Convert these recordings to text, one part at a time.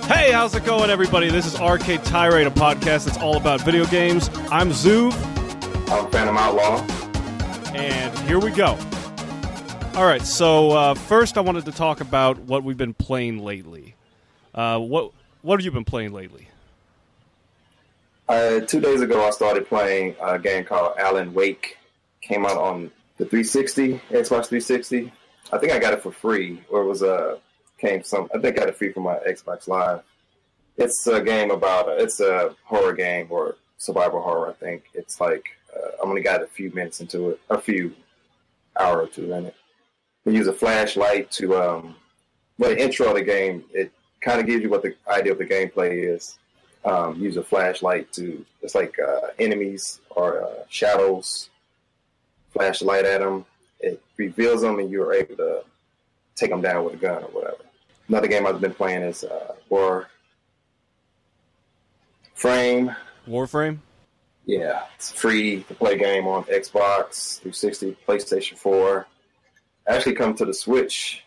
Hey, how's it going, everybody? This is Arcade Tirade, a podcast that's all about video games. I'm Zuve. I'm Phantom Outlaw. And here we go. All right, so first I wanted to talk about what we've been playing lately. What have you been playing lately? 2 days ago, I started playing a game called Alan Wake. Came out on the 360, Xbox 360. I think I got it for free, or it was I think I got it free from my Xbox Live. It's a game it's a horror game or survival horror. I think it's like I only got a few minutes into it, a few hour or two in it. You use a flashlight to the intro of the game. It kind of gives you what the idea of the gameplay is. Use a flashlight it's like enemies or shadows. Flash a light at them. It reveals them, and you're able to take them down with a gun or whatever. Another game I've been playing is Warframe? Yeah, it's a free-to-play game on Xbox 360, PlayStation 4. Actually come to the Switch.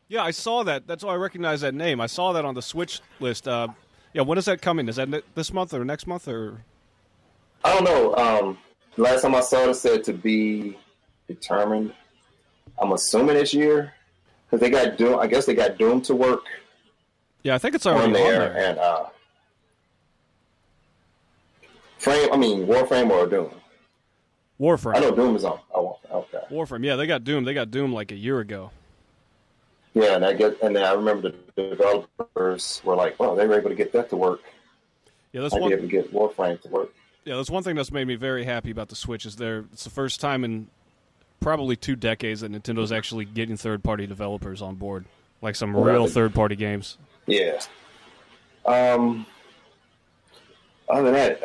Yeah, I saw that. That's why I recognize that name. I saw that on the Switch list. When is that coming? Is that this month or next month? Or I don't know. Last time I saw it said to be determined. I'm assuming this year. Because they got Doom. I guess they got Doom to work. Yeah, I think it's already on there. And Warframe or Doom? Warframe. I know Doom is on. Oh, okay. Warframe. Yeah, they got Doom. They got Doom like a year ago. Yeah, and I remember the developers were like, "Oh, they were able to get that to work." Yeah, that's able to get Warframe to work. Yeah, that's one thing that's made me very happy about the Switch. It's the first time in probably 2 decades that Nintendo's actually getting third-party developers on board, like some real third-party games. Yeah. Other than that,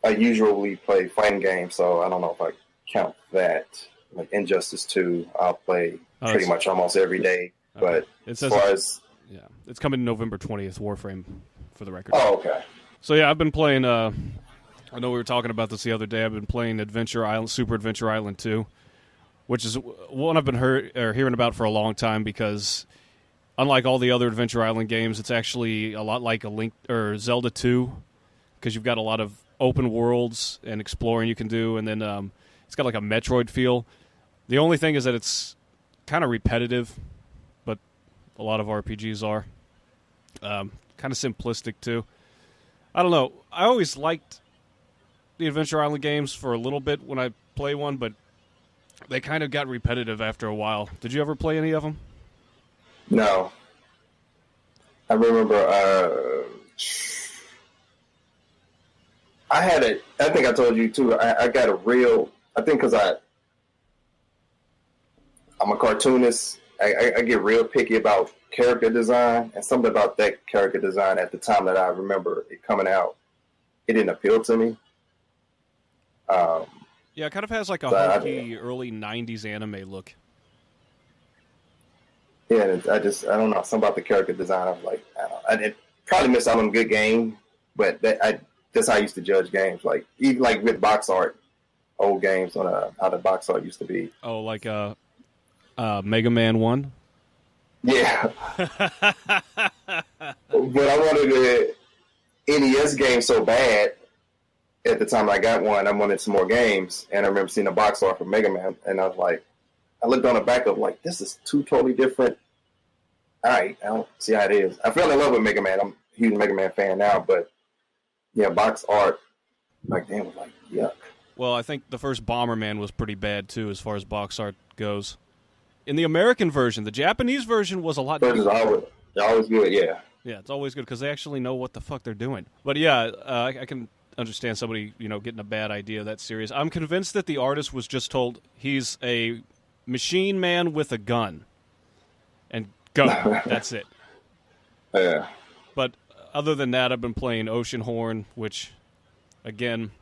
I usually play fighting games, so I don't know if I count that. Like Injustice 2, I'll play pretty much almost every day. Okay. But it's coming November 20th, Warframe, for the record. Oh, okay. So yeah, I've been playing. I know we were talking about this the other day. I've been playing Super Adventure Island 2, which is one I've been hearing about for a long time because, unlike all the other Adventure Island games, it's actually a lot like Zelda 2, because you've got a lot of open worlds and exploring you can do, and then it's got like a Metroid feel. The only thing is that it's kind of repetitive, but a lot of RPGs are. Kind of simplistic too. I don't know. I always liked the Adventure Island games for a little bit when I play one, but they kind of got repetitive after a while. Did you ever play any of them? No. I remember I think I told you too, I got I think because I'm a cartoonist, I get real picky about character design, and something about that character design at the time that I remember it coming out, it didn't appeal to me. Yeah, it kind of has like a hokey early 90s anime look. Yeah, I don't know, something about the character design. I was like, I probably missed out on a good game, but that's how I used to judge games. Like, even like with box art, old games on how the box art used to be. Oh, like Mega Man 1? Yeah. But I wanted the NES game so bad at the time I got one. I wanted some more games, and I remember seeing a box art for Mega Man, and I was like, I looked on the back of like, this is two totally different. All right, I don't see how it is. I fell in love with Mega Man. I'm a huge Mega Man fan now, but yeah, box art back then was like, yuck. Well, I think the first Bomberman was pretty bad too, as far as box art goes. In the American version, the Japanese version was a lot different. Always good, yeah. Yeah, it's always good because they actually know what the fuck they're doing. But yeah, I can understand somebody, getting a bad idea of that series. I'm convinced that the artist was just told he's a machine man with a gun. And go. That's it. Yeah. But other than that, I've been playing Oceanhorn, which, again,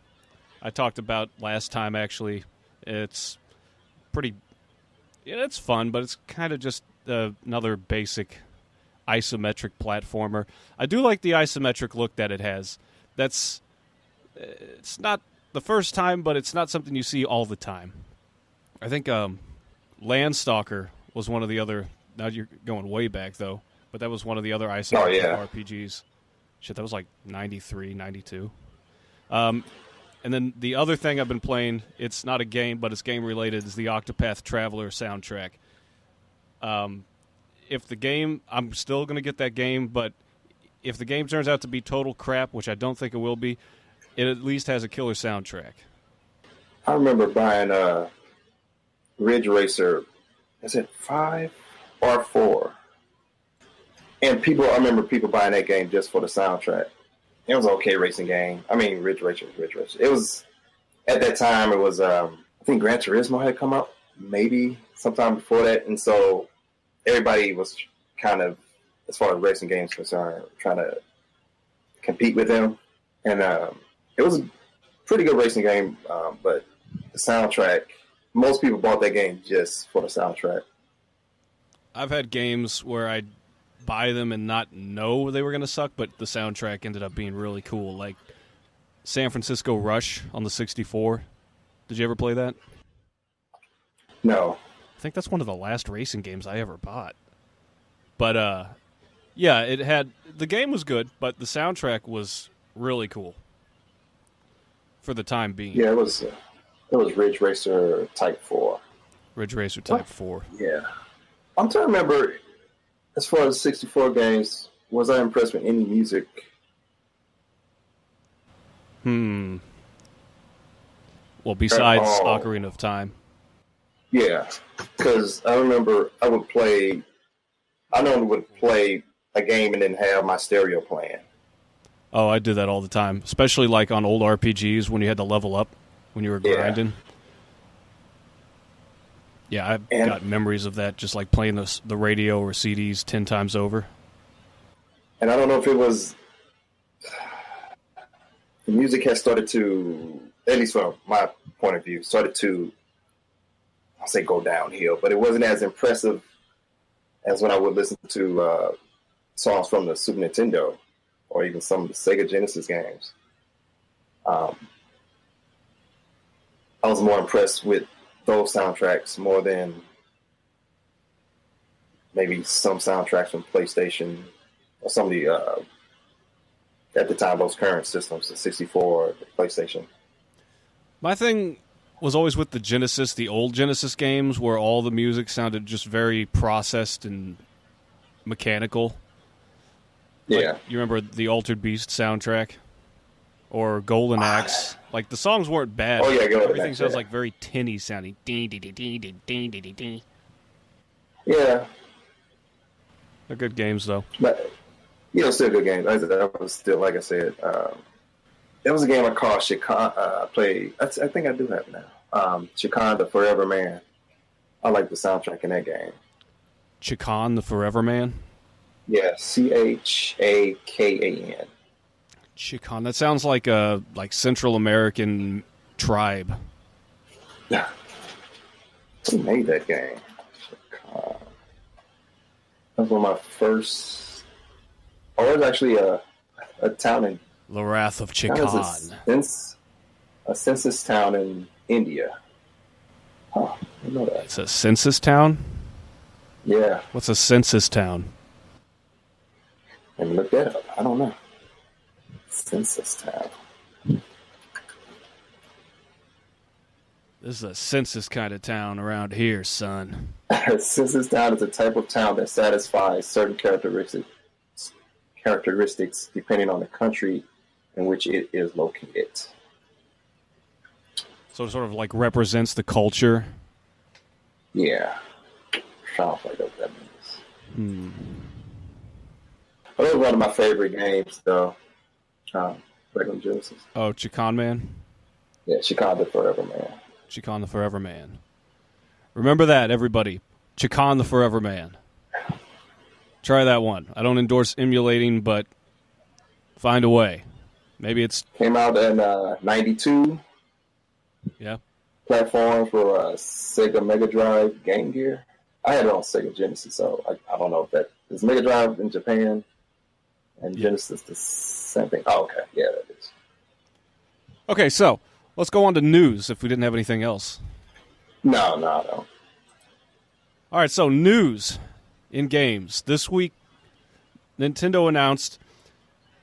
I talked about last time, actually. It's pretty... Yeah, it's fun, but it's kind of just another basic isometric platformer. I do like the isometric look that it has. It's not the first time, but it's not something you see all the time. I think Landstalker was one of the other... Now you're going way back, though. but that was one of the other isometric RPGs. Shit, that was like 93, 92. And then the other thing I've been playing, it's not a game, but it's game-related, is the Octopath Traveler soundtrack. If the game, I'm still going to get that game, but if the game turns out to be total crap, which I don't think it will be, it at least has a killer soundtrack. I remember buying Ridge Racer, is it 5 or 4? And I remember people buying that game just for the soundtrack. It was an okay racing game. I mean, Ridge Racer. It was, at that time, it was, I think Gran Turismo had come out, maybe sometime before that. And so everybody was kind of, as far as racing games concerned, trying to compete with them. And it was a pretty good racing game, but the soundtrack, most people bought that game just for the soundtrack. I've had games where I buy them and not know they were going to suck, but the soundtrack ended up being really cool. Like San Francisco Rush on the 64. Did you ever play that? No. I think that's one of the last racing games I ever bought. But, yeah, the game was good, but the soundtrack was really cool for the time being. Yeah, it was Ridge Racer Type 4. Ridge Racer Type 4. Yeah. I'm trying to remember, as far as 64 games, was I impressed with any music? Well, besides Ocarina of Time. Yeah, because I remember I normally would play a game and then have my stereo playing. Oh, I did that all the time, especially like on old RPGs when you had to level up when you were grinding. Yeah, I've got memories of that, just like playing the radio or CDs 10 times over. And I don't know if it was... The music has started to, at least from my point of view, started to, I'll say go downhill, but it wasn't as impressive as when I would listen to songs from the Super Nintendo or even some of the Sega Genesis games. I was more impressed with those soundtracks more than maybe some soundtracks from PlayStation or some of the, at the time, those current systems, the 64, the PlayStation. My thing was always with the Genesis, the old Genesis games, where all the music sounded just very processed and mechanical. Yeah. Like, you remember the Altered Beast soundtrack? Or Golden Axe? Like, the songs weren't bad. Oh, yeah, Golden Axe. Everything sounds like very tinny sounding. Yeah. They're good games, though. But, still good games. That was still, like I said, there was a game I called Chikan. Played. I think I do have it now. Chikan the Forever Man. I like the soundtrack in that game. Chikan the Forever Man? Yeah, Chakan. Chikan. That sounds like a Central American tribe. Yeah. Who made that game? Chikan. That was one of my first. Oh, it was actually a town in. The Wrath of Chikan. A census town in India. Huh, I didn't know that. It's a census town? Yeah. What's a census town? Let me look that up. I don't know. Census town. This is a census kind of town around here, son. A census town is a type of town that satisfies certain characteristics depending on the country in which it is located. So it sort of like represents the culture? Yeah. Sounds like what that means. But it was one of my favorite games, though. Regular Genesis. Oh, Chikan Man? Yeah, Chikan the Forever Man. Chikan the Forever Man. Remember that, everybody. Chikan the Forever Man. Try that one. I don't endorse emulating, but find a way. Maybe it's... Came out in 92. Yeah. Platforms were Sega Mega Drive, Game Gear. I had it on Sega Genesis, so I don't know if that... Is Mega Drive in Japan and Genesis the same thing? Oh, okay. Yeah, that is. Okay, so let's go on to news if we didn't have anything else. No. All right, so news in games. This week, Nintendo announced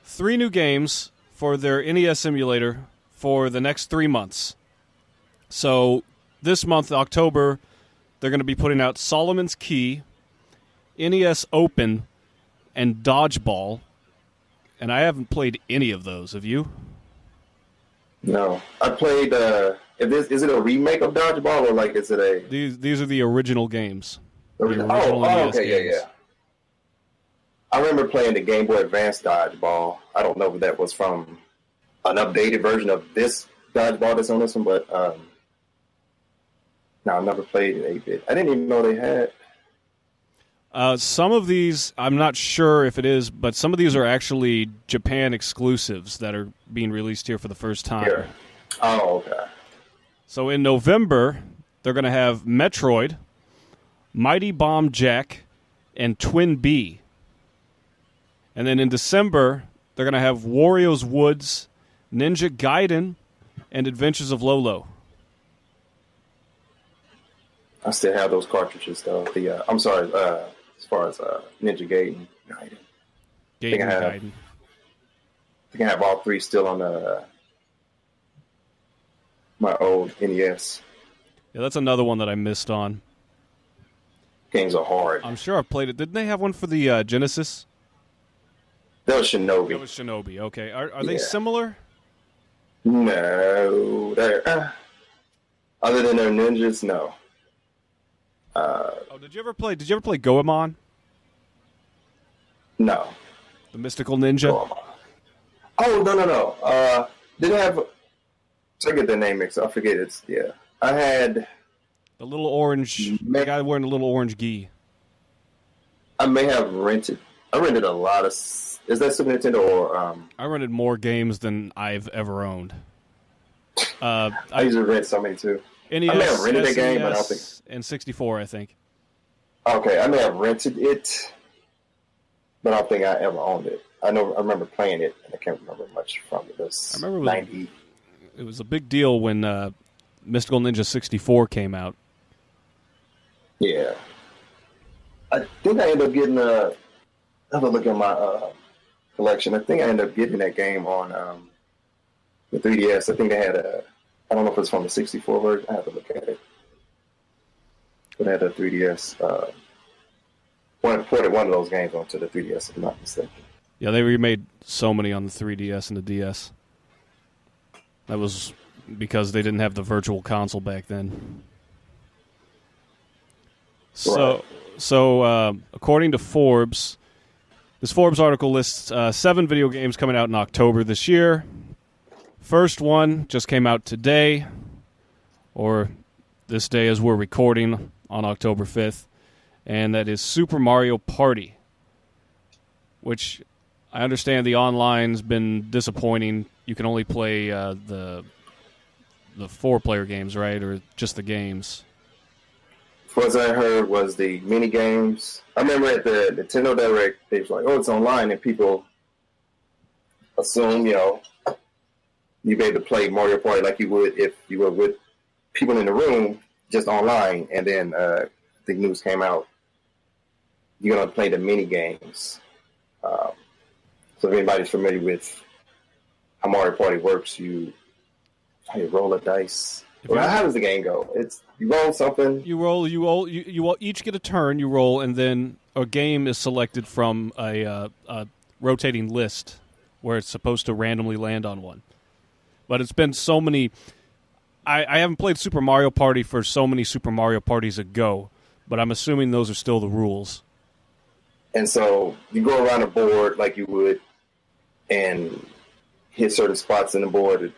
3 new games for their NES emulator for the next 3 months. So this month, October, they're going to be putting out Solomon's Key, NES Open, and Dodgeball. And I haven't played any of those. Have you? No. I played, is it a remake of Dodgeball, or like, is it a... These are the original games. Okay, games. yeah. I remember playing the Game Boy Advance Dodgeball. I don't know if that was from an updated version of this Dodgeball that's on this one, but no, I never played it 8-bit. I didn't even know they had. Some of these, I'm not sure if it is, but some of these are actually Japan exclusives that are being released here for the first time. Here. Oh, okay. So in November, they're going to have Metroid, Mighty Bomb Jack, and Twin B. And then in December, they're going to have Wario's Woods, Ninja Gaiden, and Adventures of Lolo. I still have those cartridges, though. I'm sorry, as far as Ninja Gaiden. Gaiden. I think I have all 3 still on my old NES. Yeah, that's another one that I missed on. Games are hard. I'm sure I've played it. Didn't they have one for the Genesis? That was Shinobi. That was Shinobi, okay. Are they similar? No. They're, other than their ninjas, no. Did you ever play Goemon? No. The Mystical Ninja? Goemon. Oh, no. Didn't have... I get the name mixed up. I forget it's... Yeah. I had... The little orange... The guy wearing the little orange gi. I may have rented... I rented a lot of... Is that Super Nintendo or... I rented more games than I've ever owned. I usually rent so many, too. NES, I may have rented a game, but I don't think... And 64, I think. Okay, I may have rented it, but I don't think I ever owned it. I remember playing it, and I can't remember much from it. It was 90. It was a big deal when Mystical Ninja 64 came out. Yeah. I think I ended up getting I have a look at my collection. I think I ended up getting that game on the 3DS. I think they had I don't know if it's from the 64 version. I have to look at it. But I had a 3DS. Ported one of those games onto the 3DS, if I'm not mistaken. Yeah, they remade so many on the 3DS and the DS. That was because they didn't have the virtual console back then. So according to Forbes, this Forbes article lists 7 video games coming out in October this year. First one just came out today, or this day as we're recording on October 5th, and that is Super Mario Party, which I understand the online's been disappointing. You can only play the 4-player games, right, or just the games? What I heard was the mini games. I remember at the Nintendo Direct, they was like, "Oh, it's online," and people assume, you'd be able to play Mario Party like you would if you were with people in the room, just online. And then I think news came out, you're going to play the mini games. So if anybody's familiar with how Mario Party works, you roll a dice. How does the game go? It's you roll something. You each get a turn. You roll, and then a game is selected from a rotating list where it's supposed to randomly land on one. But it's been so many. I haven't played Super Mario Party for so many Super Mario Parties ago, but I'm assuming those are still the rules. And so you go around the board like you would, and hit certain spots in the board. It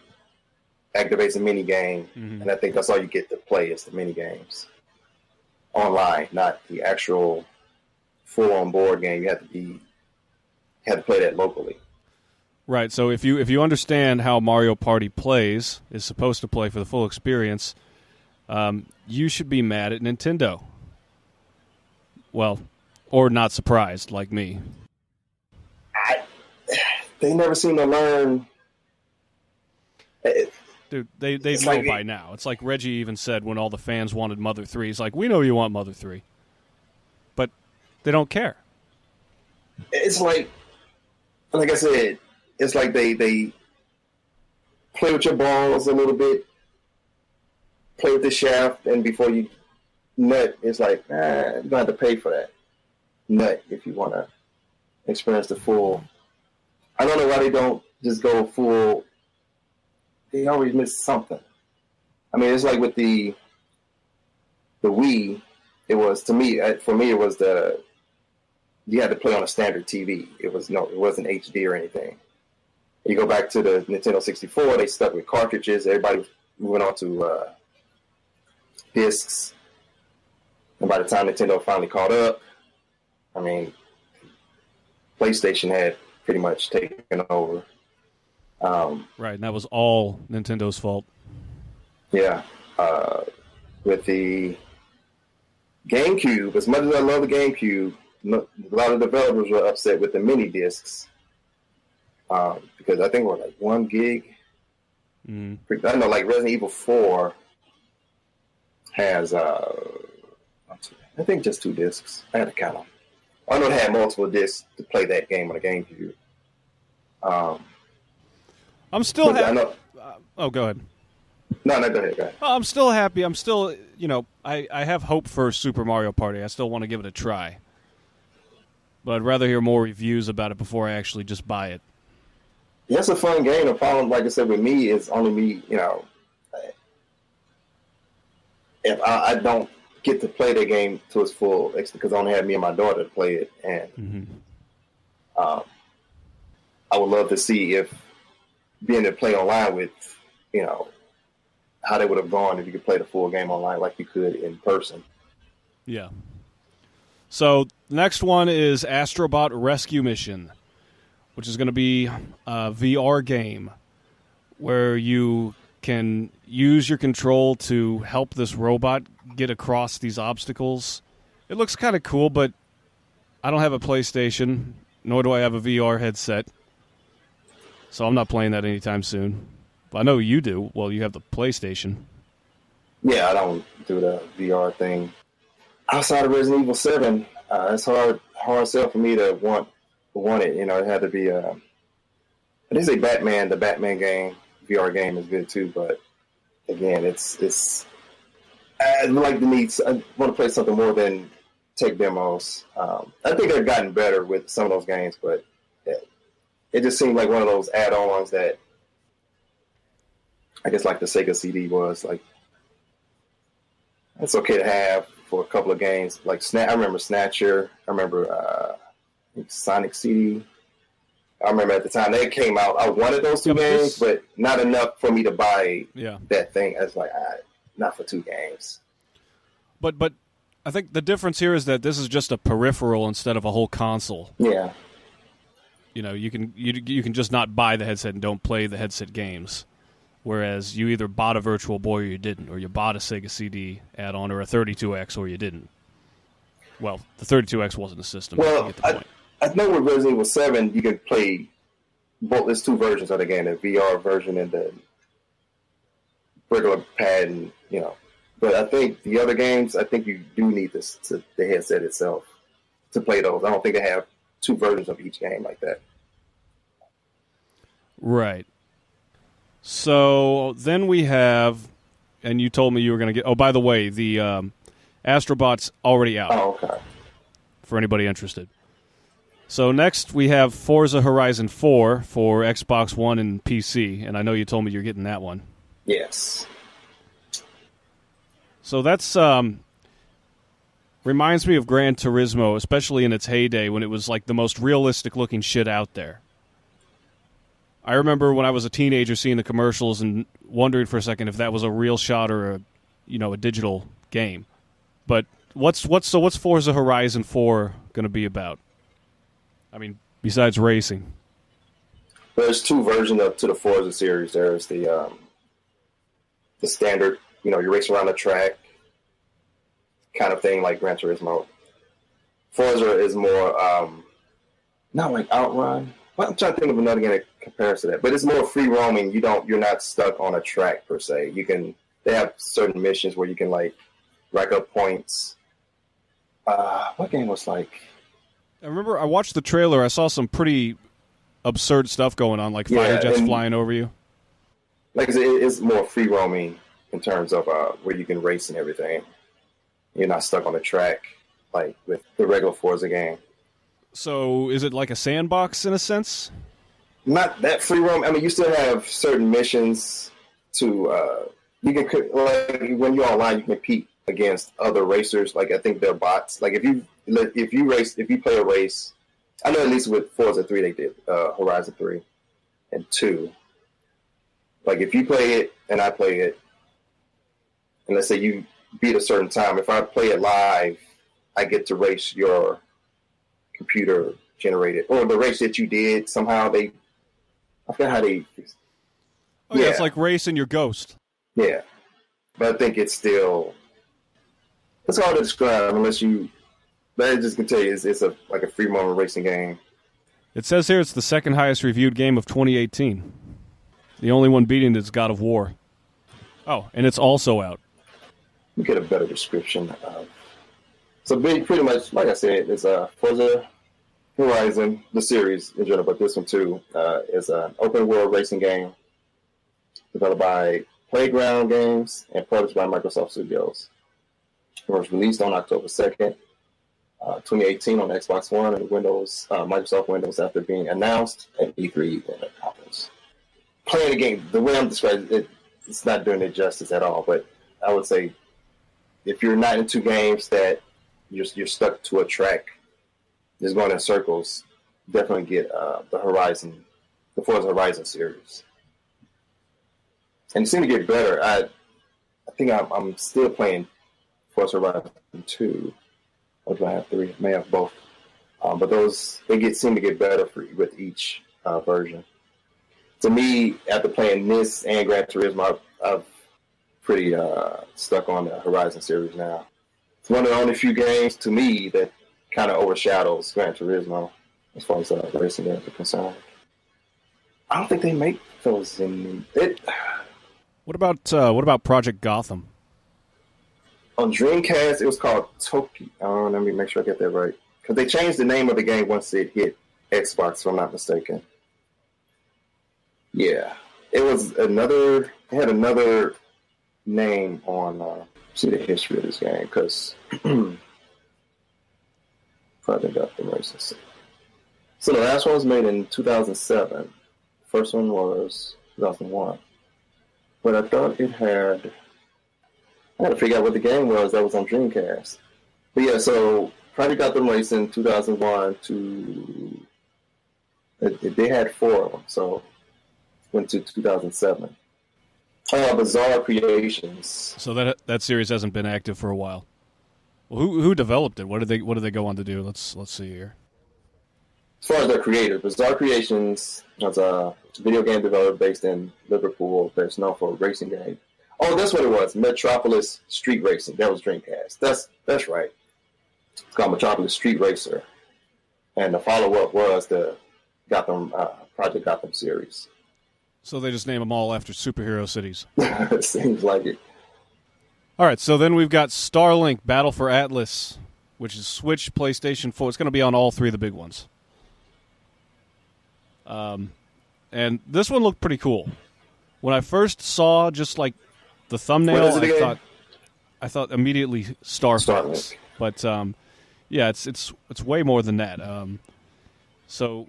activates a mini game, and I think that's all you get to play is the mini games online, not the actual full-on board game. You have to play that locally. Right. So if you understand how Mario Party is supposed to play for the full experience, you should be mad at Nintendo. Well, or not surprised like me. They never seem to learn. Dude, they know by now. It's like Reggie even said when all the fans wanted Mother 3. He's like, we know you want Mother 3. But they don't care. it's like I said, it's like they play with your balls a little bit, play with the shaft, and before you nut, it's like, you're going to have to pay for that nut if you want to experience the full. I don't know why they don't just go full. They always miss something. I mean, it's like with the Wii, it was, to me, for me, it was you had to play on a standard TV. It wasn't HD or anything. You go back to the Nintendo 64, they stuck with cartridges. Everybody was moving on to discs. And by the time Nintendo finally caught up, I mean, PlayStation had pretty much taken over. Right, and that was all Nintendo's fault. Yeah. With the GameCube, as much as I love the GameCube, a lot of developers were upset with the mini discs. Because I think we're like 1 gig. I know, like Resident Evil 4 has, I think just 2 discs. I had to count them. I know it had multiple discs to play that game on the GameCube. I'm still happy. Oh, go ahead. No, go ahead. I'm still happy. I'm still, I have hope for Super Mario Party. I still want to give it a try. But I'd rather hear more reviews about it before I actually just buy it. Yeah, it's a fun game. The problem, like I said, with me is only me, if I don't get to play the game to its full, it's because I only have me and my daughter to play it. And I would love to see if being able to play online with, how they would have gone if you could play the full game online like you could in person. Yeah. So the next one is Astrobot Rescue Mission, which is going to be a VR game where you can use your control to help this robot get across these obstacles. It looks kind of cool, but I don't have a PlayStation, nor do I have a VR headset, so I'm not playing that anytime soon. But I know you do. Well, you have the PlayStation. Yeah, I don't do the VR thing. Outside of Resident Evil 7, it's hard sell for me to want it. It had to be it is a Batman. The Batman game, VR game, is good too. But again, it's I like the needs. I want to play something more than take demos. I think they've gotten better with some of those games, but it just seemed like one of those add-ons that I guess like the Sega CD was. Like, it's okay to have for a couple of games. Like I remember Snatcher. I remember Sonic CD. I remember at the time they came out, I wanted those 2 games, but not enough for me to buy that thing. I was like, not for 2 games. But I think the difference here is that this is just a peripheral instead of a whole console. Yeah. You can just not buy the headset and don't play the headset games. Whereas you either bought a Virtual Boy or you didn't, or you bought a Sega CD add-on or a 32X or you didn't. Well, the 32X wasn't a system. Well, I know with Resident Evil 7, you can play both. There's 2 versions of the game, the VR version and the regular pad, and But I think the other games, I think you do need the headset itself to play those. I don't think they have 2 versions of each game like that. Right. So then we have, and you told me you were going to get. Oh, by the way, the Astrobot's already out. Oh, okay. For anybody interested. So next we have Forza Horizon 4 for Xbox One and PC, and I know you told me you're getting that one. Yes. So that's reminds me of Gran Turismo, especially in its heyday when it was like the most realistic looking shit out there. I remember when I was a teenager seeing the commercials and wondering for a second if that was a real shot or a digital game. But what's Forza Horizon 4 going to be about? I mean, besides racing. There's 2 versions to the Forza series. There's the standard, you race around the track kind of thing like Gran Turismo. Forza is more not like Outrun. Well, I'm trying to think of another game that compares to that, but it's more free roaming. You're not stuck on a track per se. They have certain missions where you can like rack up points. What game was like? I remember I watched the trailer. I saw some pretty absurd stuff going on, like fighter jets flying over you. Like I said, it's more free roaming in terms of where you can race and everything. You're not stuck on the track like with the regular Forza game. So is it like a sandbox in a sense? Not that free roam. I mean, you still have certain missions to you can, like when you're online, you can compete against other racers. Like I think they're bots. Like if you play a race, I know at least with Forza 3 they did Horizon 3 and 2. Like if you play it and I play it, and let's say you beat a certain time, if I play it live, I get to race your computer generated or the race that you did. Somehow I forgot how they. Oh yeah, it's like racing your Ghost. Yeah, but I think it's hard to describe unless you. But I just can tell you, it's like a free moment racing game. It says here it's the second highest reviewed game of 2018. The only one beating it is God of War. Oh, and it's also out. You get a better description. So pretty much, like I said, it's Forza Horizon, the series in general, but this one too is an open world racing game developed by Playground Games and published by Microsoft Studios. It was released on October 2nd, 2018 on Xbox One and Microsoft Windows after being announced at E3 in a conference. Playing the game, the way I'm describing it, it's not doing it justice at all, but I would say if you're not into games that you're stuck to a track, just going in circles, definitely get the Forza Horizon series. And it seemed to get better. I think I'm still playing Forza Horizon 2. Or do I have 3? I may have both. But they seem to get better with each version. To me, after playing this and Gran Turismo, I've pretty stuck on the Horizon series now. It's one of the only few games to me that kind of overshadows Gran Turismo as far as racing games are concerned. I don't think they make those in it. What about Project Gotham? On Dreamcast, it was called Toki. Let me make sure I get that right. Because they changed the name of the game once it hit Xbox, if I'm not mistaken. Yeah. It had another name on, see the history of this game, because Project Gotham Racing. So the last one was made in 2007. The first one was 2001. But I thought it had... I had to figure out what the game was that was on Dreamcast. But yeah, so Project Gotham Racing 2001 to... They had 4 of them, so went to 2007. Bizarre Creations. So that series hasn't been active for a while. Well, who developed it? What did they go on to do? Let's see here. As far as their creators, Bizarre Creations was a video game developer based in Liverpool that's known for a racing game. Oh, that's what it was. Metropolis Street Racing. That was Dreamcast. That's right. It's called Metropolis Street Racer. And the follow-up was the Project Gotham series. So they just name them all after superhero cities. It seems like it. All right, so then we've got Starlink Battle for Atlas, which is Switch, PlayStation 4. It's going to be on all 3 of the big ones. And this one looked pretty cool. When I first saw just like the thumbnail, I thought immediately Starlink. But yeah, it's way more than that. So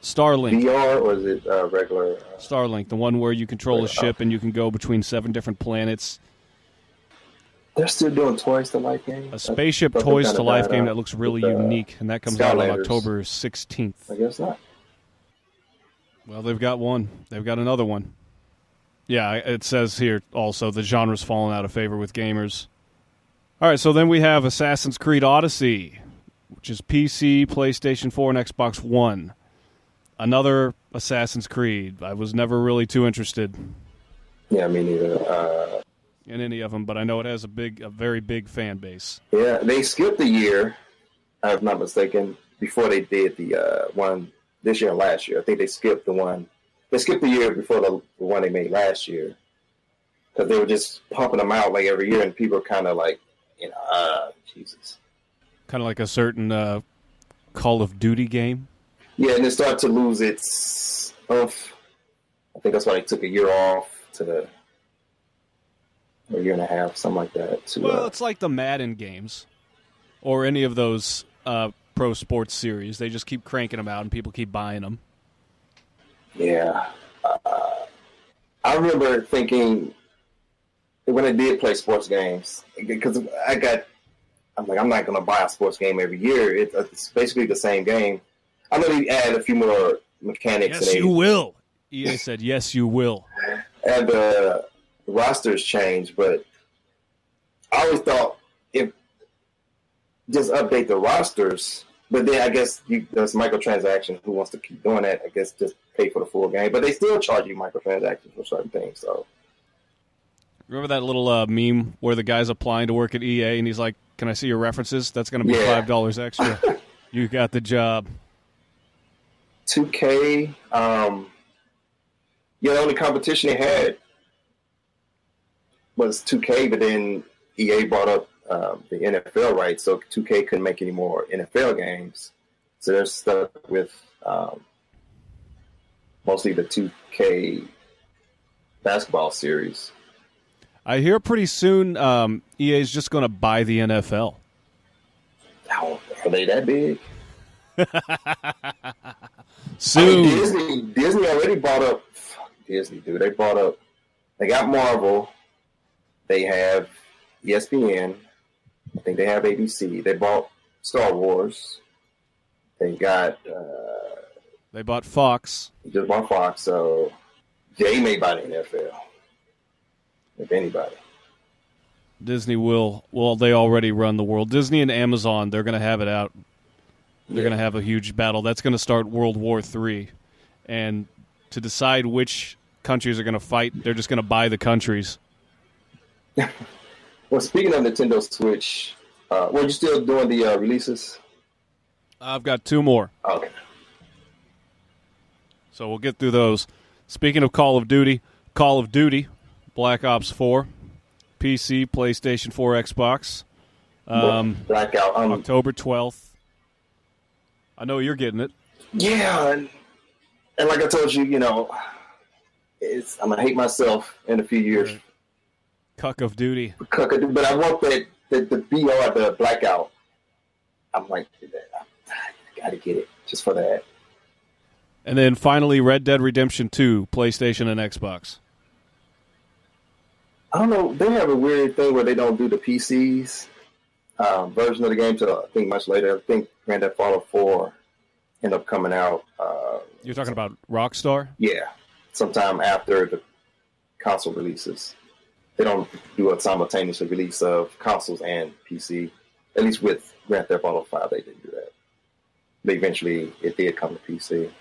Starlink VR, or is it regular? Starlink, the one where you control a ship and you can go between 7 different planets. They're still doing Toys to Life game. A spaceship Toys to Life game that looks really unique, and that comes out on October 16th. I guess not. Well, they've got one. They've got another one. Yeah, it says here also the genre's fallen out of favor with gamers. All right, so then we have Assassin's Creed Odyssey, which is PC, PlayStation 4, and Xbox One. Another Assassin's Creed. I was never really too interested. Yeah, me neither. In any of them, but I know it has a very big fan base. Yeah, they skipped a year, if I'm not mistaken, before they did the one this year and last year. I think they skipped the one. They skipped the year before the one they made last year because they were just pumping them out like every year, and people were kind of like, Jesus. Kind of like a certain Call of Duty game. Yeah, and it started to lose its oomph. I think that's why they took a year off to a year and a half, something like that. Well, it's like the Madden games or any of those pro sports series. They just keep cranking them out and people keep buying them. Yeah. I remember thinking when I did play sports games, because I'm like, I'm not going to buy a sports game every year. It's basically the same game. I'm going to add a few more mechanics. Yes, you will. EA said, yes, you will. And the rosters change, but I always thought if just update the rosters, but then I guess there's microtransactions. Who wants to keep doing that? I guess just pay for the full game, but they still charge you microtransactions for certain things. So remember that little meme where the guy's applying to work at EA and he's like, "Can I see your references? That's going to be $5 extra." You got the job. 2K, the only competition they had was 2K, but then EA bought up the NFL rights, so 2K couldn't make any more NFL games. So they're stuck with mostly the 2K basketball series. I hear pretty soon EA is just going to buy the NFL. How are they that big? Soon. I mean, Disney already bought up. Disney, dude. They got Marvel. They have ESPN. I think they have ABC. They bought Star Wars. They got. They bought Fox. They just bought Fox, so they may buy the NFL. If anybody. Disney will. Well, they already run the world. Disney and Amazon, they're going to have it out. They're going to have a huge battle. That's going to start World War III. And to decide which countries are going to fight, they're just going to buy the countries. Well, speaking of Nintendo Switch, were you still doing the releases? I've got 2 more. Okay. So we'll get through those. Speaking of Call of Duty, Black Ops 4, PC, PlayStation 4, Xbox. Blackout. October 12th. I know you're getting it. Yeah, and like I told you, I'm going to hate myself in a few years. Right. Cuck of Duty. But I want the BR, the Blackout. I'm like, I got to get it just for that. And then finally, Red Dead Redemption 2, PlayStation and Xbox. I don't know. They have a weird thing where they don't do the PCs version of the game until I think much later. I think Grand Theft Auto 4 ended up coming out. You're talking about Rockstar? Yeah, sometime after the console releases. They don't do a simultaneous release of consoles and PC. At least with Grand Theft Auto 5, they didn't do that. But eventually, it did come to PC.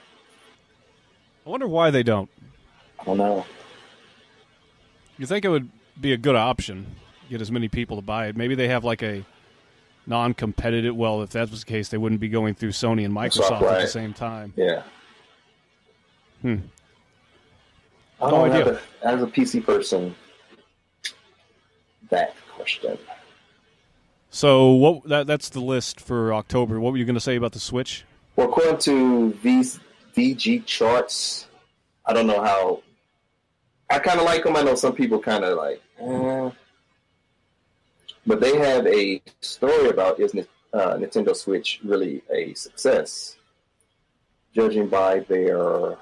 I wonder why they don't. I don't know. You think it would be a good option, get as many people to buy it? Maybe they have like a non-competitive. Well, if that was the case, they wouldn't be going through Sony and Microsoft at the same time. Yeah. I don't no idea. Have as a PC person, that question. So that's the list for October. What were you going to say about the Switch? Well, according to these VG charts, I don't know how. I kind of like them. I know some people kind of like, but they have a story about is Nintendo Switch really a success, judging by their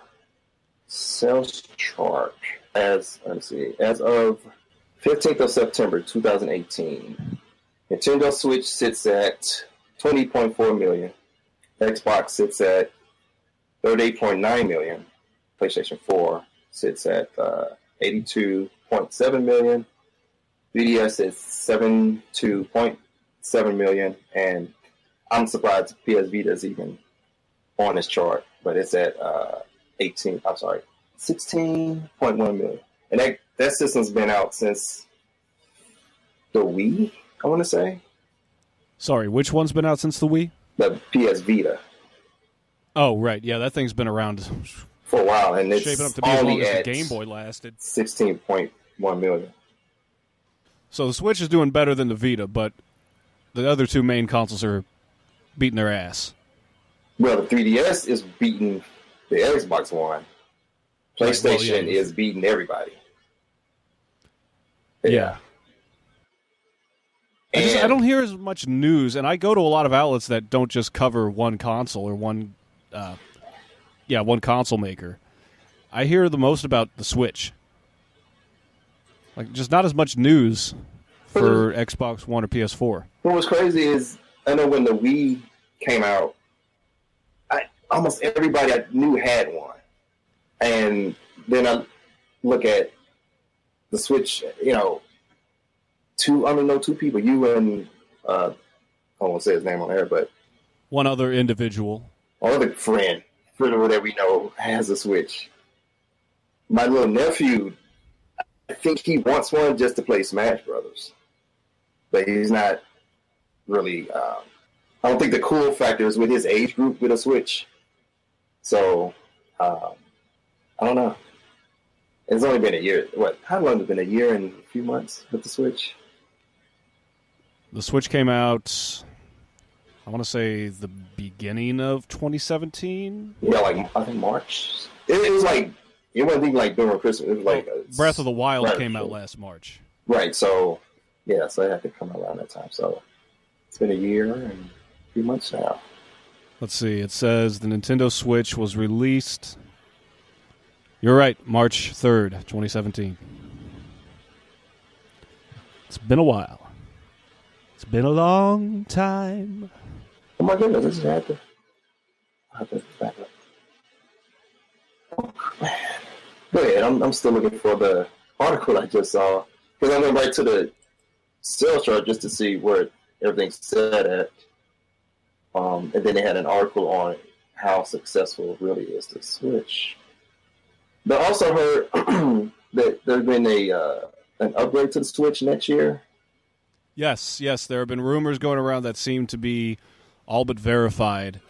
sales chart as of 15th of September 2018. Nintendo Switch sits at 20.4 million. Xbox sits at 38.9 million. PlayStation 4 sits at 82.7 million. 3DS is 72.7 million. And I'm surprised PS Vita is even on this chart, but it's at 16.1 million. And that system's been out since the Wii, I want to say. Sorry, which one's been out since the Wii? The PS Vita. Oh, right. Yeah, that thing's been around for a while, and it's shaping up to be as long as the Game Boy lasted. 16.1 million. So the Switch is doing better than the Vita, but the other two main consoles are beating their ass. Well, the 3DS is beating the Xbox One. PlayStation is beating everybody. Yeah. I don't hear as much news, and I go to a lot of outlets that don't just cover one console or one console maker. I hear the most about the Switch. Like, just not as much news for Xbox One or PS4. What was crazy is, I know when the Wii came out, almost everybody I knew had one. And then I look at the Switch, two people, you and, I won't say his name on air, but one other individual. Another friend that we know has a Switch. My little nephew, I think he wants one just to play Smash Brothers. But he's not really, I don't think the cool factor is with his age group with a Switch. So, I don't know. It's only been a year. How long has it been? A year and a few months with the Switch? The Switch came out, I want to say, the beginning of 2017? Yeah, I think March. It was it wasn't even during Christmas. It was Breath of the Wild came out last March. Right, so, yeah, so it had to come around that time. So, it's been a year and a few months now. Let's see. It says the Nintendo Switch was released. You're right, March 3rd, 2017. It's been a while. It's been a long time. Oh my goodness, this is I have to back up. Oh, man. Go ahead, I'm still looking for the article I just saw. Because I went right to the sales chart just to see where everything's set at. And then they had an article on how successful it really is to Switch. But I also heard that there's been an upgrade to the Switch next year. Yes. There have been rumors going around that seem to be all but verified.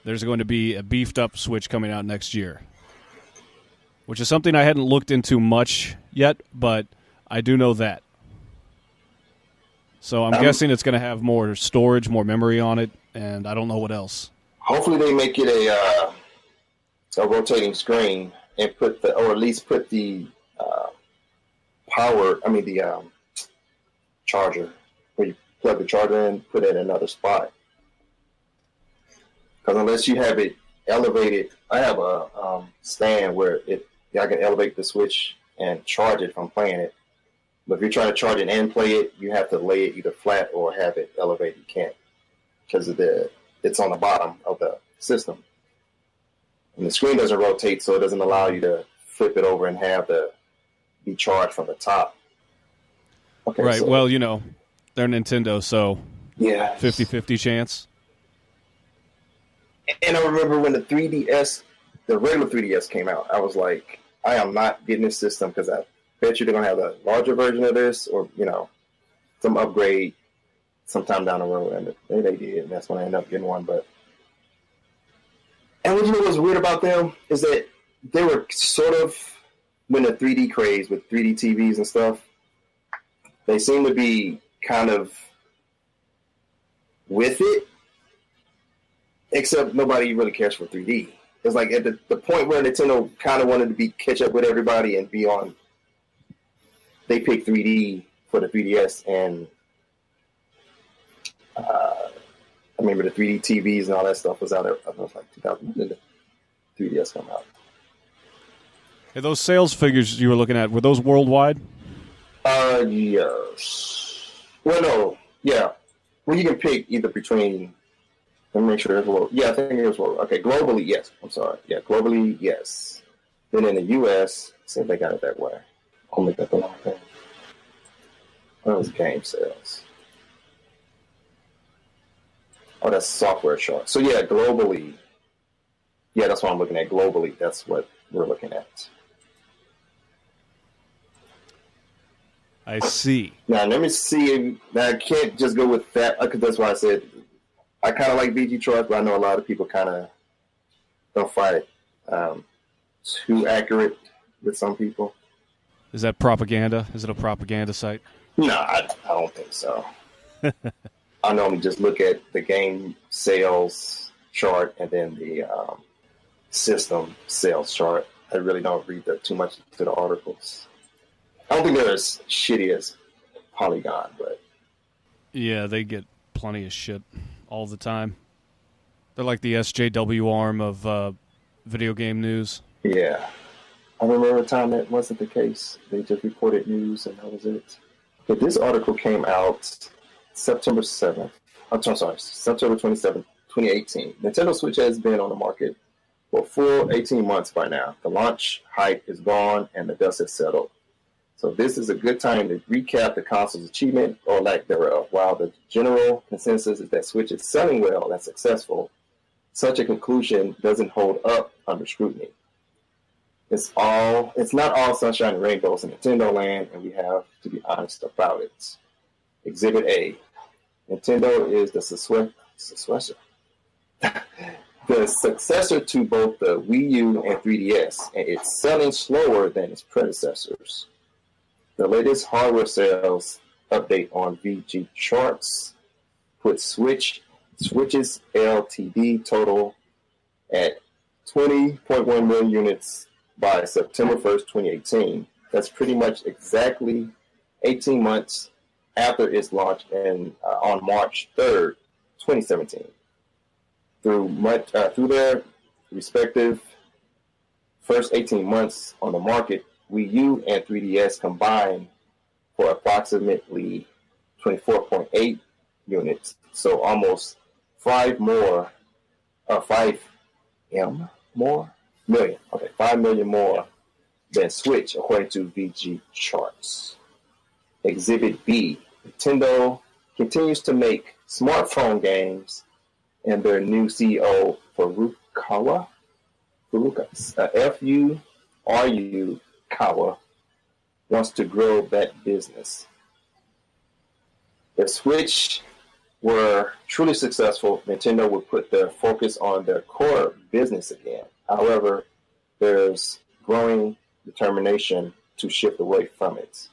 There's going to be a beefed-up Switch coming out next year, which is something I hadn't looked into much yet, but I do know that. So I'm guessing it's going to have more storage, more memory on it, and I don't know what else. Hopefully they make it a rotating screen and or at least put the charger, where you plug the charger in, put it in another spot. Because unless you have it elevated, I have a stand where I can elevate the Switch and charge it if I'm playing it. But if you're trying to charge it and play it, you have to lay it either flat or have it elevated. You can't, because it's on the bottom of the system. And the screen doesn't rotate, so it doesn't allow you to flip it over and have be charged from the top. Okay, right, well, they're Nintendo, so yeah, 50-50 chance. And I remember when the regular 3DS came out, I was like, I am not getting this system because I bet you they're going to have a larger version of this or, some upgrade sometime down the road. And they did, and that's when I ended up getting one. And what what's weird about them is that they were sort of, when the 3D craze with 3D TVs and stuff, they seem to be kind of with it, except nobody really cares for 3D. It's like at the point where Nintendo kind of wanted to catch up with everybody and be on, they picked 3D for the 3DS, and I remember the 3D TVs and all that stuff was out there. I was like 2000 when did the 3DS come out? Hey, those sales figures you were looking at, were those worldwide? Yes. Well, no. Yeah. Well, you can pick either between. Let me make sure it's world. Yeah, I think it was world. Okay, globally, yes. I'm sorry. Yeah, globally, yes. Then in the U.S., see if they got it that way. I'll make that the wrong thing. What was game sales? Oh, that's software chart. So yeah, globally. Yeah, that's what I'm looking at. Globally, that's what we're looking at. I see. Now, let me see. Now, I can't just go with that, because that's why I said I kind of like VG charts, but I know a lot of people kind of don't find it too accurate with some people. Is that propaganda? Is it a propaganda site? No, I don't think so. I normally just look at the game sales chart and then the system sales chart. I really don't read too much into the articles. I don't think they're as shitty as Polygon, but yeah, they get plenty of shit all the time. They're like the SJW arm of video game news. Yeah. I remember a time that wasn't the case. They just reported news and that was it. But this article came out September 27th, 2018. Nintendo Switch has been on the market for a full 18 months by now. The launch hype is gone and the dust has settled. So this is a good time to recap the console's achievement or lack thereof. While the general consensus is that Switch is selling well and successful, such a conclusion doesn't hold up under scrutiny. It's not all sunshine and rainbows in Nintendo land, and we have to be honest about it. Exhibit A. Nintendo is the successor to both the Wii U and 3DS, and it's selling slower than its predecessors. The latest hardware sales update on VG charts puts Switch's LTD total at 20.1 million units by September 1st, 2018. That's pretty much exactly 18 months after its launch on March 3rd, 2017. Through their respective first 18 months on the market, Wii U and 3DS combined for approximately 24.8 units, so almost 5 million more than Switch, according to VG charts. Exhibit B. Nintendo continues to make smartphone games, and their new CEO, Furukawa, F-U-R-U, Kawa, wants to grow that business. If Switch were truly successful, Nintendo would put their focus on their core business again. However, there's growing determination to shift away from it.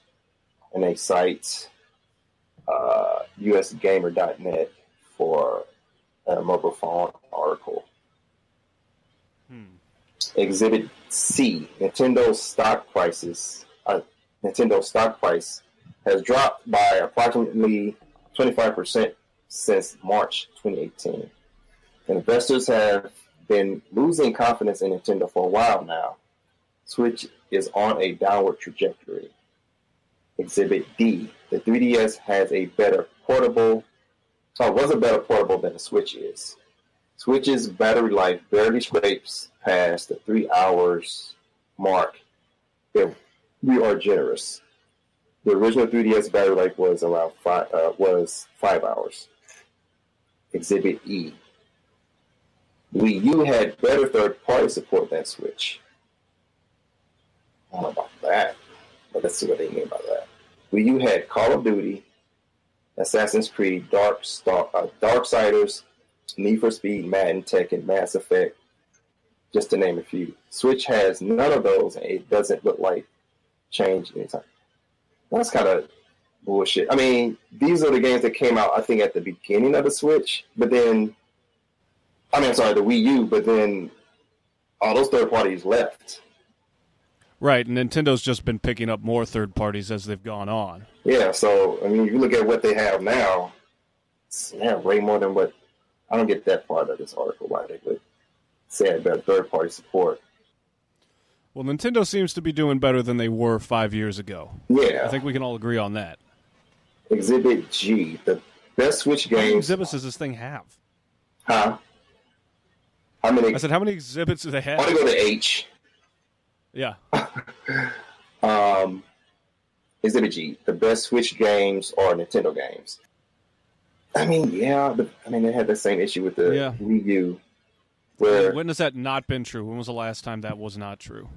And they cite usgamer.net for a mobile phone article. Exhibit C. Nintendo's stock price has dropped by approximately 25% since March 2018. Investors have been losing confidence in Nintendo for a while now. Switch is on a downward trajectory. Exhibit D. The 3DS was a better portable than the Switch is. Switch's battery life barely scrapes past the 3 hours mark if we are generous. The original 3DS battery life was around 5 hours. Exhibit E. Wii U had better third-party support than Switch. I don't know about that, but let's see what they mean by that. Wii U had Call of Duty, Assassin's Creed, Darksiders, Need for Speed, Madden, Tekken, Mass Effect, just to name a few. Switch has none of those, and it doesn't look like change anytime. That's kind of bullshit. I mean, these are the games that came out, I think, at the beginning of the Switch, but then, the Wii U, but then all those third parties left. Right, and Nintendo's just been picking up more third parties as they've gone on. Yeah, so, I mean, if you look at what they have now, it's way more than what... I don't get that part of this article, why they would say about third-party support. Well, Nintendo seems to be doing better than they were 5 years ago. Yeah. I think we can all agree on that. Exhibit G, the best Switch games... How many exhibits does this thing have? Huh? How many... I said, how many exhibits do they have? I want to go to H. Yeah. Exhibit G, the best Switch games are Nintendo games. I mean, yeah, they had the same issue with the Wii U. Where... When has that not been true? When was the last time that was not true?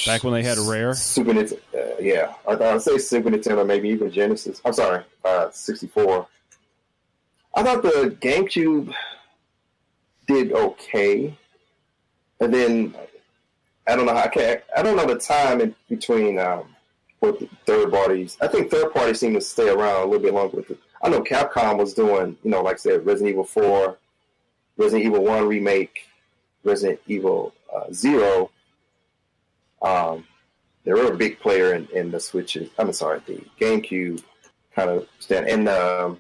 Back when they had Rare? Super Nintendo, yeah. I'd say Super Nintendo, maybe even Genesis. I'm sorry, 64. I thought the GameCube did okay. And then, I don't know the time in between with the third parties. I think third parties seem to stay around a little bit longer with it. I know Capcom was doing, like I said, Resident Evil 4, Resident Evil 1 remake, Resident Evil 0. They were a big player in the Switches. The GameCube kind of stand. And oh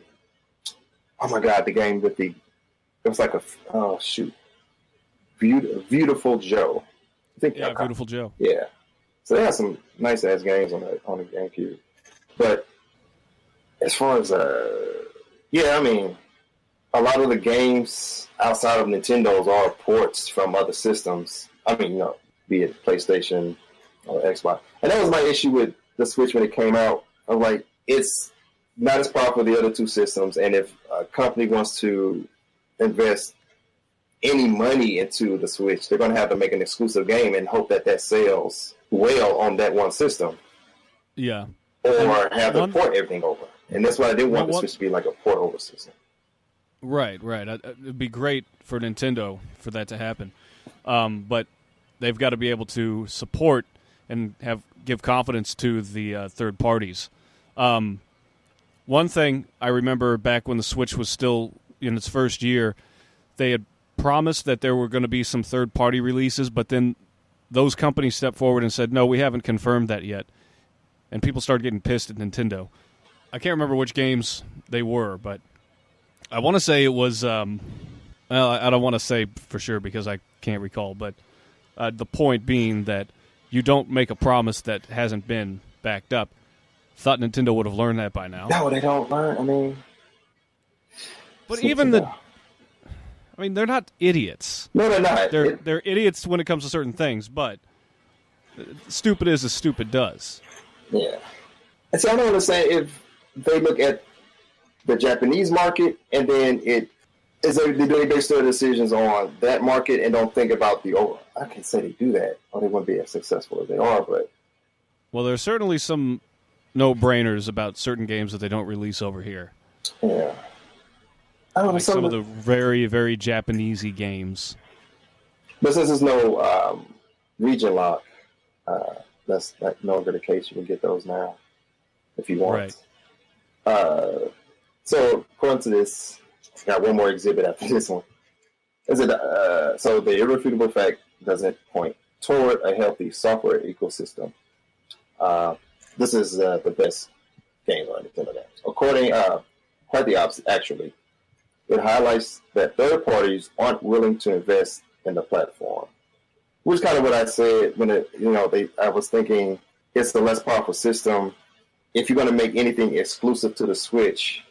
my God, the game with it was like Beautiful Joe. I think Beautiful Joe. Yeah. So they had some nice ass games on the GameCube. But as far as a lot of the games outside of Nintendo's are ports from other systems. Be it PlayStation or Xbox. And that was my issue with the Switch when it came out. I'm like, it's not as powerful as the other two systems, and if a company wants to invest any money into the Switch, they're going to have to make an exclusive game and hope that sells well on that one system. Yeah. Or have to port everything over. And that's why I didn't want the Switch to be like a port over system. Right. It'd be great for Nintendo for that to happen. But they've got to be able to support and give confidence to the third parties. One thing I remember back when the Switch was still in its first year, they had promised that there were going to be some third-party releases, but then those companies stepped forward and said, no, we haven't confirmed that yet. And people started getting pissed at Nintendo. I can't remember which games they were, but I want to say it was... I don't want to say for sure because I can't recall, but the point being that you don't make a promise that hasn't been backed up. Thought Nintendo would have learned that by now. No, they don't learn. But even they're not idiots. No, they're not. They're idiots when it comes to certain things, but stupid is as stupid does. Yeah. And so I don't understand if they look at the Japanese market and then they base their decisions on that market and don't think about the overall. I can't say they do that, or they wouldn't be as successful as they are, but... Well, there's certainly some no-brainers about certain games that they don't release over here. Yeah. I don't know, like some of the very, very Japanese-y games. But since there's no region lock, that's no longer the case. You can get those now if you want. Right. So, according to this, I got one more exhibit after this one. So the irrefutable fact doesn't point toward a healthy software ecosystem. This is the best game on Nintendo games. According, quite the opposite, actually. It highlights that third parties aren't willing to invest in the platform, which is kind of what I said when I was thinking it's the less powerful system. If you're going to make anything exclusive to the Switch,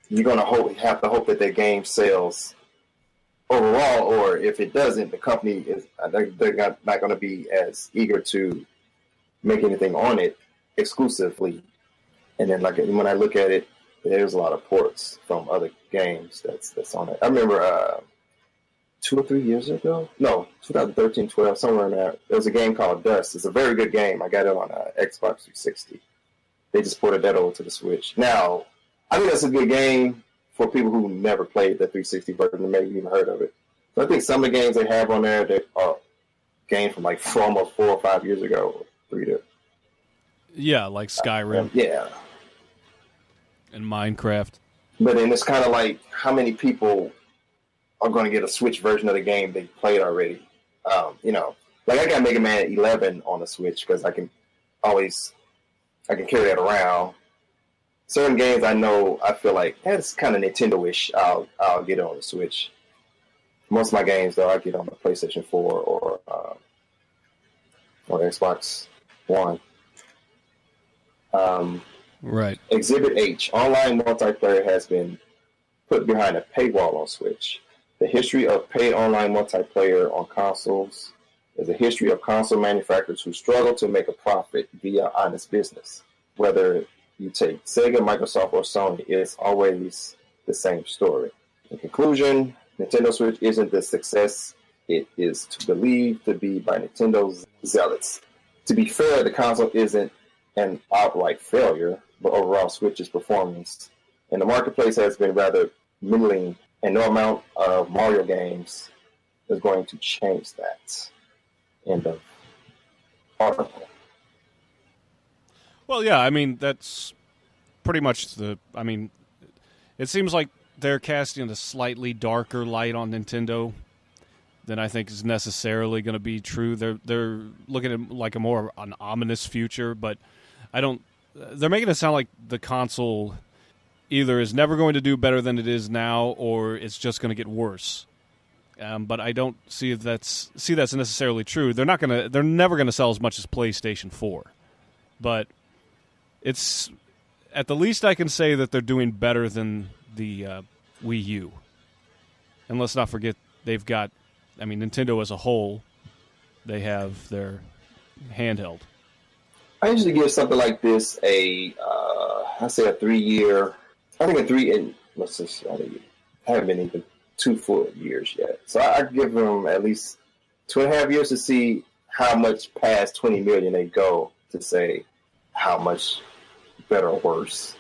you're going to have to hope that their game sells overall, or if it doesn't, the company is they're not going to be as eager to make anything on it exclusively. And then, like, when I look at it, there's a lot of ports from other games that's on it. I remember 2 or 3 years ago, 2013, 12, somewhere in there, there was a game called Dust. It's a very good game. I got it on Xbox 360. They just ported that over to the Switch. Now, I think that's a good game for people who never played the 360 version and maybe even heard of it. So I think some of the games they have on there that are games from almost 4 or 5 years ago, or 3 to... Yeah, like Skyrim. Yeah. And Minecraft. But then it's kind of like how many people are going to get a Switch version of the game they played already. Like I got Mega Man 11 on the Switch because I can carry that around. Certain games I feel like that's kind of Nintendo-ish. I'll get it on the Switch. Most of my games though I get on the PlayStation 4 or Xbox One. Right. Exhibit H, online multiplayer has been put behind a paywall on Switch. The history of paid online multiplayer on consoles is a history of console manufacturers who struggle to make a profit via honest business. Whether you take Sega, Microsoft, or Sony, it's always the same story. In conclusion, Nintendo Switch isn't the success it is believed to be by Nintendo's zealots. To be fair, the console isn't an outright failure, but overall Switch's performance in the marketplace has been rather middling, and no amount of Mario games is going to change that. End of article. Well, yeah, I mean, that's pretty much It seems like they're casting a slightly darker light on Nintendo than I think is necessarily going to be true. They're looking at like an ominous future, but I don't. They're making it sound like the console either is never going to do better than it is now, or it's just going to get worse. But I don't see that's necessarily true. They're never gonna sell as much as PlayStation 4, but it's at the least I can say that they're doing better than the Wii U. And let's not forget they've got, Nintendo as a whole, they have their handheld. I usually give something like this I say a 3 year. I think I haven't been even 2 full years yet. So I give them at least 2.5 years to see how much past 20 million they go to say how much better or worse.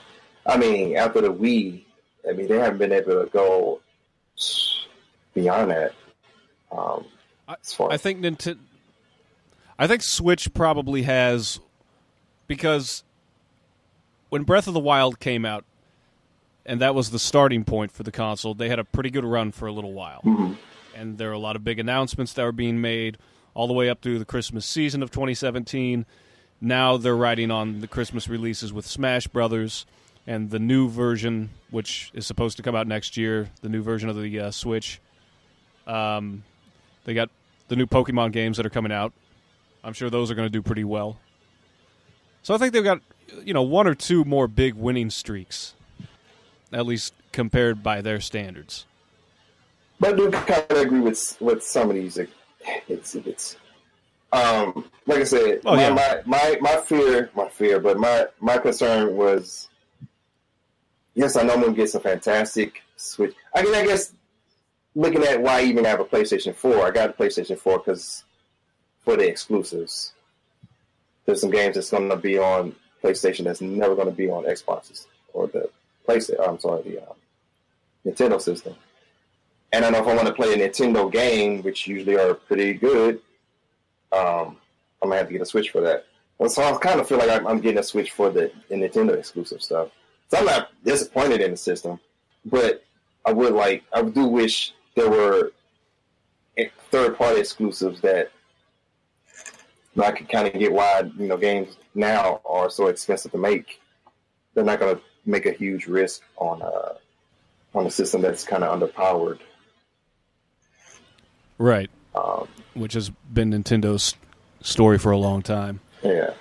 After the Wii, they haven't been able to go beyond that. I think Switch probably has, because when Breath of the Wild came out, and that was the starting point for the console, they had a pretty good run for a little while. Mm-hmm. And there were a lot of big announcements that were being made all the way up through the Christmas season of 2017. Now they're riding on the Christmas releases with Smash Brothers and the new version, which is supposed to come out next year, the new version of the Switch. They got the new Pokemon games that are coming out. I'm sure those are going to do pretty well. So I think they've got 1 or 2 more big winning streaks, at least compared by their standards. But I do kind of agree with some of these exhibits. Like I said, my concern was, yes, I know I'm going to get some fantastic Switch. I guess looking at why I even have a PlayStation 4, I got a PlayStation 4 because for the exclusives. There's some games that's going to be on PlayStation that's never going to be on Xboxes or the Nintendo system. And I know if I want to play a Nintendo game, which usually are pretty good, I'm going to have to get a Switch for that. So I kind of feel like I'm getting a Switch for the Nintendo exclusive stuff. So I'm not disappointed in the system, but I do wish there were third-party exclusives that I could kind of get why, games now are so expensive to make. They're not going to make a huge risk on a system that's kind of underpowered. Right. Which has been Nintendo's story for a long time. Yeah.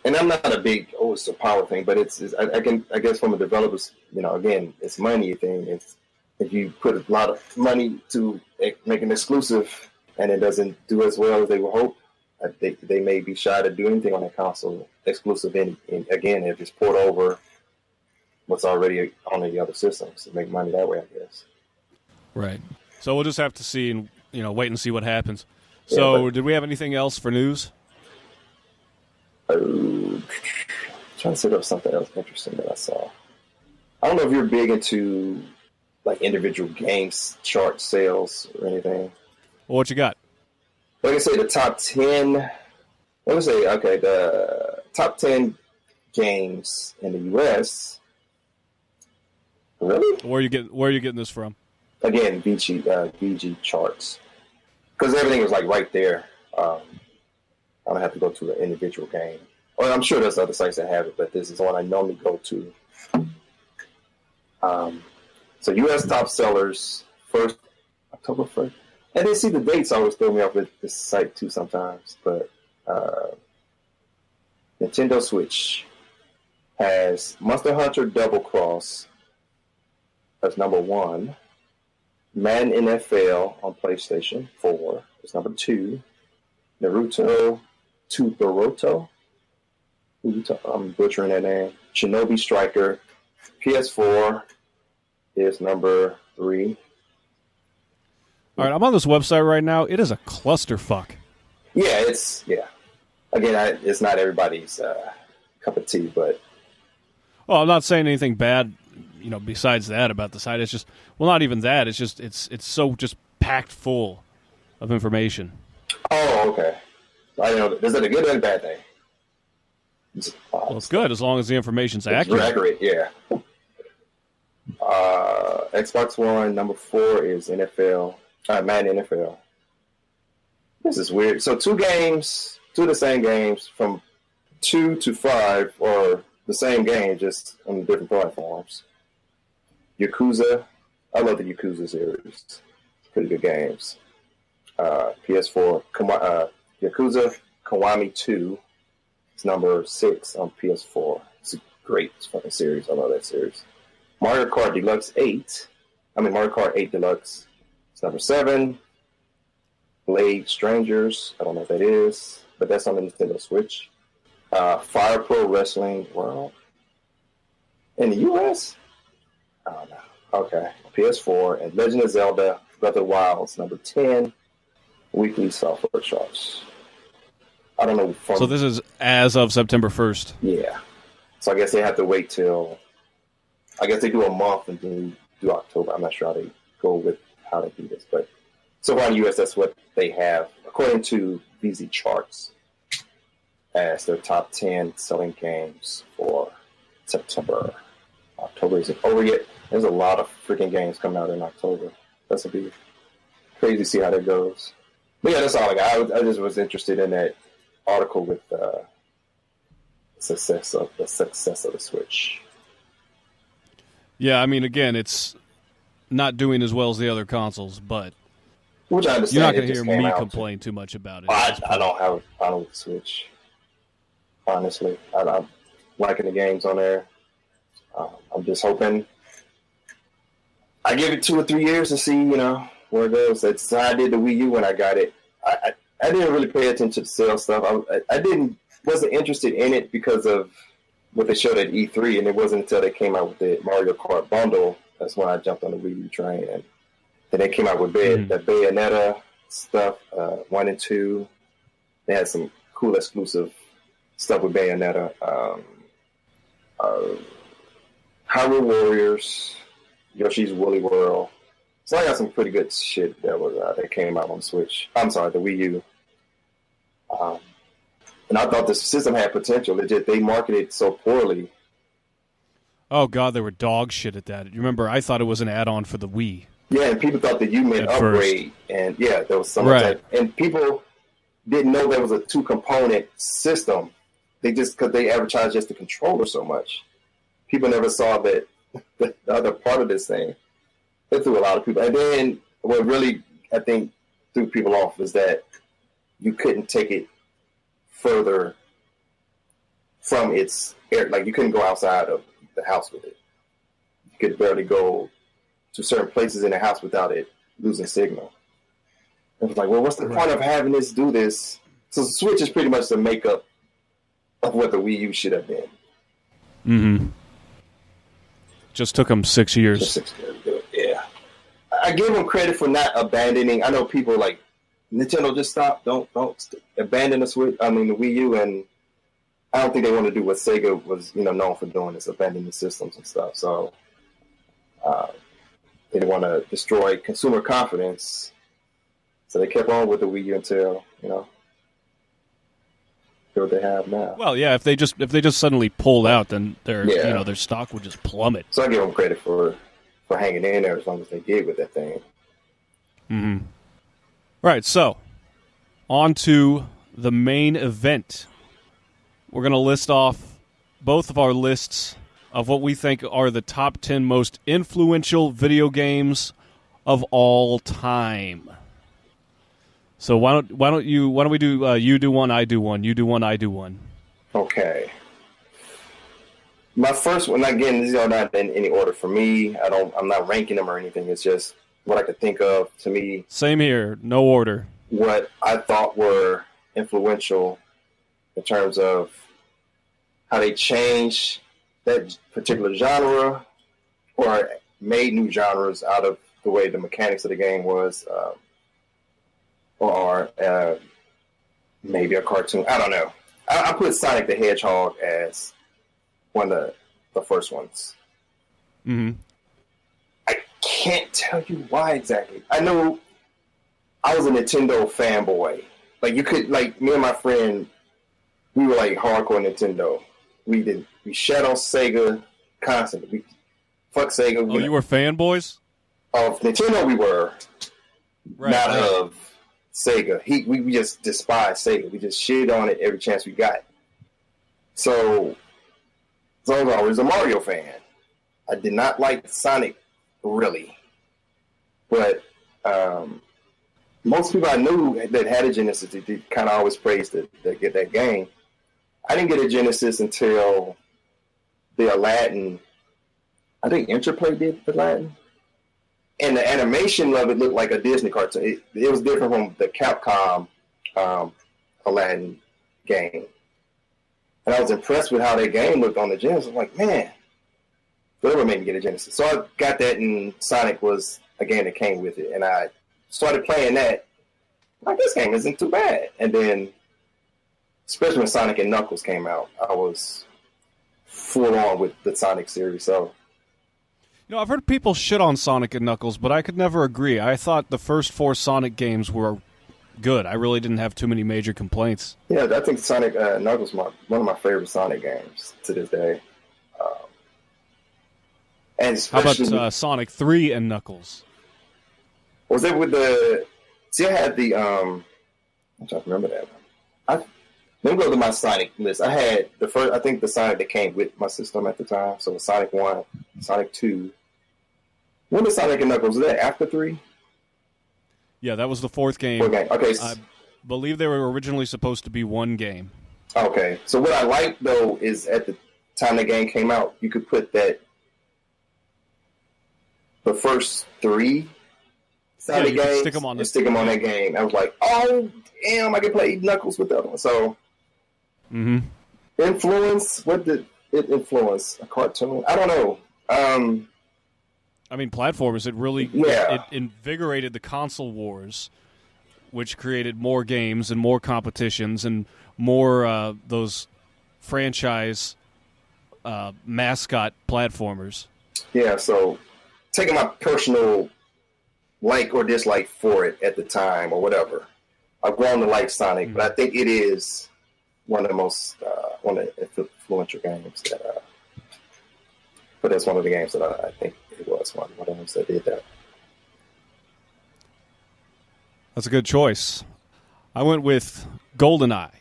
And I'm not a big, it's a power thing, but I guess from a developer's, again, it's money thing. It's, if you put a lot of money to make an exclusive and it doesn't do as well as they would hope, I think they may be shy to do anything on a console exclusive. And again, if it's poured over what's already on the other systems to make money that way, I guess. Right. So we'll just have to see and wait and see what happens. So, did we have anything else for news? Trying to set up something else interesting that I saw. I don't know if you're big into like individual games chart sales or anything. Well, what you got? Like I say, the top 10. The top 10 games in the U.S. Really? Where are you getting this from? Again, VG charts. Because everything was like right there. I don't have to go to an individual game. Well, I'm sure there's other sites that have it, but this is the one I normally go to. So U.S. top sellers, October 1st. And then see the dates always throw me off with this site too sometimes. But Nintendo Switch has Monster Hunter Double Cross as number 1. Madden NFL on PlayStation 4 is number 2. Naruto Tudoroto. I'm butchering that name. Shinobi Striker. PS4 is number 3. All right, I'm on this website right now. It is a clusterfuck. Yeah, Again, it's not everybody's cup of tea, but... Oh, I'm not saying anything bad, besides that about the site. It's just, well, not even that. It's just, it's so just packed full of information. Oh, okay. I know. Is that a good or a bad thing? Well, it's good as long as the information's accurate. Accurate, yeah. Xbox One, number 4 is NFL, Madden NFL. This is weird. So two of the same games from 2 to 5 are the same game, just on different platforms. Yakuza. I love the Yakuza series. Pretty good games. PS4. Yakuza Kiwami 2 is number 6 on PS4. It's a great fucking series. I love that series. Mario Kart 8 Deluxe. It's number 7. Blade Strangers. I don't know what that is, but that's on the Nintendo Switch. Fire Pro Wrestling World. In the US? I don't know. Okay. PS4 and Legend of Zelda Breath of the Wild, number 10. Weekly software charts. I don't know. So this is as of September 1st. Yeah. So I guess they have to wait till. I guess they do a month and then do October. I'm not sure how they go with how they do this, but so far in the US, that's what they have according to VZ Charts as their top 10 selling games for September. October isn't over yet. There's a lot of freaking games coming out in October. That's gonna be crazy to see how that goes. But yeah, that's all I got. I just was interested in that article with the success of the Switch. Yeah, I mean, again, it's not doing as well as the other consoles, but which I understand. You're not going to hear me complain too much about it. I don't have a problem with the Switch. Honestly, I'm liking the games on there. I'm just hoping I give it 2 or 3 years to see, where it goes. That's how I did the Wii U when I got it. I didn't really pay attention to the sales stuff. Wasn't interested in it because of what they showed at E3, and it wasn't until they came out with the Mario Kart bundle that's when I jumped on the Wii U train. And then they came out with the Bayonetta stuff, 1 and 2. They had some cool exclusive stuff with Bayonetta. Hyrule Warriors, Yoshi's Woolly World. So I got some pretty good shit that came out on the Switch. I'm sorry, the Wii U. And I thought the system had potential. They marketed so poorly. Oh, God, they were dog shit at that. You remember, I thought it was an add-on for the Wii. Yeah, and people thought the U meant upgrade. First. And yeah, there was some right. And people didn't know there was a 2-component system. Because they advertised just the controller so much. People never saw that the other part of this thing. It threw a lot of people. And then what really, I think, threw people off was that you couldn't take it further from its air. Like, you couldn't go outside of the house with it. You could barely go to certain places in the house without it losing signal. It was like, well, what's the point of having this do this? So the Switch is pretty much the makeup of what the Wii U should have been. Mm-hmm. Just took them 6 years. Just 6 years, yeah. I give them credit for not abandoning. I know people like Nintendo just stop. Don't abandon the Switch. I mean the Wii U, and I don't think they want to do what Sega was known for doing, is abandon the systems and stuff. So they didn't want to destroy consumer confidence, so they kept on with the Wii U until what they have now. Well, yeah, if they just suddenly pulled out, then their stock would just plummet. So I give them credit for hanging in there as long as they did with that thing. Mm-hmm. Right, so on to the main event. We're going to list off both of our lists of what we think are the top 10 most influential video games of all time. So why don't we do you do one, I do one, you do one, I do one. Okay. My first one, again, these are not in any order for me. I'm not ranking them or anything. It's just what I could think of to me. Same here, no order. What I thought were influential in terms of how they changed that particular genre or made new genres out of the way the mechanics of the game was. Or maybe a cartoon. I don't know. I put Sonic the Hedgehog as one of the first ones. Mm-hmm. I can't tell you why exactly. I know I was a Nintendo fanboy. Like, me and my friend, we were like hardcore Nintendo. We shat on Sega constantly. Fuck Sega. Oh, you were fanboys? Of Nintendo, we were. Right, not right. of Sega. We just despised Sega. We just shit on it every chance we got. So I was always a Mario fan. I did not like Sonic, really. But most people I knew that had a Genesis, they kind of always praised get that game. I didn't get a Genesis until the Aladdin. I think Interplay did Aladdin. And the animation of it looked like a Disney cartoon. It was different from the Capcom Aladdin game. And I was impressed with how that game looked on the Genesis. I'm like, man, whatever made me get a Genesis. So I got that, and Sonic was a game that came with it. And I started playing that. Like, this game isn't too bad. And then, especially when Sonic and Knuckles came out, I was full on with the Sonic series. So, You know, I've heard people shit on Sonic and Knuckles, but I could never agree. I thought the first 4 Sonic games were good. I really didn't have too many major complaints. yeah, I think Sonic Knuckles is one of my favorite Sonic games to this day. And How especially, about Sonic 3 and Knuckles? was it with the? See, I had the. I'm trying to remember that. Let me go to my Sonic list. I had the first. I think the Sonic that came with my system at the time. So Sonic 1, Sonic 2. When was Sonic and Knuckles? Was that after 3? Yeah, that was the 4th game. Okay. I believe they were originally supposed to be one game. Okay. So what I like though is at the time the game came out, you could put the first 3 Sonic games stick them on that game. I was like, oh damn, I can play Knuckles with the other one. So influence, what did it influence? A cartoon? I don't know. I mean, platformers, it invigorated the console wars, which created more games and more competitions and more those franchise mascot platformers. Yeah, so taking my personal like or dislike for it at the time or whatever, I've grown to like Sonic, but I think it is one of the most one of the influential games but that's one of the games that I think it was one of the ones that did that. That's a good choice. I went with GoldenEye.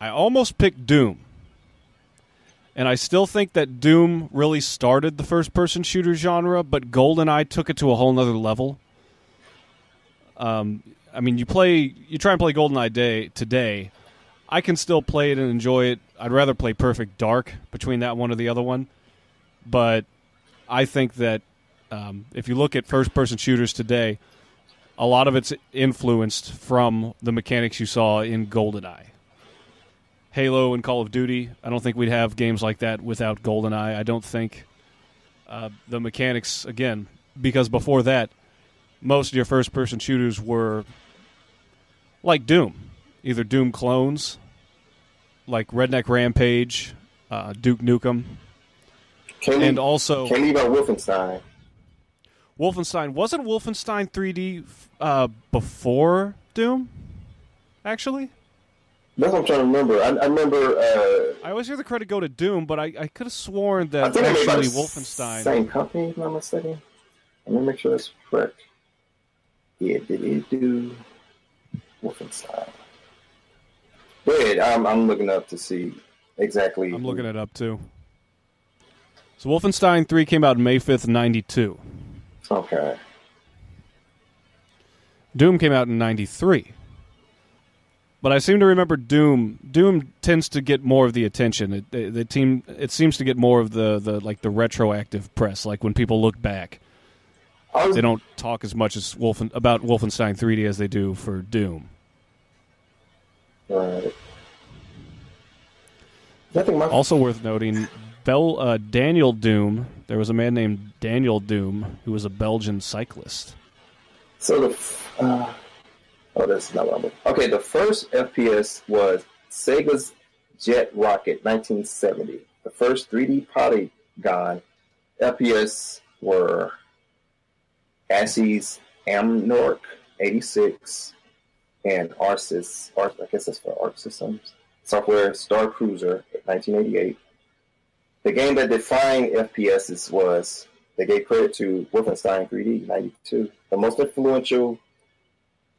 I almost picked Doom. And I still think that Doom really started the first-person shooter genre, but GoldenEye took it to a whole nother level. I mean, you try and play GoldenEye today, I can still play it and enjoy it. I'd rather play Perfect Dark between that one or the other one. But I think that if you look at first-person shooters today, a lot of it's influenced from the mechanics you saw in GoldenEye. Halo and Call of Duty, I don't think we'd have games like that without GoldenEye. I don't think the mechanics, again, because before that, most of your first-person shooters were like Doom. Either Doom clones, like Redneck Rampage, Duke Nukem, and also... Can't leave out Wolfenstein. Wolfenstein. Wasn't Wolfenstein 3D before Doom, actually? That's what I'm trying to remember. I remember... I always hear the credit go to Doom, but I could have sworn that actually Wolfenstein... Same company, if I'm not mistaken. Let me make sure that's correct. Yeah, did it do Wolfenstein? Go ahead. I'm looking up to see exactly... I'm looking it up, too. So Wolfenstein 3 came out May 5th, 92. Okay. Doom came out in 93. But I seem to remember Doom. Doom tends to get more of the attention. It seems to get more of the retroactive press. Like when people look back, they don't talk as much as about Wolfenstein 3D as they do for Doom. Right. Also worth noting, Daniel Doom. There was a man named Daniel Doom who was a Belgian cyclist. So that's not what I'm looking. Okay, the first FPS was Sega's Jet Rocket, 1970. The first 3D polygon FPS were ASCII's Amnorc, 86, and ARSYS. I guess that's for Arc Systems. Software Star Cruiser, 1988. the game that defined FPSs was, they gave credit to Wolfenstein 3D 92. The most influential,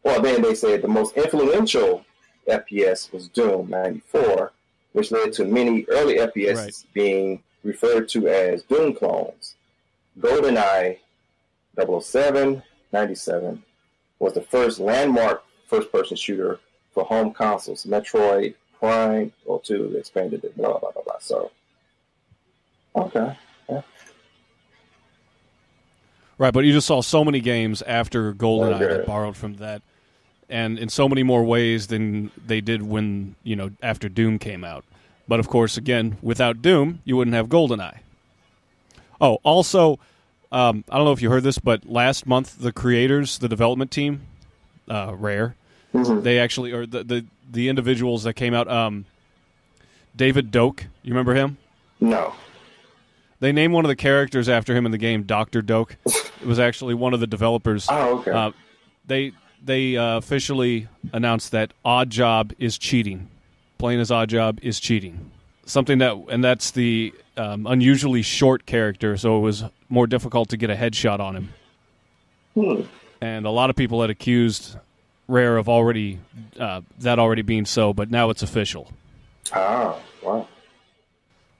well, then they said the most influential FPS was Doom 94, which led to many early FPSs being referred to as Doom clones. GoldenEye 007 97 was the first landmark first-person shooter for home consoles. Metroid Prime, or 2, expanded it, blah, blah, blah, blah. So, okay. Yeah. Right, but you just saw so many games after GoldenEye that borrowed from that, and in so many more ways than they did when, after Doom came out. But, of course, again, without Doom, you wouldn't have GoldenEye. Oh, also, I don't know if you heard this, but last month, the creators, the development team, Rare, they actually, or the individuals that came out, David Doak, you remember him? No. They named one of the characters after him in the game, Dr. Doak. It was actually one of the developers. Oh, okay. They officially announced that Odd Job is cheating. Playing as Odd Job is cheating. And that's the unusually short character, so it was more difficult to get a headshot on him. And a lot of people had accused Rare of that already being so, but now it's official. Oh, wow.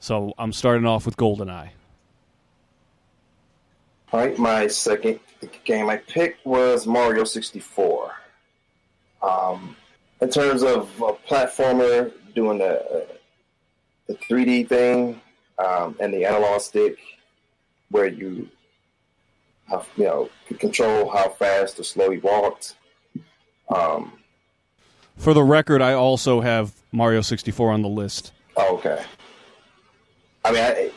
So I'm starting off with GoldenEye. All right, my second game I picked was Mario 64. In terms of a platformer doing the 3D thing and the analog stick, where you could control how fast or slow you walked. For the record, I also have Mario 64 on the list. Oh, okay. I mean,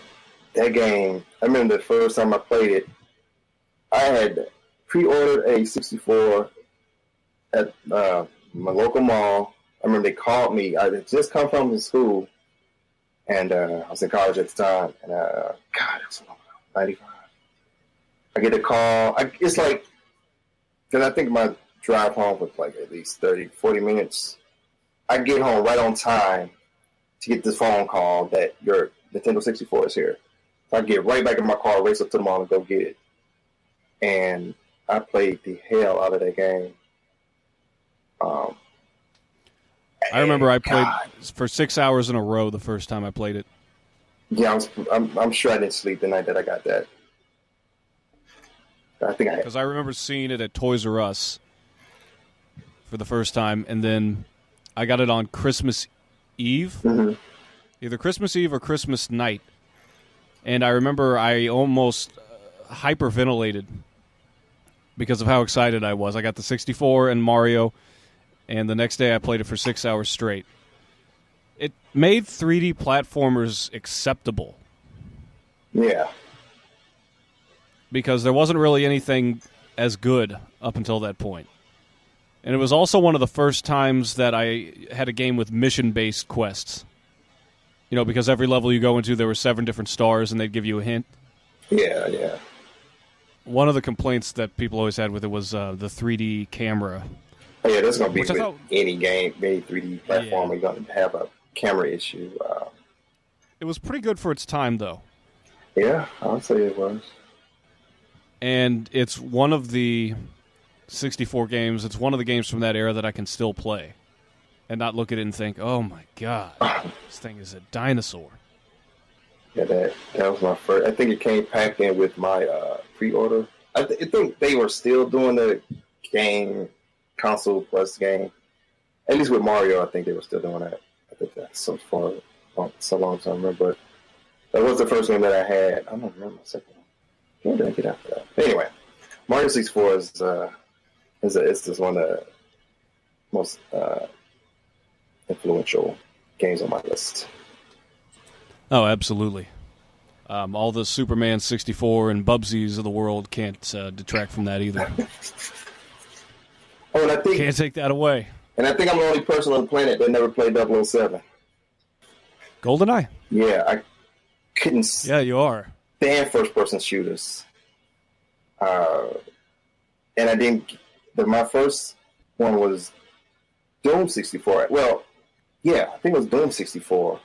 that game, I remember the first time I played it, I had pre-ordered a 64 at my local mall. I remember they called me. I had just come from school, and I was in college at the time. And, God, it was 95. I get a call. It's like, because I think my drive home was like at least 30, 40 minutes. I get home right on time to get this phone call that your Nintendo 64 is here. So I get right back in my car, race up to the mall and go get it. And I played the hell out of that game. I remember I played for 6 hours in a row the first time I played it. Yeah, I'm sure I didn't sleep the night that I got that. Because I remember seeing it at Toys R Us for the first time, and then I got it on Christmas Eve, either Christmas Eve or Christmas night. And I remember I almost hyperventilated because of how excited I was. I got the 64 and Mario, and the next day I played it for 6 hours straight. It made 3D platformers acceptable. Yeah. Because there wasn't really anything as good up until that point. And it was also one of the first times that I had a game with mission-based quests. Because every level you go into, there were 7 different stars, and they'd give you a hint. Yeah, yeah. One of the complaints that people always had with it was the 3D camera. Oh, yeah, that's going to be with any game, any 3D platform. You're going to have a camera issue. It was pretty good for its time, though. Yeah, I would say it was. And it's one of the 64 games. It's one of the games from that era that I can still play and not look at it and think, oh, my God, this thing is a dinosaur. Yeah, that was my first. I think it came packed in with my pre-order. I think they were still doing the game, console plus game. At least with Mario, I think they were still doing that. I think that's so long time ago. But that was the first game that I had. I don't remember my second one. When did I get after that? Anyway, Mario 64 is just one of the most influential games on my list. Oh, absolutely. All the Superman 64 and Bubsies of the world can't detract from that either. Oh, and I think can't take that away. And I think I'm the only person on the planet that never played 007. GoldenEye? Yeah, I couldn't. Yeah, you are. Stand first-person shooters. And I didn't. My first one was Doom 64. Well, yeah, I think it was Doom 64.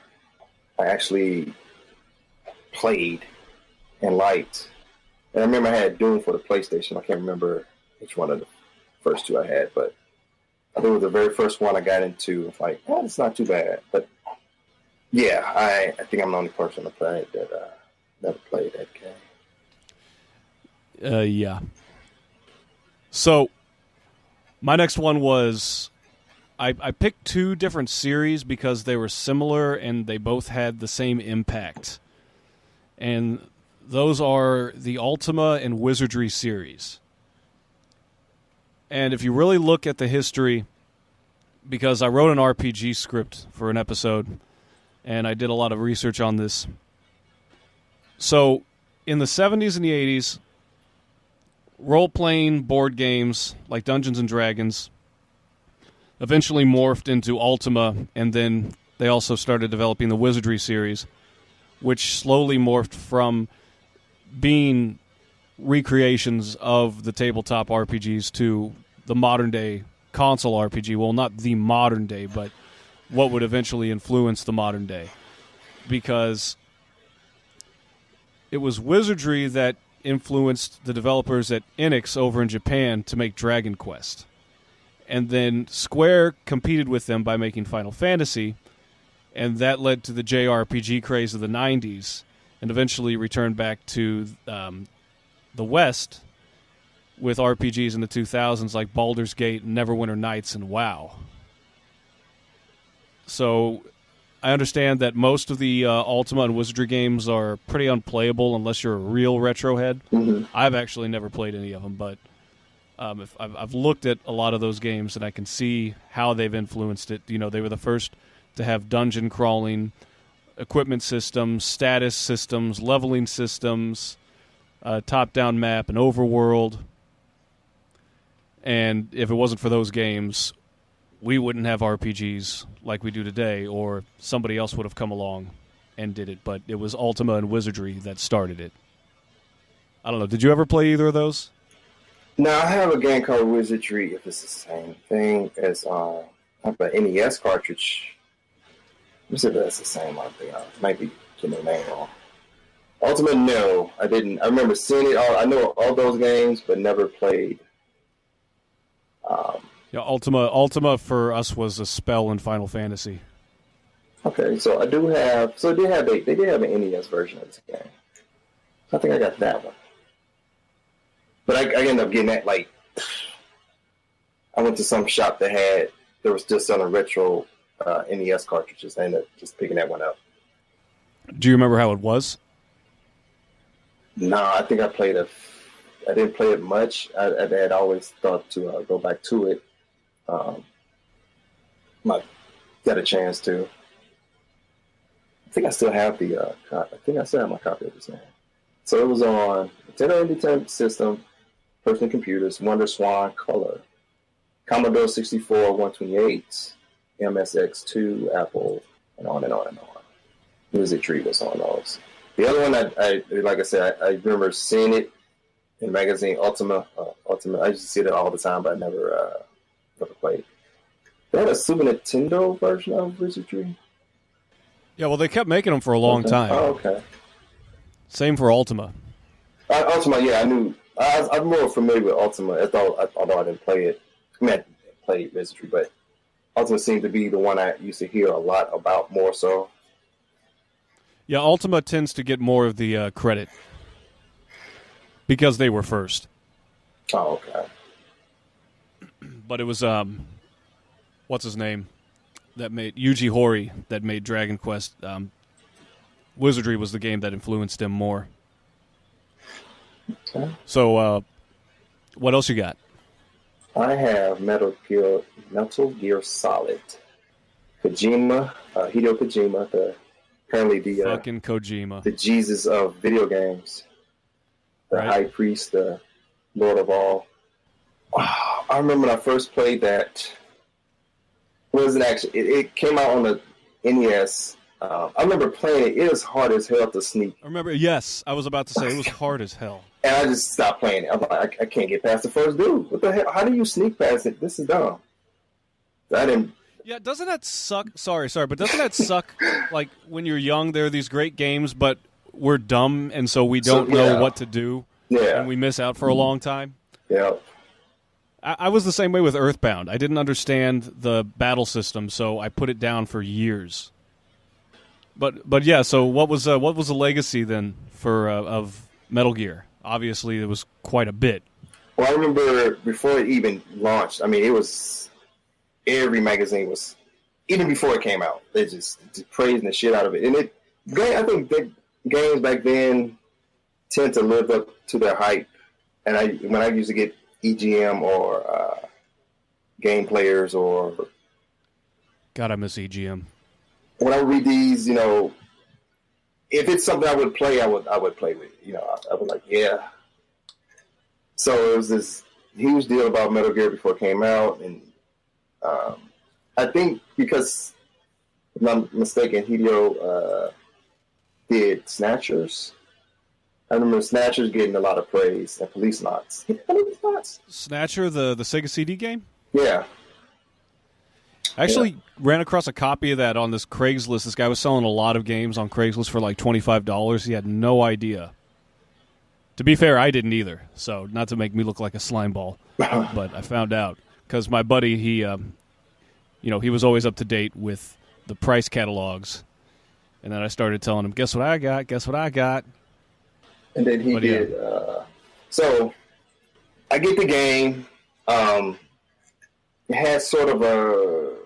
I actually played and liked. And I remember I had Doom for the PlayStation. I can't remember which one of the first two I had, but I think it was the very first one I got into. It's like, oh, it's not too bad. But yeah, I think I'm the only person on the planet that never played that game. Yeah. So my next one was I picked two different series because they were similar and they both had the same impact. And those are the Ultima and Wizardry series. And if you really look at the history, because I wrote an RPG script for an episode, and I did a lot of research on this. So, in the 70s and the 80s, role-playing board games like Dungeons & Dragons eventually morphed into Ultima, and then they also started developing the Wizardry series, which slowly morphed from being recreations of the tabletop RPGs to the modern-day console RPG. Well, not the modern day, but what would eventually influence the modern day. Because it was Wizardry that influenced the developers at Enix over in Japan to make Dragon Quest. And then Square competed with them by making Final Fantasy, and that led to the JRPG craze of the 90s, and eventually returned back to the West with RPGs in the 2000s like Baldur's Gate, Neverwinter Nights, and WoW. So I understand that most of the Ultima and Wizardry games are pretty unplayable unless you're a real retro head. Mm-hmm. I've actually never played any of them, but I've looked at a lot of those games and I can see how they've influenced it. You know, they were the first to have dungeon crawling, equipment systems, status systems, leveling systems, top-down map, an overworld. And if it wasn't for those games, we wouldn't have RPGs like we do today, or somebody else would have come along and did it. But it was Ultima and Wizardry that started it. I don't know. Did you ever play either of those? No, I have a game called Wizardry, if it's the same thing as I have an NES cartridge. Let me see if that's the same one. I might be getting the name wrong. Ultima, no, I didn't. I remember seeing it all. I know all those games, but never played. Yeah, Ultima for us was a spell in Final Fantasy. Okay, so I do have. So they did have an NES version of this game. I think I got that one. But I ended up getting that, like, I went to some shop that they were still selling retro NES cartridges. I ended up just picking that one up. Do you remember how it was? No, I think I didn't play it much. I had always thought to go back to it. Might get a chance to. I think I still have my copy of this game. So it was on Nintendo Entertainment System, personal computers, Wonder Swan Color, Commodore 64, 128, MSX2, Apple, and on and on and on. Wizardry was on those. The other one, I like I said, I remember seeing it in magazine Ultima. I used to see it all the time, but I never played. They had a Super Nintendo version of Wizardry. Yeah, well, they kept making them for a long time. Oh, okay. Same for Ultima. Ultima, yeah, I knew. I'm more familiar with Ultima, although I didn't play it. I mean, I played Wizardry, but Ultima seemed to be the one I used to hear a lot about more so. Yeah, Ultima tends to get more of the credit because they were first. Oh, okay. But it was, what's his name? That made Yuji Horii that made Dragon Quest. Wizardry was the game that influenced him more. Okay. So, what else you got? I have Metal Gear Solid. Kojima, Hideo Kojima, apparently the fucking Kojima, the Jesus of video games, the High Priest, the Lord of all. Oh, I remember when I first played that. It came out on the NES. I remember playing it. It was hard as hell to sneak. I remember. Yes, I was about to say it was hard as hell. And I just stopped playing it. I'm like, I can't get past the first dude. What the hell? How do you sneak past it? This is dumb. I didn't. Yeah, doesn't that suck? Sorry, but doesn't that suck? Like when you're young, there are these great games, but we're dumb and so we don't know what to do. Yeah. And we miss out for a long time. Yeah. I was the same way with Earthbound. I didn't understand the battle system, so I put it down for years. But yeah, so what was the legacy then for of Metal Gear? Obviously, it was quite a bit. Well, I remember before it even launched. I mean, it was every magazine was even before it came out. They just praising the shit out of it, and I think the games back then tend to live up to their hype. And when I used to get EGM or Game Players or God, I miss EGM. When I would read these, if it's something I would play, I would play with it. I would like, yeah. So it was this huge deal about Metal Gear before it came out, and I think because, if I'm not mistaken, Hideo did Snatchers. I remember Snatchers getting a lot of praise and Police Knots. Snatcher, the Sega CD game? Yeah. I actually ran across a copy of that on this Craigslist. This guy was selling a lot of games on Craigslist for like $25. He had no idea. To be fair, I didn't either, so not to make me look like a slime ball. But I found out because my buddy, he was always up to date with the price catalogs. And then I started telling him, guess what I got? And then he did. Yeah. So I get the game. It had sort of the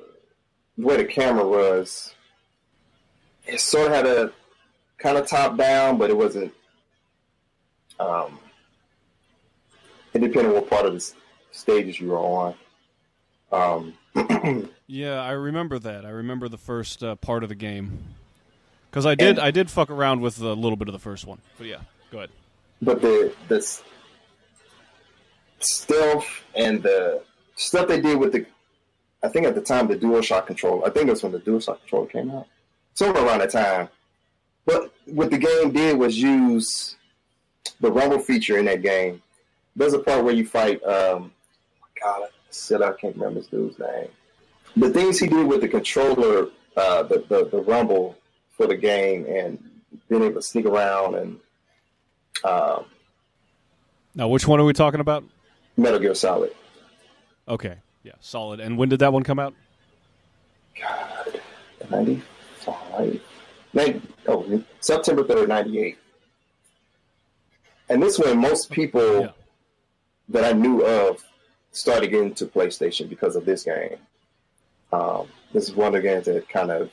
way the camera was. It sort of had a kind of top down, but it wasn't. It depended on what part of the stages you were on. Yeah, I remember that. I remember the first part of the game because I did fuck around with a little bit of the first one. But yeah. Go ahead. But the stealth and the stuff they did with I think at the time the DualShock controller. I think that's when the DualShock controller came out. Somewhere around that time. But what the game did was use the rumble feature in that game. There's a part where you fight. God, I can't remember this dude's name. The things he did with the controller, the rumble for the game, and being able to sneak around and. Now, which one are we talking about? Metal Gear Solid. Okay, yeah, Solid. And when did that one come out? God, 95. September 3rd, 98. And this one, most people that I knew of started getting into PlayStation because of this game. This is one of the games that kind of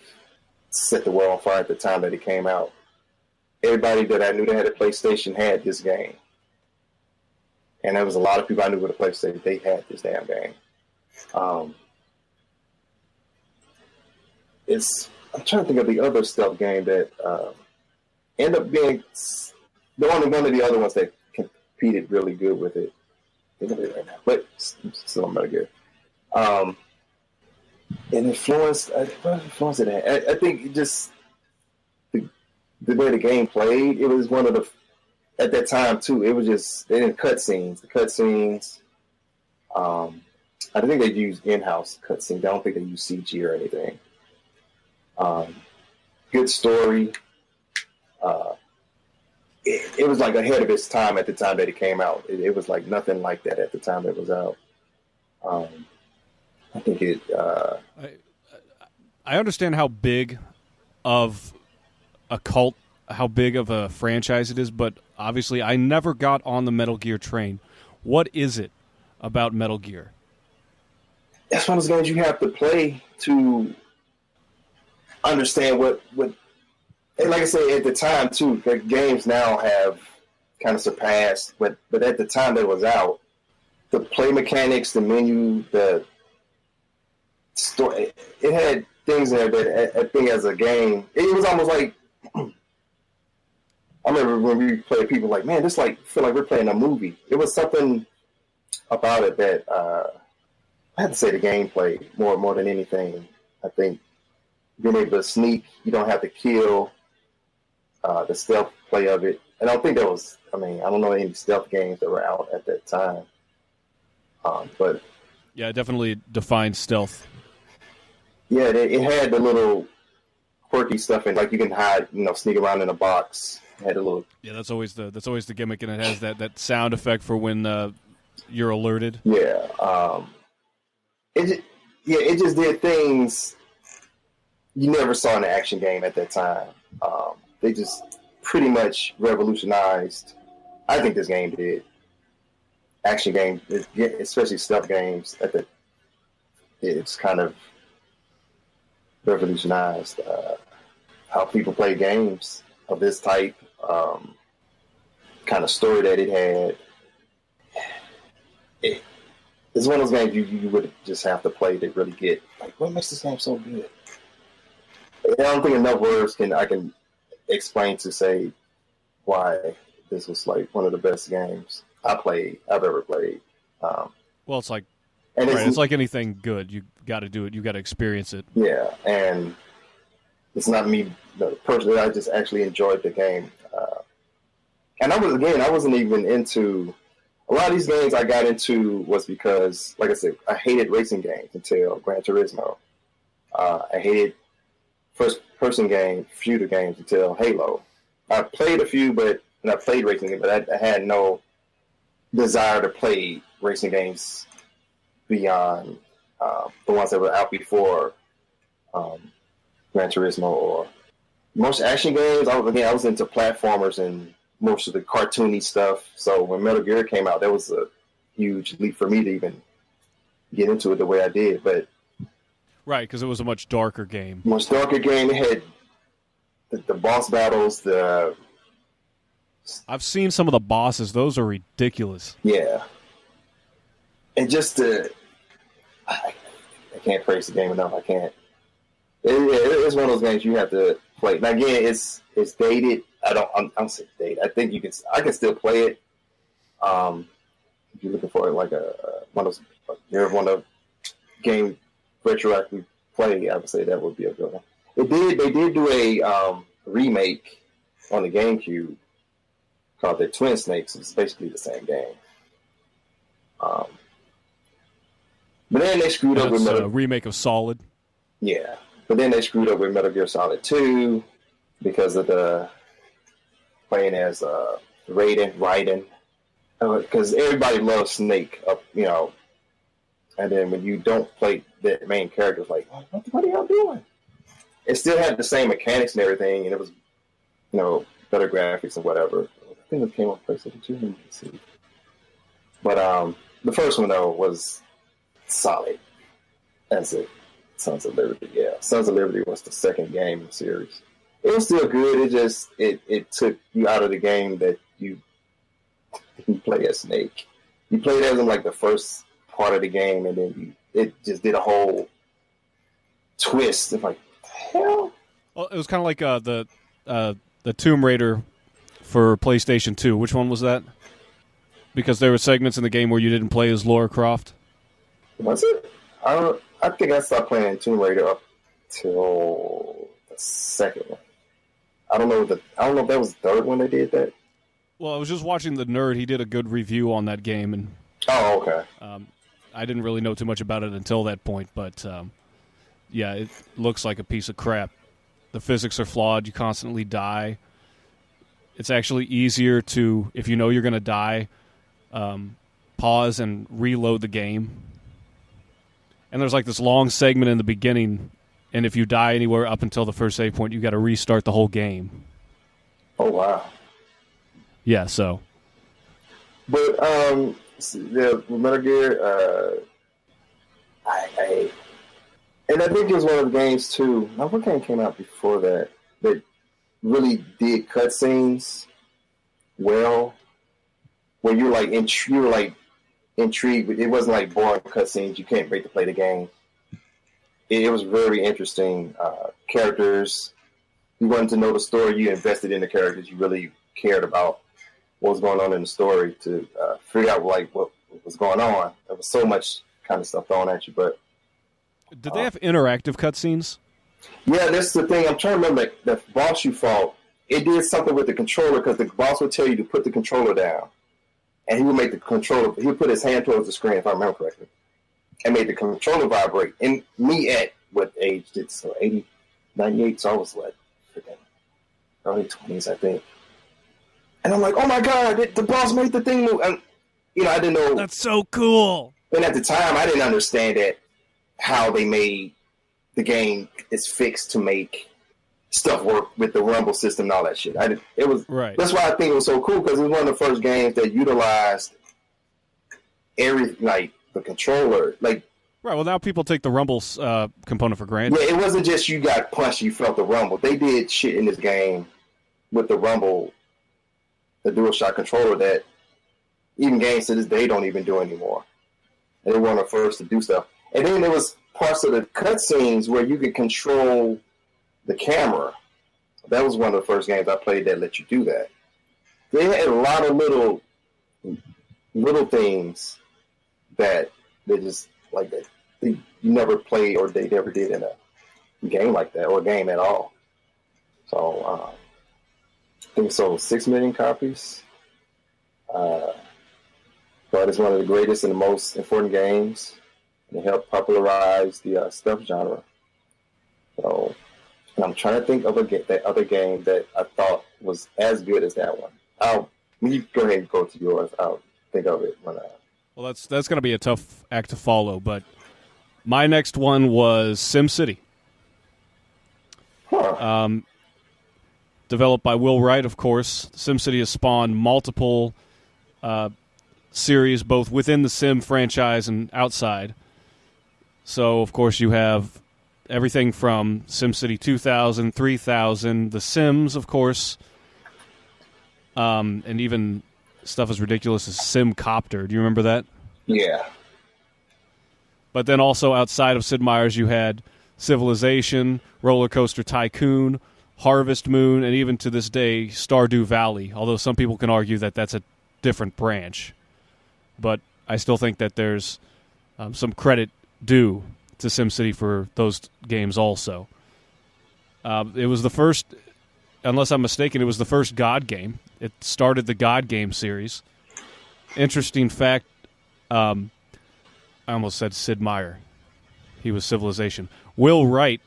set the world on fire at the time that it came out. Everybody that I knew that had a PlayStation had this game. And there was a lot of people I knew with a PlayStation, they had this damn game. I'm trying to think of the other stealth game that ended up being the only one of the other ones that competed really good with it. Think of it right now, but still on Metal Gear. And influenced, what influenced it? I think it just the way the game played, it was one of the at that time too. It was just they didn't cutscenes. The cutscenes, I think they used in-house cutscenes. I don't think they used CG or anything. Good story. It was like ahead of its time at the time that it came out. It was like nothing like that at the time it was out. I think it. I understand how big of a cult, how big of a franchise it is, but obviously I never got on the Metal Gear train. What is it about Metal Gear? That's one of those games you have to play to understand what and like I say, at the time too, the games now have kind of surpassed, but at the time that it was out, the play mechanics, the menu, the story, it had things in there that I think as a game, it was almost like I remember when we played, people like, man, this like feel like we're playing a movie. It was something about it that I have to say the gameplay more than anything. I think being able to sneak, you don't have to kill, the stealth play of it. And I don't think that was, I don't know any stealth games that were out at that time. But yeah, it definitely defined stealth. Yeah, it had the little quirky stuff, and like you can hide, sneak around in a box. Had a little. Yeah, that's always the gimmick, and it has that sound effect for when you're alerted. Yeah. It just did things you never saw in an action game at that time. They just pretty much revolutionized. I think this game did. Action games, especially stealth games, it's kind of revolutionized how people play games of this type. Kind of story that it had. It's one of those games you would just have to play to really get like what makes this game so good. I don't think enough words I can explain to say why this was like one of the best games I've ever played. Well, it's like it's like anything good. You got to do it. You got to experience it. Yeah, and it's not me personally. I just actually enjoyed the game, and I wasn't even into a lot of these games. I got into was because, like I said, I hated racing games until Gran Turismo. I hated first-person shooter games until Halo. I played a few, and I played racing games, but I had no desire to play racing games beyond the ones that were out before Gran Turismo or most action games. I was into platformers and most of the cartoony stuff. So when Metal Gear came out, that was a huge leap for me to even get into it the way I did. But right, because it was a much darker game. It had the boss battles. I've seen some of the bosses; those are ridiculous. Yeah, and just I can't praise the game enough. I can't. It's one of those games you have to play. Now again, it's dated. I'm saying dated. I think I can still play it. If you're looking for like one of those game retroactively play, I would say that would be a good one. They did do a remake on the GameCube called the Twin Snakes. It's basically the same game. But then they screwed up with a remake of Solid. Yeah, but then they screwed up with Metal Gear Solid 2 because of the playing as Raiden. Because everybody loves Snake, and then when you don't play the main character, it's like, what are y'all doing? It still had the same mechanics and everything, and it was, better graphics and whatever. I think it came on PlayStation 2. Let me see. But the first one though was solid. That's it. Sons of Liberty. Yeah, Sons of Liberty was the second game in the series. It was still good. It just it took you out of the game that you play as Snake. You played as him like the first part of the game, and then it just did a whole twist. It's like, hell. Well, it was kind of like the Tomb Raider for PlayStation 2. Which one was that? Because there were segments in the game where you didn't play as Lara Croft. Was it? I think I stopped playing Tomb Raider up till the second one. I don't know if that was the third one they did that. Well, I was just watching the Nerd. He did a good review on that game, and oh, okay. I didn't really know too much about it until that point, but yeah, it looks like a piece of crap. The physics are flawed. You constantly die. It's actually easier to, if you know you're going to die, pause and reload the game. And there's like this long segment in the beginning, and if you die anywhere up until the first save point, you got to restart the whole game. Oh, wow. Yeah, so. But the Metal Gear, and I think it was one of the games too. Now, what game came out before that really did cutscenes well, where you were like intrigued, but it wasn't like boring cutscenes. You can't wait to play the game. It was very interesting. Characters, you wanted to know the story. You invested in the characters. You really cared about what was going on in the story to figure out what was going on. There was so much kind of stuff thrown at you, but did they have interactive cutscenes? Yeah, that's the thing. I'm trying to remember the boss you fought. It did something with the controller because the boss would tell you to put the controller down, and he would make the controller. He would put his hand towards the screen, if I remember correctly, and made the controller vibrate. And me at what age did so 80? '98, so I was like freaking early 20s, I think. And I'm like, oh my god, the boss made the thing move. And I didn't know. That's so cool. And at the time, I didn't understand how they made the game is fixed to make stuff work with the rumble system and all that shit. It was right. That's why I think it was so cool, because it was one of the first games that utilized the controller. Like, right. Well, now people take the rumble component for granted. Yeah, it wasn't just you got punched, you felt the rumble. They did shit in this game with the rumble, the DualShock controller, that even games to this day don't even do anymore. And they were one of the first to do stuff. And then there was parts of the cutscenes where you could control the camera. That was one of the first games I played that let you do that. They had a lot of little things that they just like that you never played or they never did in a game like that, or a game at all. So I think it sold 6 million copies. But it's one of the greatest and the most important games. And it helped popularize the stealth genre. So, and I'm trying to think of that other game that I thought was as good as that one. You go ahead and go to yours. I'll think of it when I. Well, that's going to be a tough act to follow, but my next one was SimCity. Huh. Developed by Will Wright, of course. SimCity has spawned multiple series, both within the Sim franchise and outside. So, of course, you have everything from SimCity 2000, 3000, The Sims, of course, and even stuff as ridiculous as SimCopter. Do you remember that? Yeah. But then also outside of Sid Meier's, you had Civilization, Roller Coaster Tycoon, Harvest Moon, and even to this day, Stardew Valley, although some people can argue that that's a different branch. But I still think that there's some credit due to SimCity for those games also. It was the first, unless I'm mistaken, it was the first God game. It started the God game series. Interesting fact, I almost said Sid Meier. He was Civilization. Will Wright,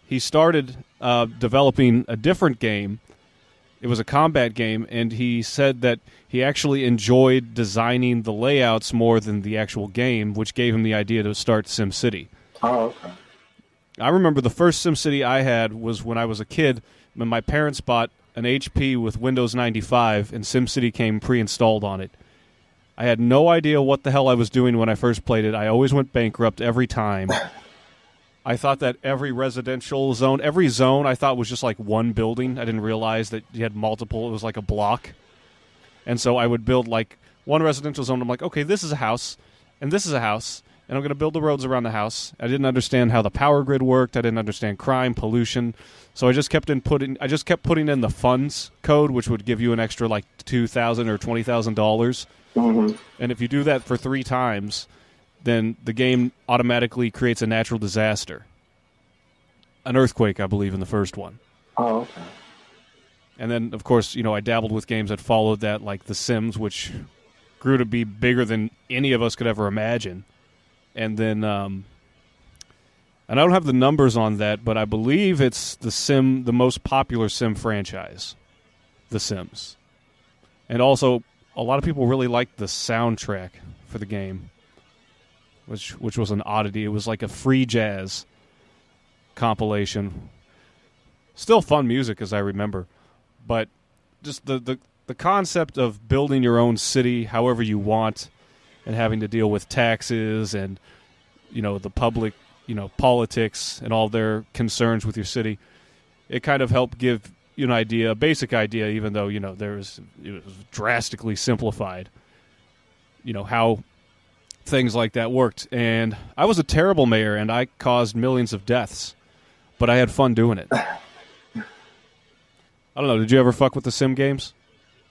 he started developing a different game. It was a combat game, and he said that he actually enjoyed designing the layouts more than the actual game, which gave him the idea to start SimCity. Oh, okay. I remember the first SimCity I had was when I was a kid, when my parents bought an HP with Windows 95, and SimCity came pre-installed on it. I had no idea what the hell I was doing when I first played it. I always went bankrupt every time. I thought that every residential zone, every zone I thought was just like one building. I didn't realize that you had multiple. It was like a block. And so I would build like one residential zone. I'm like, okay, this is a house, and this is a house, and I'm going to build the roads around the house. I didn't understand how the power grid worked. I didn't understand crime, pollution. So I just kept putting in the funds code, which would give you an extra like $2,000 or $20,000. Mm-hmm. And if you do that for 3 times, then the game automatically creates a natural disaster. An earthquake, I believe, in the first one. Oh, okay. And then, of course, I dabbled with games that followed that, like The Sims, which grew to be bigger than any of us could ever imagine. And then, and I don't have the numbers on that, but I believe it's the most popular Sim franchise, The Sims. And also, a lot of people really liked the soundtrack for the game, which was an oddity. It was like a free jazz compilation. Still fun music, as I remember. But just the concept of building your own city however you want and having to deal with taxes and, the public, politics and all their concerns with your city, it kind of helped give you an idea, a basic idea, even though, it was drastically simplified, how things like that worked. And I was a terrible mayor, and I caused millions of deaths, but I had fun doing it. I don't know. Did you ever fuck with the Sim games?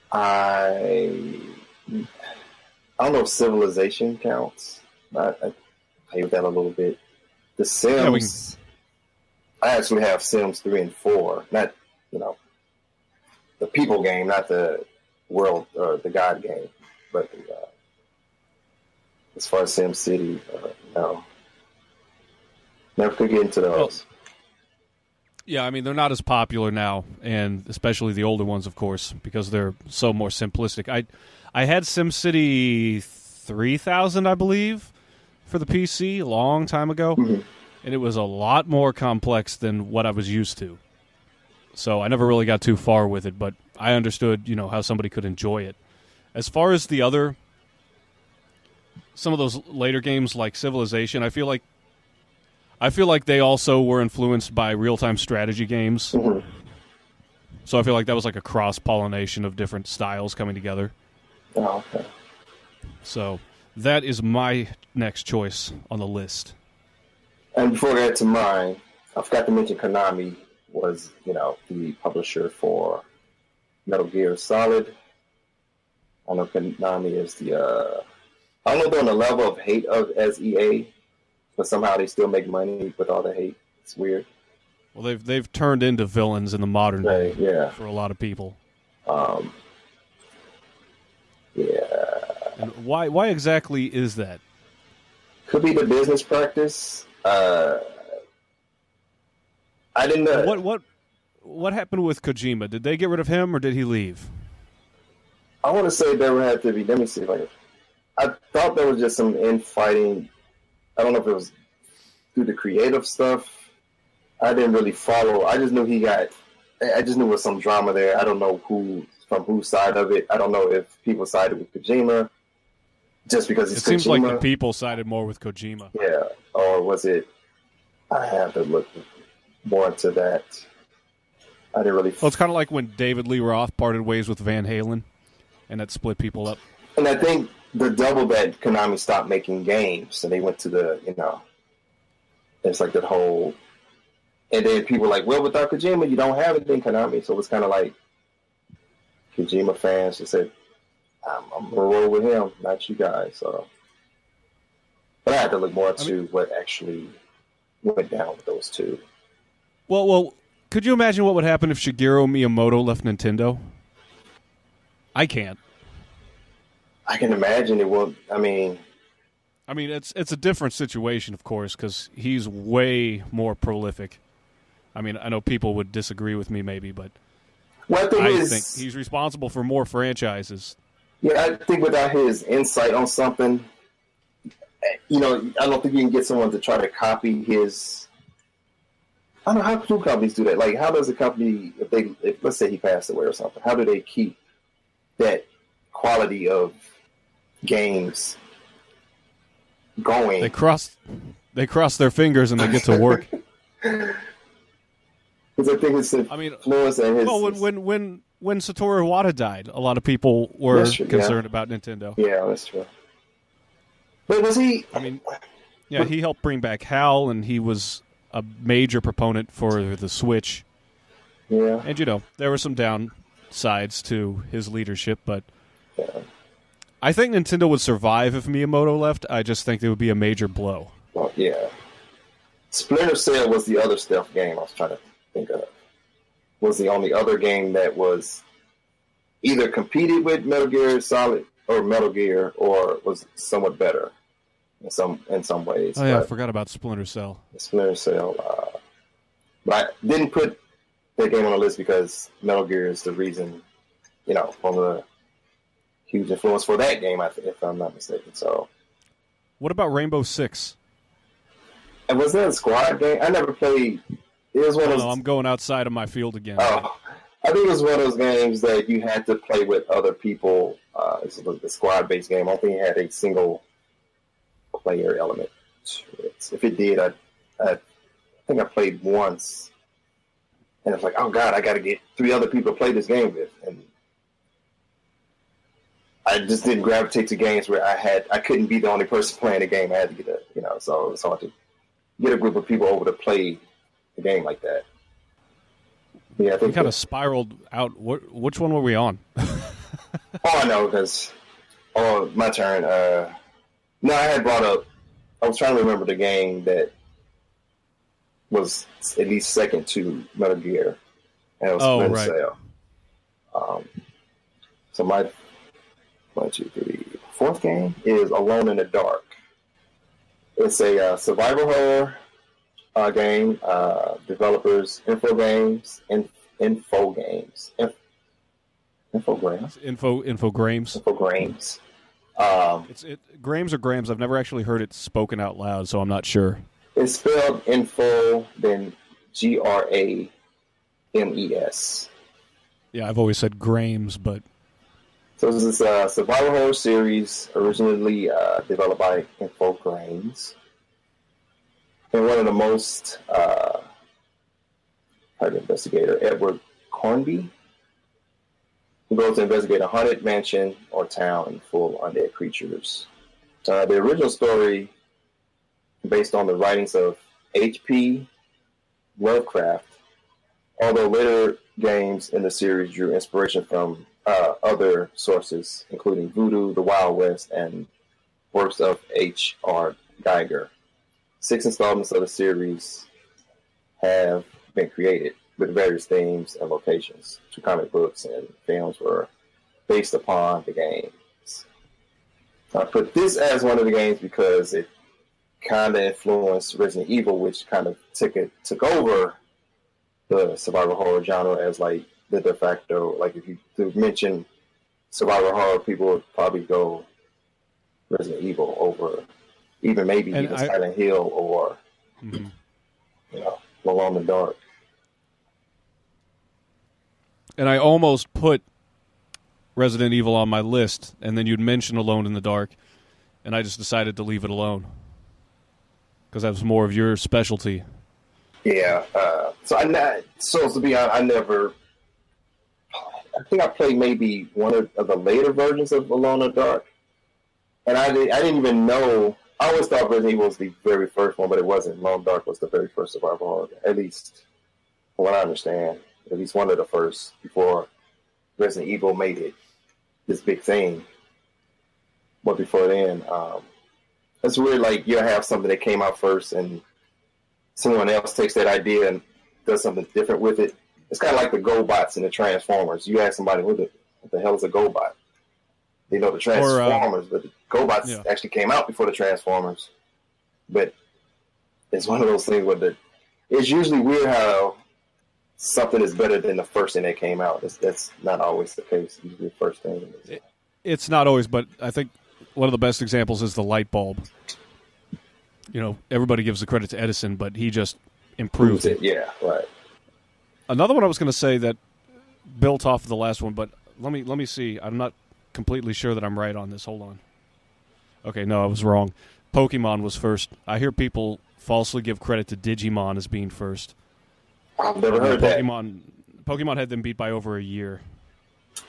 I don't know if Civilization counts. I play with that a little bit. The Sims, I actually have Sims 3 and 4. Not, the people game, not the world or the God game. But as far as SimCity, no. Never could get into those. Yeah, I mean, they're not as popular now, and especially the older ones, of course, because they're so more simplistic. I had SimCity 3000, I believe, for the PC a long time ago, and it was a lot more complex than what I was used to. So I never really got too far with it, but I understood, how somebody could enjoy it. As far as some of those later games like Civilization, I feel like they also were influenced by real-time strategy games. Mm-hmm. So I feel like that was like a cross-pollination of different styles coming together. Oh, okay. So that is my next choice on the list. And before I get to mine, I forgot to mention Konami was, the publisher for Metal Gear Solid. I know Konami is I don't know if they're on the level of hate as EA, but somehow they still make money with all the hate. It's weird. Well, they've turned into villains in the modern day for a lot of people. Yeah. And why exactly is that? Could be the business practice. I didn't know. What happened with Kojima? Did they get rid of him or did he leave? I want to say there would have to be. Let me see if I thought there was just some infighting. I don't know if it was through the creative stuff. I didn't really follow. I just knew there was some drama there. I don't know from whose side of it. I don't know if people sided with Kojima just because it's Kojima. It seems like the people sided more with Kojima. Yeah. Or was it... I have to look more into that. I didn't really... Well, it's kind of like when David Lee Roth parted ways with Van Halen, and that split people up. And I think the double that Konami stopped making games, and they went to the, it's like that whole... And then people were like, well, without Kojima, you don't have anything, Konami. So it's kind of like Kojima fans just said, I'm going to roll with him, not you guys. So, but I had to look more into what actually went down with those two. Well, could you imagine what would happen if Shigeru Miyamoto left Nintendo? I can't. I can imagine it will. I mean, it's a different situation, of course, because he's way more prolific. I mean, I know people would disagree with me, maybe, but I think he's responsible for more franchises. Yeah, I think without his insight on something, I don't think you can get someone to try to copy his. I don't know how do companies do that. Like, how does a company, if let's say he passed away or something, how do they keep that quality of games going? They cross their fingers and they get to work. Because I think it's influence and his. Well, when Satoru Iwata died, a lot of people were concerned about Nintendo. Yeah, that's true. But was he? He helped bring back HAL, and he was a major proponent for the Switch. Yeah. And, there were some downsides to his leadership, but I think Nintendo would survive if Miyamoto left. I just think it would be a major blow. Well, yeah. Splinter Cell was the other stealth game I was trying to think of. Was the only other game that was either competed with Metal Gear Solid or Metal Gear or was somewhat better in some ways. Oh, yeah, I forgot about Splinter Cell. Splinter Cell. But I didn't put that game on the list because Metal Gear is the reason, one of the huge influence for that game, if I'm not mistaken. So, what about Rainbow Six? And was that a squad game? I never played. It was one of those. I'm going outside of my field again. Oh, I think it was one of those games that you had to play with other people. It's a squad-based game. I don't think it had a single player element to it. If it did, I think I played once, and it's like, oh god, I got to get 3 other people to play this game with, and I just didn't gravitate to games where I couldn't be the only person playing the game. I had to get so it's hard to get a group of people over to play a game like that. Yeah, I think we kind of spiraled out. Which one were we on? I know, because my turn. No, I had brought up. I was trying to remember the game that was at least second to Metal Gear, and it was Splinter Cell. So my 1, 2, 3, 4th game is Alone in the Dark. It's a survival horror game. Developers Infogrames. Infogrames. It's Grames or Grams. I've never actually heard it spoken out loud, so I'm not sure. It's spelled info, then Grames. Yeah, I've always said Grames, but so this is a survival horror series originally developed by Infogrames, and one of the most private investigator Edward Cornby, who goes to investigate a haunted mansion or town full of undead creatures. The original story, based on the writings of H.P. Lovecraft, although later games in the series drew inspiration from other sources, including Voodoo, the Wild West, and works of H.R. Geiger. 6 installments of the series have been created with various themes and locations. 2 comic books and films were based upon the games. I put this as one of the games because it kind of influenced Resident Evil, which kind of took over the survival horror genre as like the de facto. Like if you mention survival horror, people would probably go Resident Evil over even maybe even Silent Hill or Alone in the Dark. And I almost put Resident Evil on my list, and then you'd mention Alone in the Dark, and I just decided to leave it alone because that was more of your specialty. Yeah. So to be honest, I think I played maybe one of the later versions of Alone in the Dark, and I didn't even know. I always thought Resident Evil was the very first one, but it wasn't. Alone in the Dark was the very first survival horror, at least from what I understand. At least one of the first before Resident Evil made it this big thing. But before then, it's weird. Like you have something that came out first, and someone else takes that idea and does something different with it. It's kind of like the GoBots and the Transformers. You ask somebody, what the hell is a GoBot? They know the Transformers, but the GoBots actually came out before the Transformers. But it's one of those things where it's usually weird how something is better than the first thing that came out. That's not always the case. Usually the first thing. It's not always, but I think one of the best examples is the light bulb. You know, everybody gives the credit to Edison, but he just improved it. Yeah, right. Another one I was going to say that built off of the last one, but let me see. I'm not completely sure that I'm right on this. Hold on. Okay, no, I was wrong. Pokemon was first. I hear people falsely give credit to Digimon as being first. I've never heard that. Pokemon had them beat by over a year.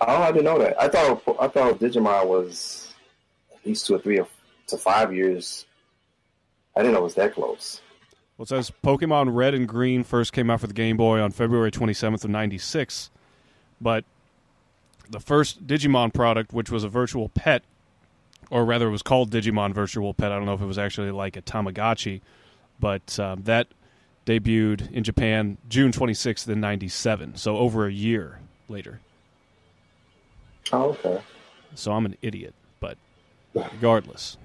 Oh, I didn't know that. I thought Digimon was at least 2 or 3 to 5 years. I didn't know it was that close. Well, it says Pokemon Red and Green first came out for the Game Boy on February 27th of 96, but the first Digimon product, which was a virtual pet, or rather it was called Digimon Virtual Pet, I don't know if it was actually like a Tamagotchi, but that debuted in Japan June 26th in 97, so over a year later. Oh, okay. So I'm an idiot, but regardless.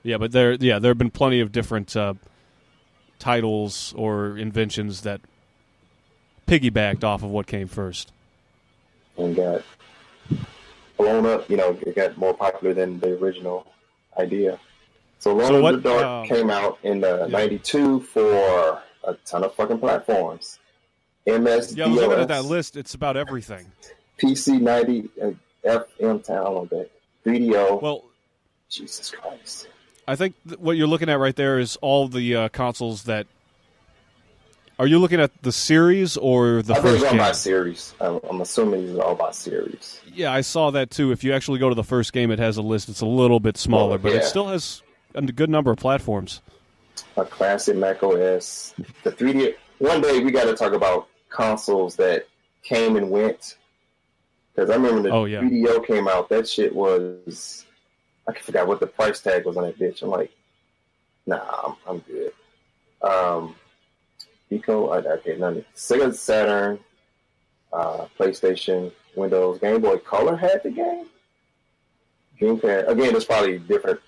Yeah, but there have been plenty of different titles or inventions that piggybacked off of what came first. And got blown up, it got more popular than the original idea. So Alone in the Dark came out in 92 for a ton of fucking platforms. MS, yeah, I was looking at that list. It's about everything. PC 90, FM Town, that 3DO. Well, Jesus Christ. I think what you're looking at right there is all the consoles that... Are you looking at the series or the first game? I think it's all by series. I'm assuming these are all by series. Yeah, I saw that too. If you actually go to the first game, it has a list. It's a little bit smaller, but it still has a good number of platforms. A classic Mac OS. The 3D... One day we got to talk about consoles that came and went. Because I remember the 3DO came out. That shit was... I forgot what the price tag was on that bitch. I'm like, nah, I'm good. Pico, okay, none. Sega Saturn, PlayStation, Windows, Game Boy Color had the game. Dreamcast, again, there's probably different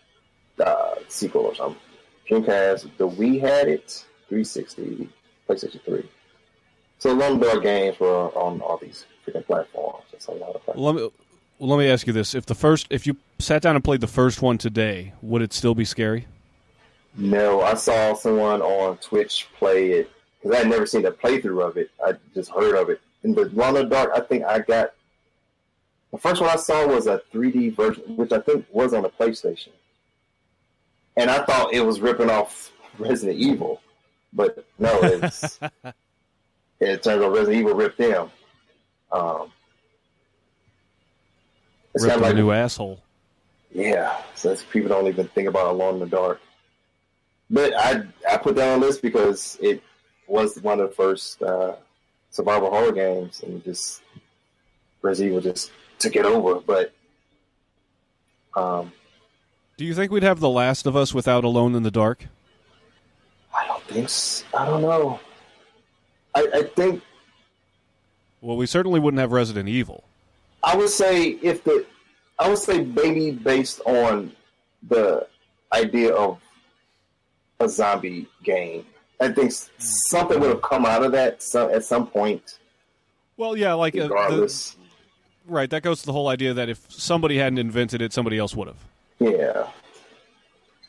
sequel or something. Dreamcast, the Wii had it. 360, PlayStation 3. So Alone in the Dark games were on all these freaking platforms. It's a lot of fun. Let me ask you this: if you sat down and played the first one today, would it still be scary? No, I saw someone on Twitch play it because I had never seen a playthrough of it. I just heard of it. In the Alone in the Dark, I think I got the first one I saw was a 3D version, which I think was on the PlayStation, and I thought it was ripping off Resident Evil, but no, it's it turns out Resident Evil ripped them. It's Ripped kind of like a new asshole. Yeah, so people don't even think about Alone in the Dark. But I put that on the list because it was one of the first survival horror games, and just Resident Evil just took it over. But do you think we'd have The Last of Us without Alone in the Dark? I don't think so. I don't know. I think. Well, we certainly wouldn't have Resident Evil. I would say maybe based on the idea of a zombie game. I think something would have come out of that at some point. Well, yeah, like regardless. Right, that goes to the whole idea that if somebody hadn't invented it, somebody else would have. Yeah.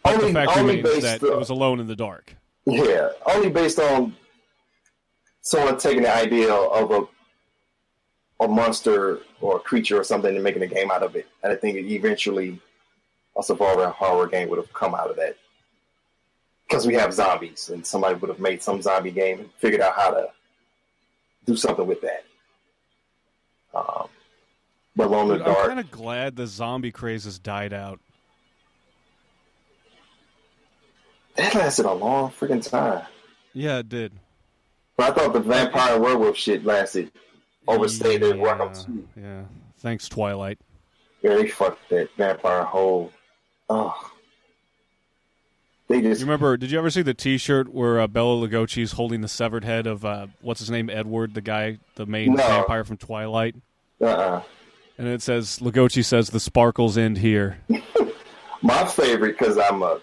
But the fact remains that it was Alone in the Dark. Yeah, only based on someone taking the idea of a monster or a creature or something and making a game out of it. And I think eventually a survival horror game would have come out of that. Because we have zombies, and somebody would have made some zombie game and figured out how to do something with that. But Alone in the Dark. I'm kind of glad the zombie craze has died out. That lasted a long freaking time. Yeah, it did. But I thought the vampire and werewolf shit overstayed their welcome too. Yeah. Thanks, Twilight. Yeah, they fucked that vampire whole. Oh. They just. You remember? Did you ever see the T-shirt where Bela Lugosi's holding the severed head of what's his name, Edward, the main vampire from Twilight? And it says Lugosi says the sparkles end here. My favorite, because I'm a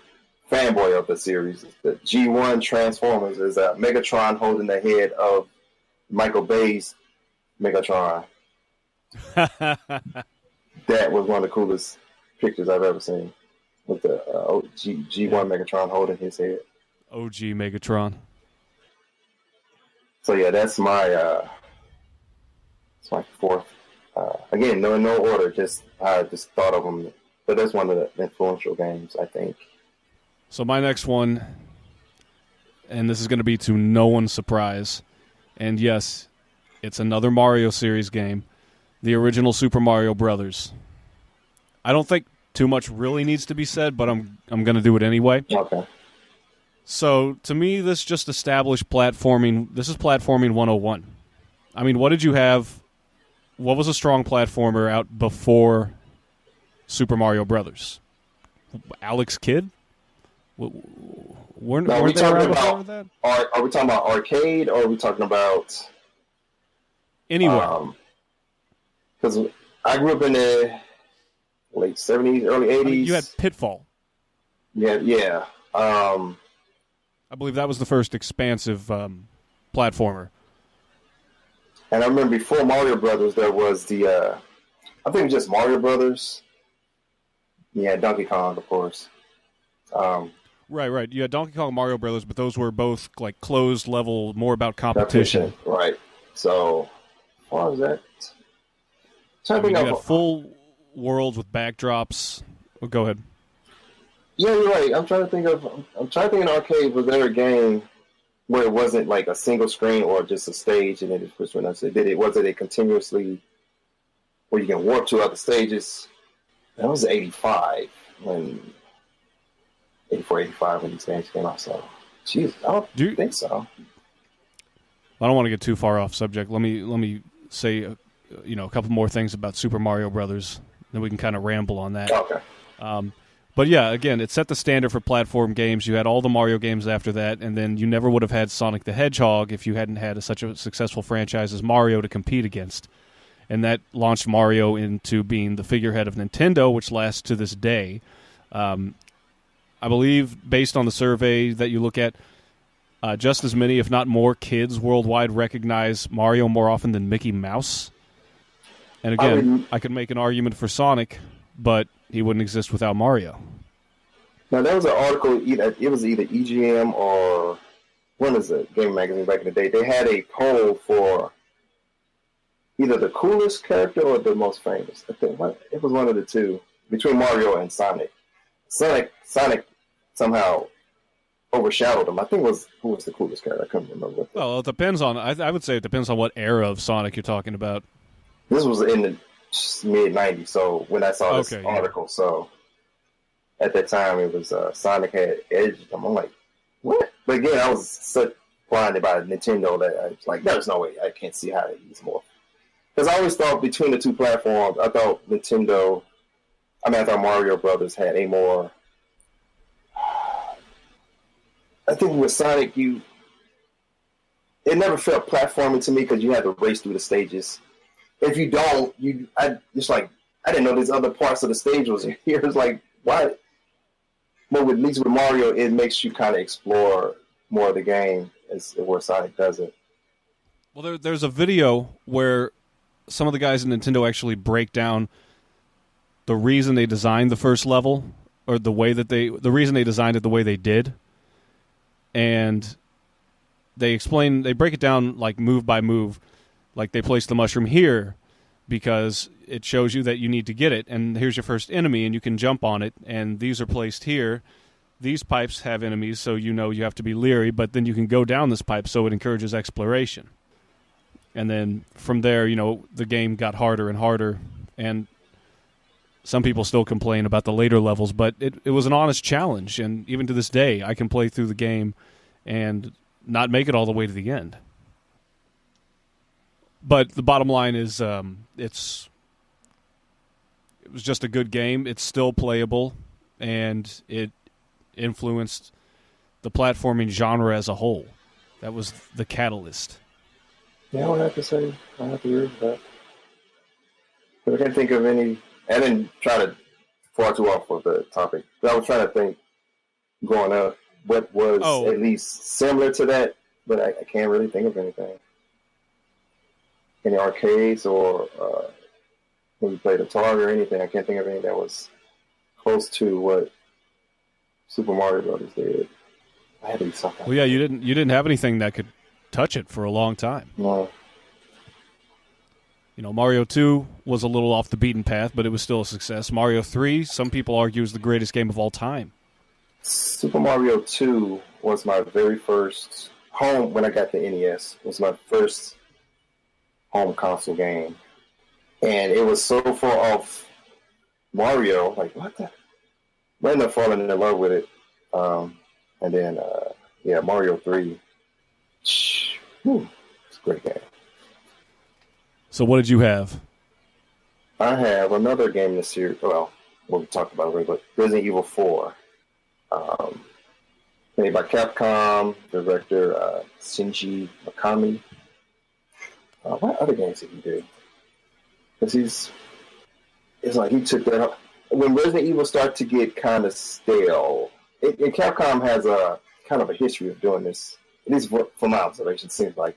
fanboy of the series, is the G1 Transformers. Is Megatron holding the head of Michael Bay's Megatron. That was one of the coolest pictures I've ever seen. With the G1 Megatron holding his head. OG Megatron. So yeah, that's my fourth. Again, no order. I just thought of them, but that's one of the influential games, I think. So my next one, and this is going to be to no one's surprise, and yes, it's another Mario series game, the original Super Mario Brothers. I don't think too much really needs to be said, but I'm going to do it anyway. Okay. So to me, this just established platforming. This is platforming 101. I mean, what did you have? What was a strong platformer out before Super Mario Brothers? Alex Kidd? Weren't they around before that? Are we talking about arcade, or are we talking about anywhere? Because I grew up in the late 70s, early 80s. I mean, you had Pitfall. Yeah. I believe that was the first expansive platformer. And I remember before Mario Brothers, there was the, I think it was just Mario Brothers. Yeah, Donkey Kong, of course. Right. You had Donkey Kong and Mario Brothers, but those were both like closed level, more about competition. Right. So, what was that? You had full worlds with backdrops. Well, go ahead. Yeah, you're right. I'm trying to think in arcade, was there a game where it wasn't like a single screen or just a stage and then it was when I said was it a continuously where you can warp to other stages? That was 85 when 84, 85 when these games came out. So, jeez, I don't think so. I don't want to get too far off subject. Let me say a couple more things about Super Mario Brothers. Then we can kind of ramble on that. Okay. But yeah, again, it set the standard for platform games. You had all the Mario games after that, and then you never would have had Sonic the Hedgehog if you hadn't had such a successful franchise as Mario to compete against. And that launched Mario into being the figurehead of Nintendo, which lasts to this day. I believe, based on the survey that you look at, just as many, if not more, kids worldwide recognize Mario more often than Mickey Mouse. And again, I could make an argument for Sonic, but he wouldn't exist without Mario. Now, there was an article, it was either EGM or one is it, Game Magazine back in the day. They had a poll for either the coolest character or the most famous. I think it was one of the two, between Mario and Sonic. Sonic somehow overshadowed him. I think who was the coolest character? I couldn't remember. Well, it depends on. I would say it depends on what era of Sonic you're talking about. This was in the mid-'90s, so when I saw this article, so at that time it was Sonic had edge. I'm like, what? But again, I was so blinded by Nintendo that I was like, there's no way. I can't see how to use more. Because I always thought between the two platforms, I thought Mario Brothers had a more. I think with Sonic, it never felt platforming to me because you had to race through the stages. If you don't, I didn't know there's other parts of the stage was here. It's like, why? But at least with Mario, it makes you kind of explore more of the game, where Sonic doesn't. Well, there's a video where some of the guys in Nintendo actually break down the reason they designed the first level, or the reason they designed it the way they did, and they break it down like move by move, like they place the mushroom here because it shows you that you need to get it, and here's your first enemy, and you can jump on it, and these are placed here. These pipes have enemies, so you have to be leery, but then you can go down this pipe, so it encourages exploration. And then from there, the game got harder and harder, and some people still complain about the later levels, but it was an honest challenge, and even to this day, I can play through the game and not make it all the way to the end. But the bottom line is it was just a good game. It's still playable, and it influenced the platforming genre as a whole. That was the catalyst. Yeah, I would have to say, I have to agree with that. But I can't think of any. I didn't try to far too off with the topic. But I was trying to think, growing up, what was at least similar to that, but I can't really think of anything. Any arcades or when you played Atari or anything, I can't think of anything that was close to what Super Mario Brothers did. I had to be something. Well, yeah, you didn't have anything that could touch it for a long time. No. Mario 2 was a little off the beaten path, but it was still a success. Mario 3, some people argue, is the greatest game of all time. Super Mario 2 was my very first home, when I got the NES, was my first home console game. And it was so far off Mario, like, what the? I ended up falling in love with it. And then, Mario 3. It's a great game. So what did you have? I have another game in the series. Well, we talked about it, but Resident Evil 4. Made by Capcom, director Shinji Mikami. What other games did he do? Because it's like he took that. When Resident Evil started to get kind of stale, and Capcom has a kind of a history of doing this, at least from my observation, it seems like.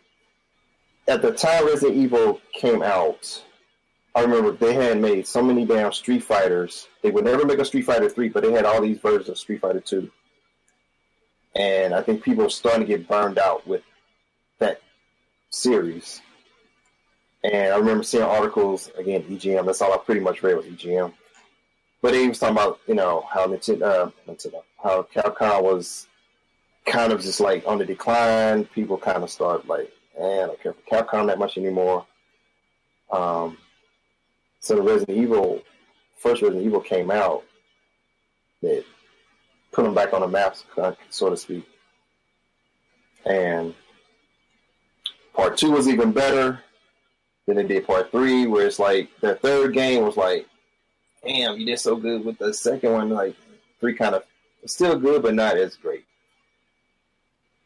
At the time Resident Evil came out, I remember they had made so many damn Street Fighters. They would never make a Street Fighter 3, but they had all these versions of Street Fighter 2. And I think people are starting to get burned out with that series. And I remember seeing articles, again, EGM, that's all I pretty much read was EGM. But they was talking about, how Capcom was kind of just like on the decline. People kind of start like, I don't care for Capcom that much anymore. So the first Resident Evil came out. It put them back on the map, so to speak. And part 2 was even better. Then they did part 3, where it's like their third game was like, damn, you did so good with the second one. Like 3 kind of still good, but not as great.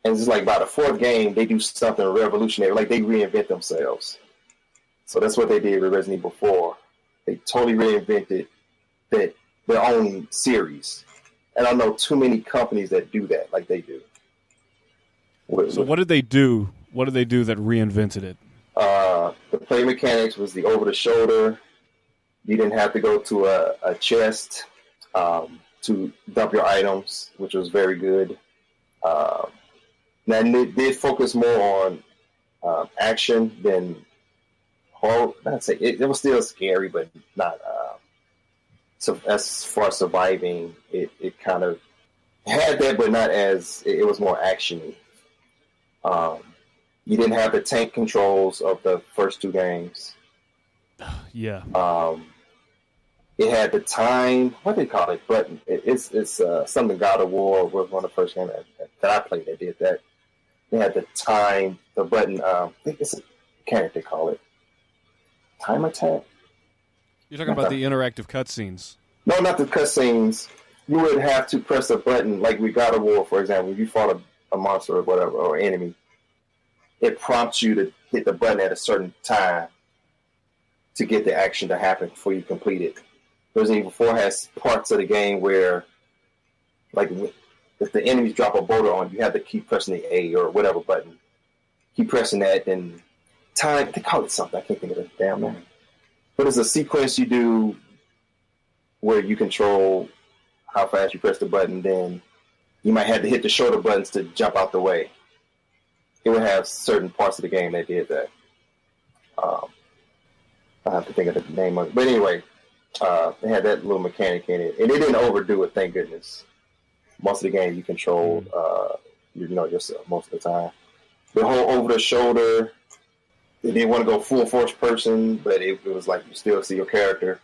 And it's like by the 4th game, they do something revolutionary. Like they reinvent themselves. So that's what they did with Resident Evil 4. They totally reinvented their own series. And I don't know too many companies that do that like they do. So what did they do? What did they do that reinvented it? The play mechanics was the over the shoulder. You didn't have to go to a chest to dump your items, which was very good. Now it did focus more on action than horror. I'd say it was still scary, but not. So as far as surviving, it kind of had that, but not as it was more actiony. You didn't have the tank controls of the first two games. Yeah. It had the time. What do they call it? Button. It's something God of War was one of the first games that I played that did that. They had the time, the button. I think it's a mechanic they call it. Time attack. You're talking about the interactive cutscenes. No, not the cutscenes. You would have to press a button, like with God of War, for example. If you fought a monster or whatever, or enemy, it prompts you to hit the button at a certain time to get the action to happen before you complete it. Resident Evil 4 has parts of the game where, like, if the enemies drop a boulder on you, have to keep pressing the A or whatever button. Keep pressing that, then time, they call it something. I can't think of the damn name. But it's a sequence you do where you control how fast you press the button, then you might have to hit the shoulder buttons to jump out the way. It would have certain parts of the game that did that. I have to think of the name of it. But anyway, it had that little mechanic in it. And it didn't overdo it, thank goodness. Most of the game you controlled yourself most of the time. The whole over-the-shoulder, they didn't want to go full first person, but it was like you still see your character.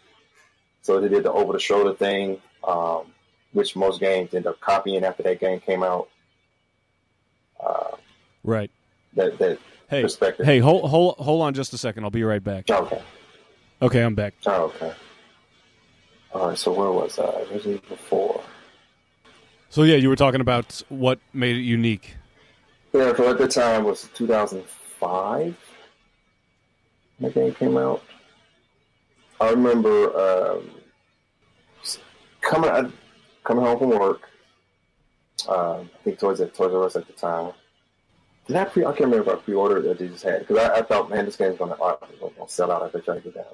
So they did the over-the-shoulder thing, which most games end up copying after that game came out. Right. That perspective. Hey, hold on just a second. I'll be right back. Okay. Okay, I'm back. Oh, okay. All right, so where was I? Resident Evil 4. So, yeah, you were talking about what made it unique. Yeah, so at the time was 2005 that game came out. I remember coming home from work. I think Toys R Us at the time. I can't remember if I pre-ordered or they just had it. Because I thought, man, this game's going to sell out. I better try to get that.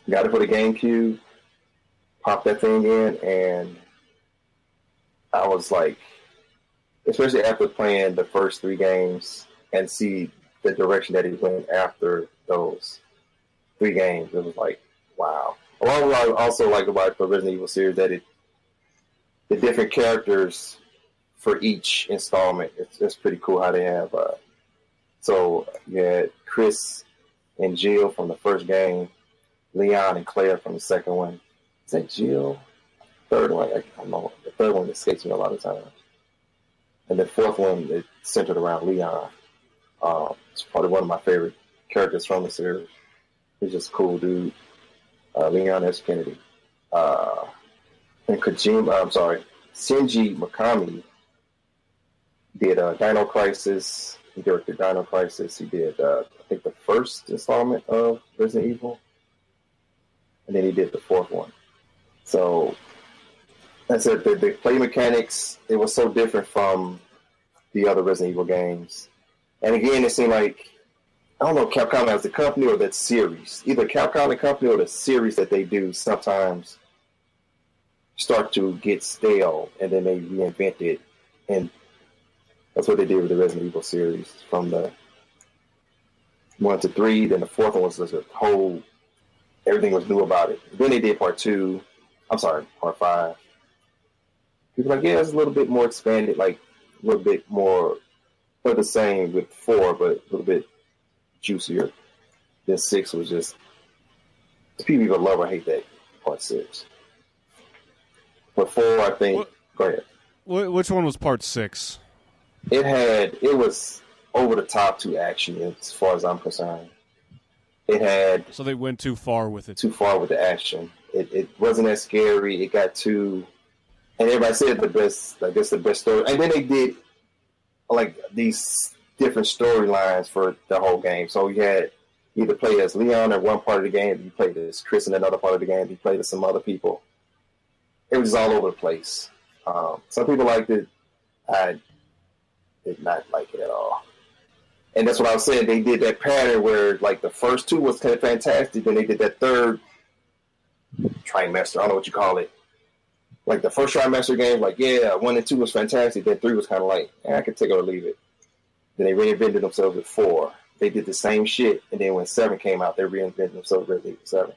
Got it for the GameCube. Popped that thing in, and I was like, especially after playing the first three games and see the direction that it went after those three games, it was like, wow. Along with what I also like about the Resident Evil series, that the different characters for each installment, it's pretty cool how they have. So you had Chris and Jill from the first game, Leon and Claire from the second one. Is that Jill? Third one, I don't know. The third one escapes me a lot of times. And the fourth one is centered around Leon. It's probably one of my favorite characters from the series. He's just a cool dude. Leon S. Kennedy. And Shinji Mikami did Dino Crisis. He directed Dino Crisis. He did, I think, the first installment of Resident Evil. And then he did the fourth one. So, that's it. The play mechanics, it was so different from the other Resident Evil games. And again, it seemed like, I don't know, Capcom as the company or that series. Either Capcom the company or the series that they do sometimes start to get stale, and then they reinvent it. And that's what they did with the Resident Evil series. From the 1 to 3, then the fourth one was just a whole, everything was new about it. Then they did part 5. People are like, yeah, it's a little bit more expanded, like a little bit more, not the same with 4, but a little bit juicier. Then 6 was just, people either love or hate that part 6. But 4, I think, go ahead. Which one was part 6? It was over the top to action as far as I'm concerned. So they went too far with it. Too far with the action. It wasn't as scary. It got too, and everybody said the best story. And then they did like these different storylines for the whole game. So you had either play as Leon in one part of the game, you played as Chris in another part of the game, you played as some other people. It was all over the place. Some people liked it. I did not like it at all. And that's what I was saying. They did that pattern where, like, the first two was kind of fantastic, then they did that third trimester. I don't know what you call it. Like, the first trimester game, like, 1 and 2 was fantastic. Then 3 was kind of like, I could take it or leave it. Then they reinvented themselves with 4. They did the same shit, and then when 7 came out, they reinvented themselves with 7.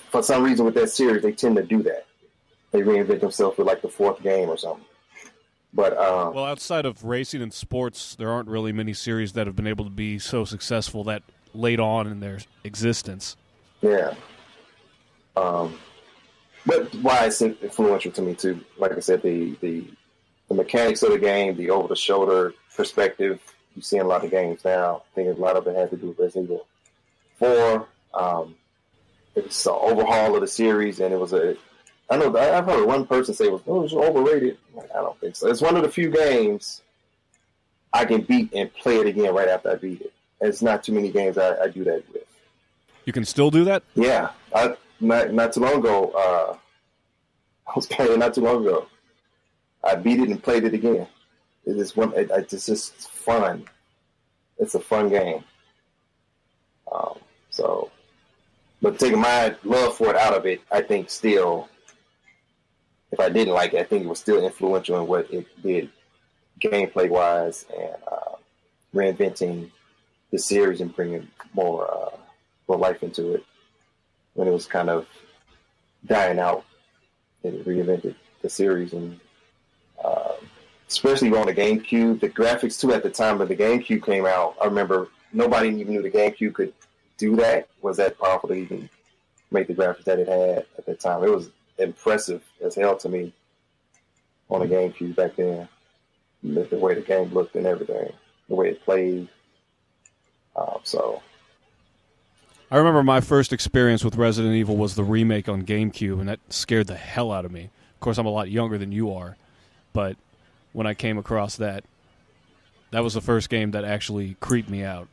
For some reason with that series, they tend to do that. They reinvent themselves with, like, the 4th game or something. But well, outside of racing and sports, there aren't really many series that have been able to be so successful that late on in their existence. Yeah. But why it's influential to me too. Like I said, the mechanics of the game, the over the shoulder perspective, you see in a lot of games now. I think a lot of it has to do with Resident Evil 4. It's an overhaul of the series, and it was I know I've heard one person say it was overrated. Like, I don't think so. It's one of the few games I can beat and play it again right after I beat it. It's not too many games I do that with. You can still do that? Yeah. Not too long ago, I was playing not too long ago. I beat it and played it again. It's just fun. It's a fun game. But taking my love for it out of it, I think still, if I didn't like it, I think it was still influential in what it did gameplay-wise and reinventing the series and bringing more life into it. When it was kind of dying out, it reinvented the series. And especially on the GameCube, the graphics, too, at the time when the GameCube came out, I remember nobody even knew the GameCube could do that, was that powerful to even make the graphics that it had at the time. It was impressive as hell to me on the GameCube back then. The way the game looked and everything, the way it played. I remember my first experience with Resident Evil was the remake on GameCube, and that scared the hell out of me. Of course, I'm a lot younger than you are, but when I came across that was the first game that actually creeped me out.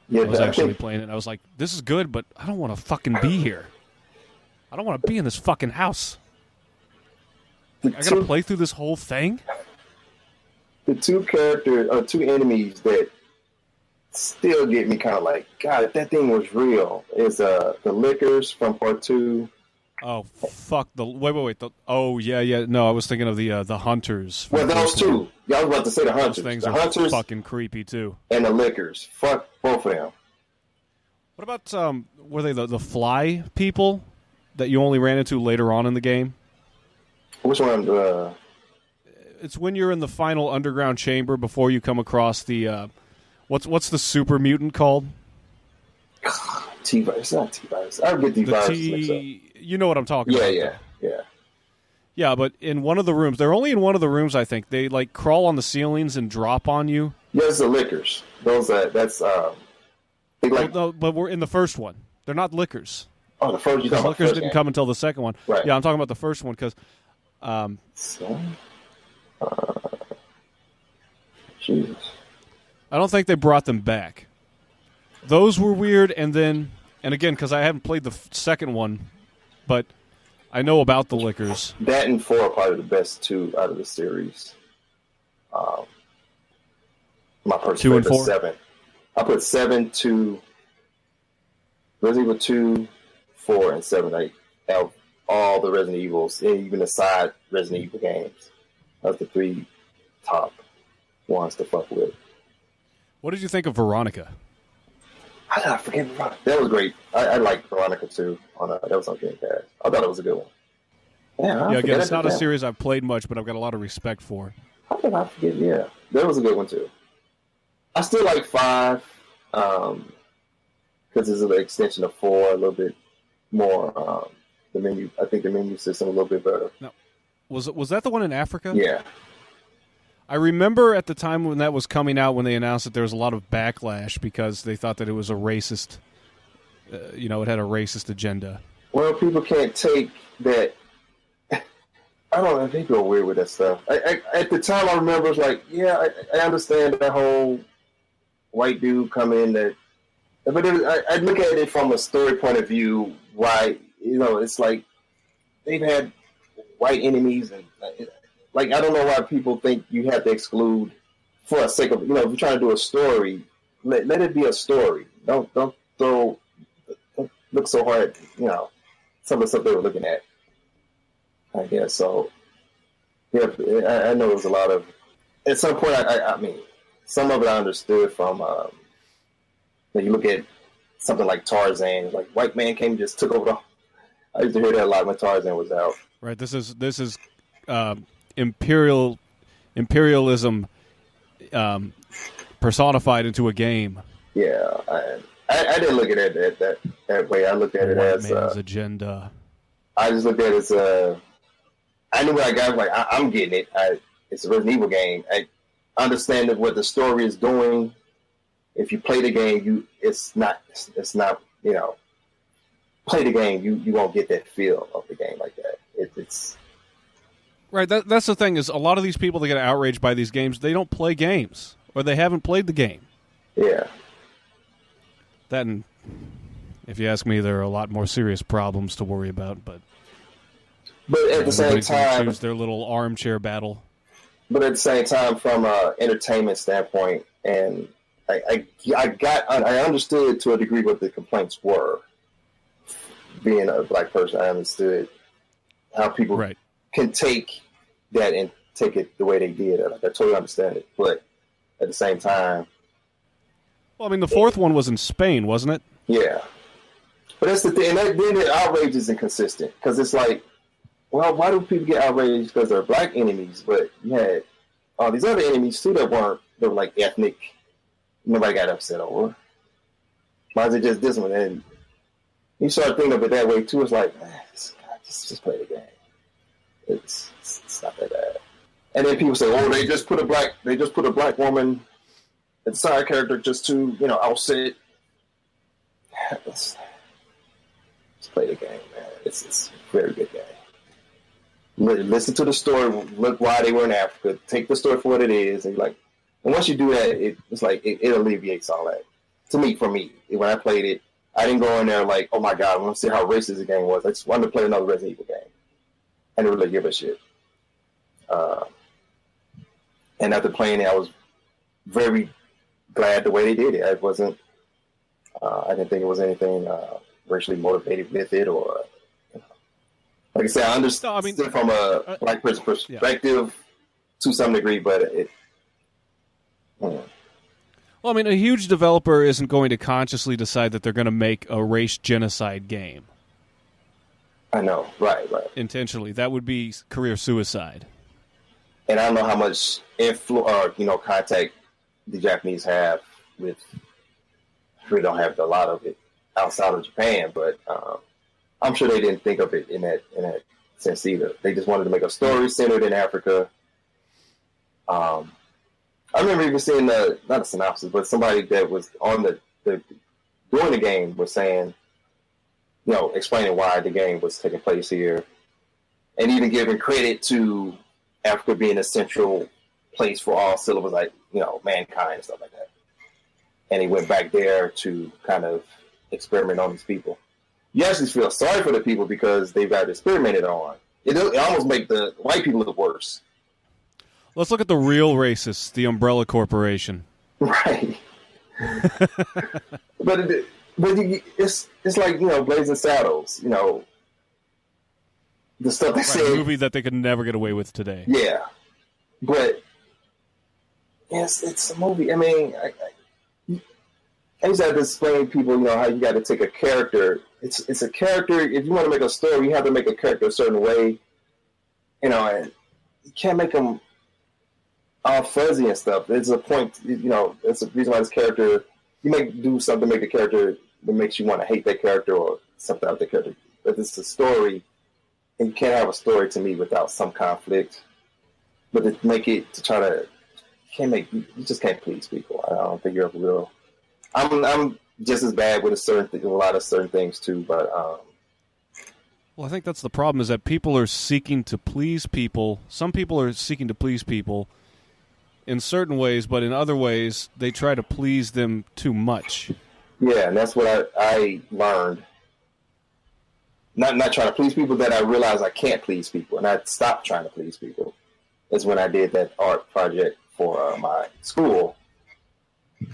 Yeah, I was actually playing it, and I was like, this is good, but I don't want to fucking be here. I don't want to be in this fucking house. I gotta play through this whole thing? The two enemies that still get me kind of like, God, if that thing was real, is the Lickers from Part 2. Oh, fuck. Wait. Oh, yeah. No, I was thinking of the Hunters. Well, those two. Yeah, I was about to say the Hunters. Those things the are Hunters fucking creepy, too. And the Lickers. Fuck both of them. What about, were they the fly people that you only ran into later on in the game? Which one? It's when you're in the final underground chamber before you come across the, what's the super mutant called? T-virus. It's not T-virus. I get these viruses mixed up. You know what I'm talking about. Yeah. Yeah, but in one of the rooms, they're only in one of the rooms, I think. They, like, crawl on the ceilings and drop on you. Yes, the Lickers. That's, they like... Well, no, but we're in the first one. They're not Lickers. Oh, the first... Because Lickers didn't come until the second one. Right. Yeah, I'm talking about the first one, because... Jesus. I don't think they brought them back. Those were weird, and again, because I haven't played the second one, but I know about the Lickers. That and 4 are probably the best two out of the series. My personal favorite is 7. I put 7 to Resident Evil 2, 4, and 7. Out of all the Resident Evils, and even the side Resident Evil games, that's the 3 top ones to fuck with. What did you think of Veronica? I forget Veronica. That was great. I liked Veronica too. That was on Game Pass. I thought it was a good one. Yeah, again, it's not a series I've played much, but I've got a lot of respect for. How did I forget? Yeah, that was a good one too. I still like 5 because it's an extension of 4, a little bit more. The menu, I think the menu system a little bit better. No, was that the one in Africa? Yeah. I remember at the time when that was coming out, when they announced that there was a lot of backlash because they thought that it was a racist, it had a racist agenda. Well, people can't take that. I don't know. They go weird with that stuff. At the time, I remember it was like, yeah, I understand that whole white dude come in that. But I look at it from a story point of view, why, it's like they've had white enemies and like, I don't know why people think you have to exclude for the sake of, if you're trying to do a story, let it be a story. Don't look so hard, some of the stuff they were looking at. I guess so. Yeah, I know there was a lot of. At some point, I mean, some of it I understood from. When you look at something like Tarzan, like white man came and just took over the. I used to hear that a lot when Tarzan was out. Right. This is imperialism personified into a game. Yeah, I didn't look at it that way. I looked at it as man's agenda. I just looked at it as I knew what I got. Like I'm getting it. It's a Resident Evil game. I understand what the story is doing. If you play the game, it's not. Play the game. You won't get that feel of the game like that. It's right. That's the thing is a lot of these people that get outraged by these games, they don't play games or they haven't played the game. Yeah. That, and if you ask me, there are a lot more serious problems to worry about. But at the same time, choose their little armchair battle. But at the same time, from an entertainment standpoint, and I understood to a degree what the complaints were. Being a black person, I understood how people can take that and take it the way they did. I totally understand it, but at the same time, well, I mean, the fourth one was in Spain, wasn't it? Yeah, but that's the thing. And then the outrage is inconsistent because it's like, well, why do people get outraged because they're black enemies? But you had all these other enemies too that were like ethnic. Nobody got upset over. Why is it just this one? And you start thinking of it that way too. It's like, just play the game. It's not that bad. And then people say, "Oh, they just put a black woman as a side character just to outset." Let's play the game, man. It's a very good game. Listen to the story. Look why they were in Africa. Take the story for what it is, and once you do that, it's like it alleviates all that. For me, when I played it, I didn't go in there like, oh my god, I want to see how racist the game was. I just wanted to play another Resident Evil game. I didn't really give a shit. And after playing it, I was very glad the way they did it. I wasn't. I didn't think it was anything racially motivated with it, or like I said, I understand from a black person perspective to some degree, but it. Well, I mean, a huge developer isn't going to consciously decide that they're going to make a race genocide game. I know, right. Intentionally. That would be career suicide. And I don't know how much contact the Japanese have with. We don't have a lot of it outside of Japan, but I'm sure they didn't think of it in that sense either. They just wanted to make a story centered in Africa. I remember even seeing not a synopsis, but somebody that was on doing the game was saying, explaining why the game was taking place here, and even giving credit to Africa being a central place for all syllables, like mankind and stuff like that. And he went back there to kind of experiment on these people. You actually feel sorry for the people because they've got experimented on. It almost make the white people look worse. Let's look at the real racists, the Umbrella Corporation. Right. but it's like, Blazing Saddles, the stuff they say. A movie that they could never get away with today. Yeah. But it's a movie. I mean, I used to have to explain to people, how you got to take a character. It's a character. If you want to make a story, you have to make a character a certain way. And you can't make them all fuzzy and stuff. There's a point, it's a reason why this character, you might do something to make a character that makes you want to hate that character or something about the character. But it's a story, and you can't have a story to me without some conflict. But to make it, you just can't please people. I don't think you're real. I'm just as bad with a lot of certain things too, but well, I think that's the problem, is that people are seeking to please people. Some people are seeking to please people in certain ways, but in other ways, they try to please them too much. Yeah, and that's what I learned. Not trying to please people, that I realized I can't please people, and I stopped trying to please people. is when I did that art project for my school.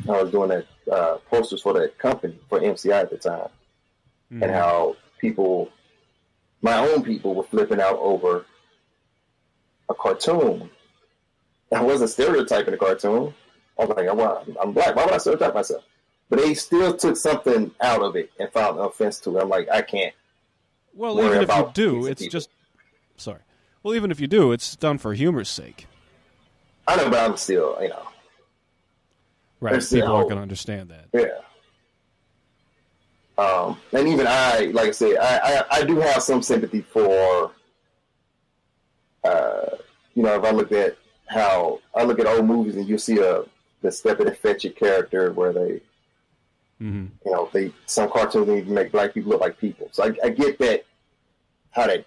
I was doing that posters for that company, for MCI at the time, and how people, my own people, were flipping out over a cartoon. I wasn't stereotyping a cartoon. I was like, well, I'm black. Why would I stereotype myself? But they still took something out of it and found an offense to it. I'm like, I can't. Well, even if you do, it's just... Sorry. Well, even if you do, it's done for humor's sake. I know, but I'm still, Right, people aren't going to understand that. Yeah. And even I, like I said, I do have some sympathy for, if I look at how, I look at old movies and you see the Step and Fetch It character where they, some cartoons even make black people look like people. So I get that, how they,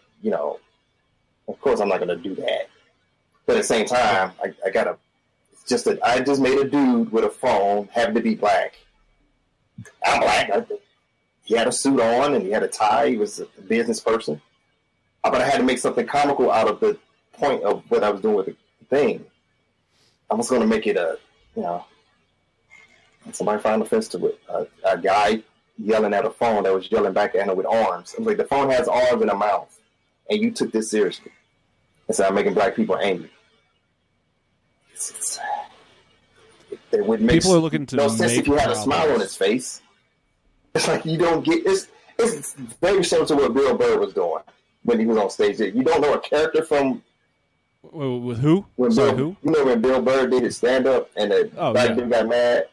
of course I'm not going to do that. But at the same time, I gotta, I just made a dude with a phone, happened to be black. I'm black. He had a suit on and he had a tie. He was a business person. But I had to make something comical out of the point of what I was doing with the thing. I was going to make it somebody found offense to it. A guy yelling at a phone that was yelling back at him with arms. I was like, the phone has arms and a mouth, and you took this seriously. And so I'm making black people angry. It would make people are looking to no sense if you had a problems. smile on his face. It's like you don't get it's very similar to what Bill Burr was doing when he was on stage. You don't know a character from with who? Who? You know when Bill Burr did his stand up and the black dude got mad.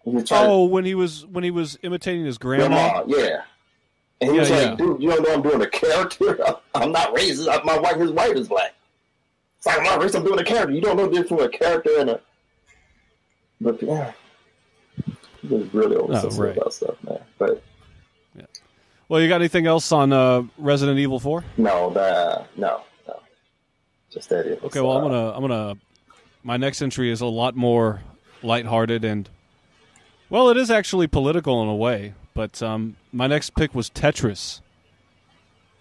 He was when he was imitating his grandma. Yeah. And he was like, dude, you don't know I'm doing a character? I'm not racist. His wife is black. It's like, I'm not racist, I'm doing a character. You don't know the difference between a character and a... But, yeah. He was really obsessive about stuff, man. But... Yeah. Well, you got anything else on Resident Evil 4? No. Just that is. Okay, well, I'm gonna... My next entry is a lot more lighthearted and... Well, it is actually political in a way, but my next pick was Tetris.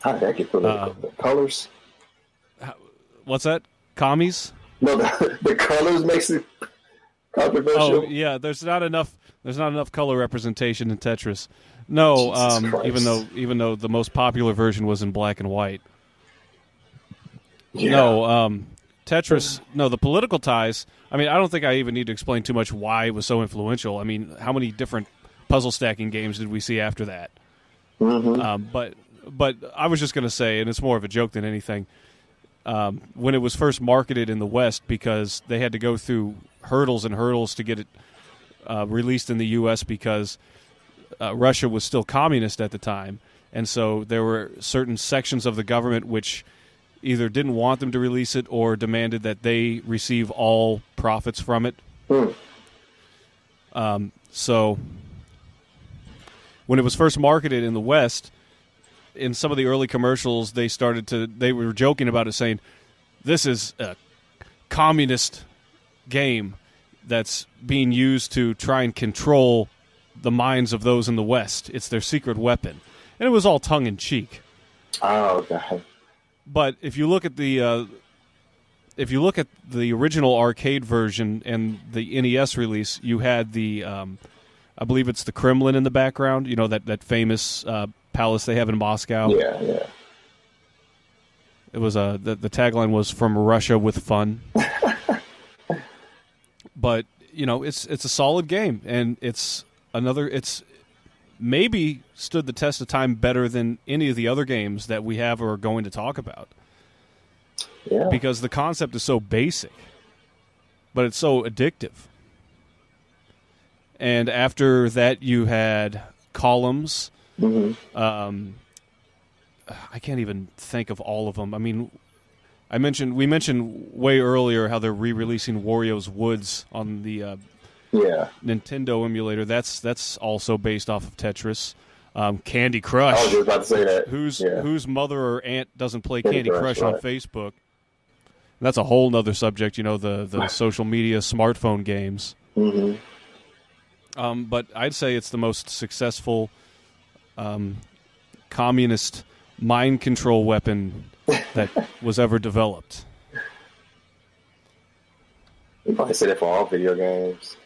How did that get political? The colors? What's that? Commies? No, the colors makes it controversial. Oh, yeah, there's not enough color representation in Tetris. No, even though the most popular version was in black and white. Yeah. No, Tetris, the political ties. I mean, I don't think I even need to explain too much why it was so influential. I mean, how many different puzzle stacking games did we see after that? Mm-hmm. But I was just going to say, and it's more of a joke than anything, when it was first marketed in the West, because they had to go through hurdles and hurdles to get it released in the U.S. because Russia was still communist at the time, and so there were certain sections of the government which either didn't want them to release it or demanded that they receive all profits from it. So when it was first marketed in the West, in some of the early commercials, they were joking about it, saying, this is a communist game that's being used to try and control the minds of those in the West. It's their secret weapon. And it was all tongue-in-cheek. Oh, God. But if you look at the original arcade version and the NES release, you had the I believe it's the Kremlin in the background. You know, that famous palace they have in Moscow. Yeah. It was the tagline was "From Russia with Fun." But it's a solid game, and it's maybe stood the test of time better than any of the other games that we have or are going to talk about. Yeah. Because the concept is so basic, but it's so addictive. And after that, you had Columns. Mm-hmm. I can't even think of all of them. I mean, we mentioned way earlier how they're re-releasing Wario's Woods on the Nintendo emulator. That's also based off of Tetris. Candy Crush. I was just about to say that. Whose mother or aunt doesn't play Candy Crush on Facebook? And that's a whole nother subject, the social media smartphone games. Mm-hmm. But I'd say it's the most successful communist mind control weapon that was ever developed. You probably say that for all video games.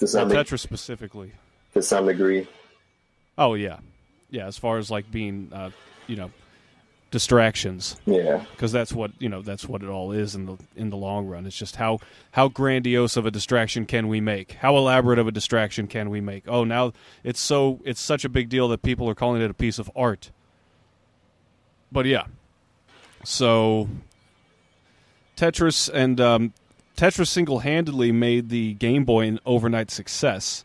Well, Tetris specifically. To some degree. Oh, yeah. Yeah, as far as like being, distractions. Yeah. Because that's what it all is in the long run. It's just how grandiose of a distraction can we make? How elaborate of a distraction can we make? Oh, now it's such a big deal that people are calling it a piece of art. But yeah. So Tetris and Tetris single-handedly made the Game Boy an overnight success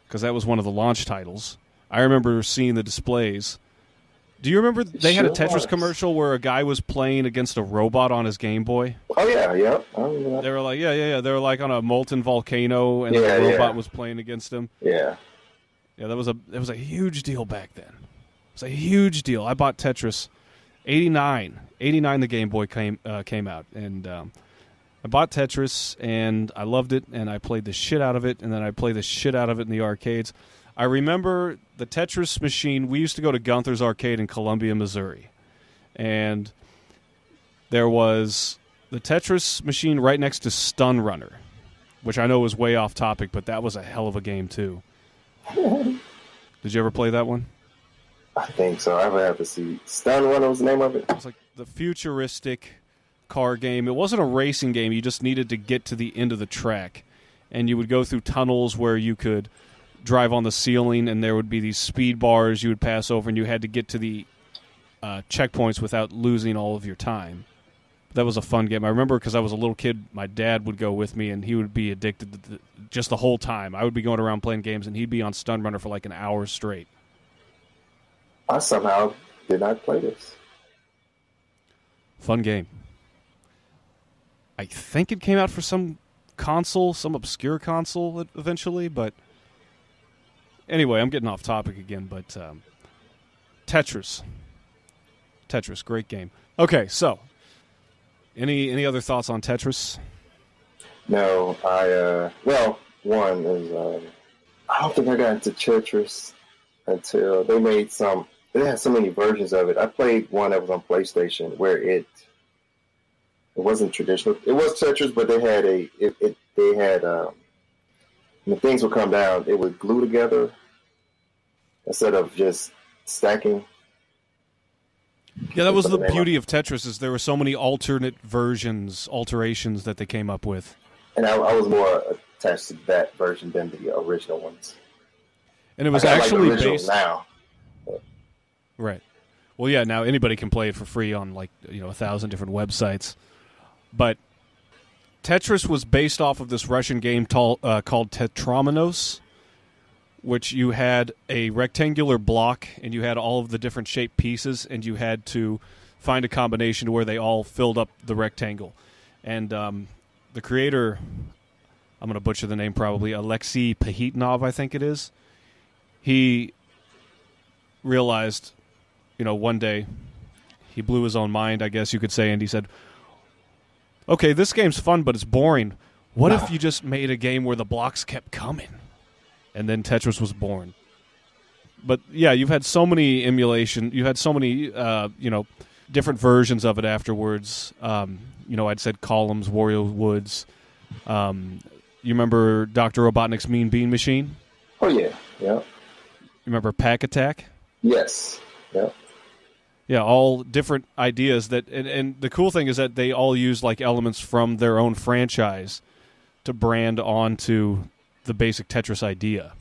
because that was one of the launch titles. I remember seeing the displays. Do you remember they had a Tetris commercial where a guy was playing against a robot on his Game Boy? Oh, yeah. I remember that. They were like, yeah. They were like on a molten volcano, and the robot was playing against him. Yeah. Yeah, that was a huge deal back then. It was a huge deal. I bought Tetris 89. 89 the Game Boy came out, and I bought Tetris, and I loved it, and I played the shit out of it, and then I played the shit out of it in the arcades. I remember the Tetris machine. We used to go to Gunther's Arcade in Columbia, Missouri, and there was the Tetris machine right next to Stun Runner, which I know was way off topic, but that was a hell of a game, too. Did you ever play that one? I think so. I would have to see. Stun Runner was the name of it? It was like the futuristic car game. It wasn't a racing game. You just needed to get to the end of the track, and you would go through tunnels where you could drive on the ceiling, and there would be these speed bars you would pass over, and you had to get to the checkpoints without losing all of your time. That was a fun game. I remember because I was a little kid, my dad would go with me, and he would be addicted to just the whole time. I would be going around playing games, and he'd be on Stun Runner for like an hour straight. I somehow did not play this. Fun game. I think it came out for some console, some obscure console eventually, but anyway, I'm getting off topic again, but Tetris, great game. Okay, so any other thoughts on Tetris? No, one is I don't think I got into Tetris until they made some. They had so many versions of it. I played one that was on PlayStation where it wasn't traditional. It was Tetris, but they had when things would come down, it would glue together instead of just stacking. Yeah, that was the beauty of Tetris, is there were so many alterations that they came up with. And I was more attached to that version than the original ones. And it was actually like based now. Right. Well, yeah, now anybody can play it for free on 1,000 different websites. But Tetris was based off of this Russian game called Tetrominoes, which you had a rectangular block and you had all of the different shaped pieces, and you had to find a combination where they all filled up the rectangle. And the creator, I'm going to butcher the name probably, Alexei Pahitnov, I think it is, he realized, one day he blew his own mind, I guess you could say, and he said, okay, this game's fun, but it's boring. What if you just made a game where the blocks kept coming? And then Tetris was born. But yeah, you've had so many emulation. You had so many, different versions of it afterwards. I'd said Columns, Warrior Woods. You remember Dr. Robotnik's Mean Bean Machine? Oh, yeah. Yeah. You remember Pack Attack? Yes. Yeah. Yeah, all different ideas that, and the cool thing is that they all use like elements from their own franchise to brand onto the basic Tetris idea.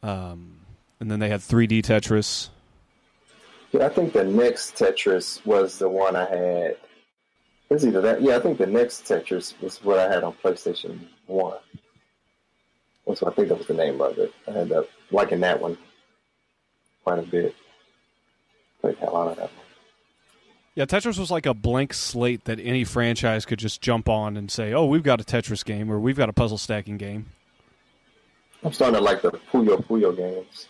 And then they had 3D Tetris. Yeah, I think the next Tetris was the one I had. It's either that. Yeah, I think the next Tetris was what I had on PlayStation 1. So I think that was the name of it. I ended up liking that one quite a bit. Played hell out of that one. Yeah, Tetris was like a blank slate that any franchise could just jump on and say, oh, we've got a Tetris game, or we've got a puzzle stacking game. I'm starting to like the Puyo games.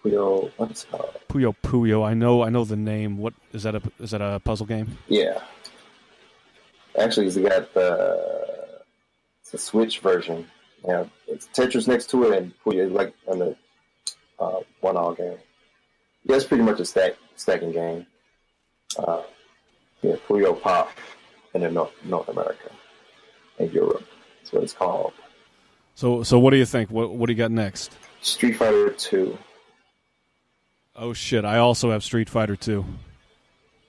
Puyo, what's it called? Puyo. I know the name. What is that? Is that a puzzle game? Yeah. Actually, it's got it's a Switch version. Yeah, it's Tetris next to it, and Puyo like on the one-all game. Yeah, it's pretty much a stacking game. Puyo Pop, in the North America and Europe. That's what it's called. So what do you think? What do you got next? Street Fighter 2. Oh shit! I also have Street Fighter 2.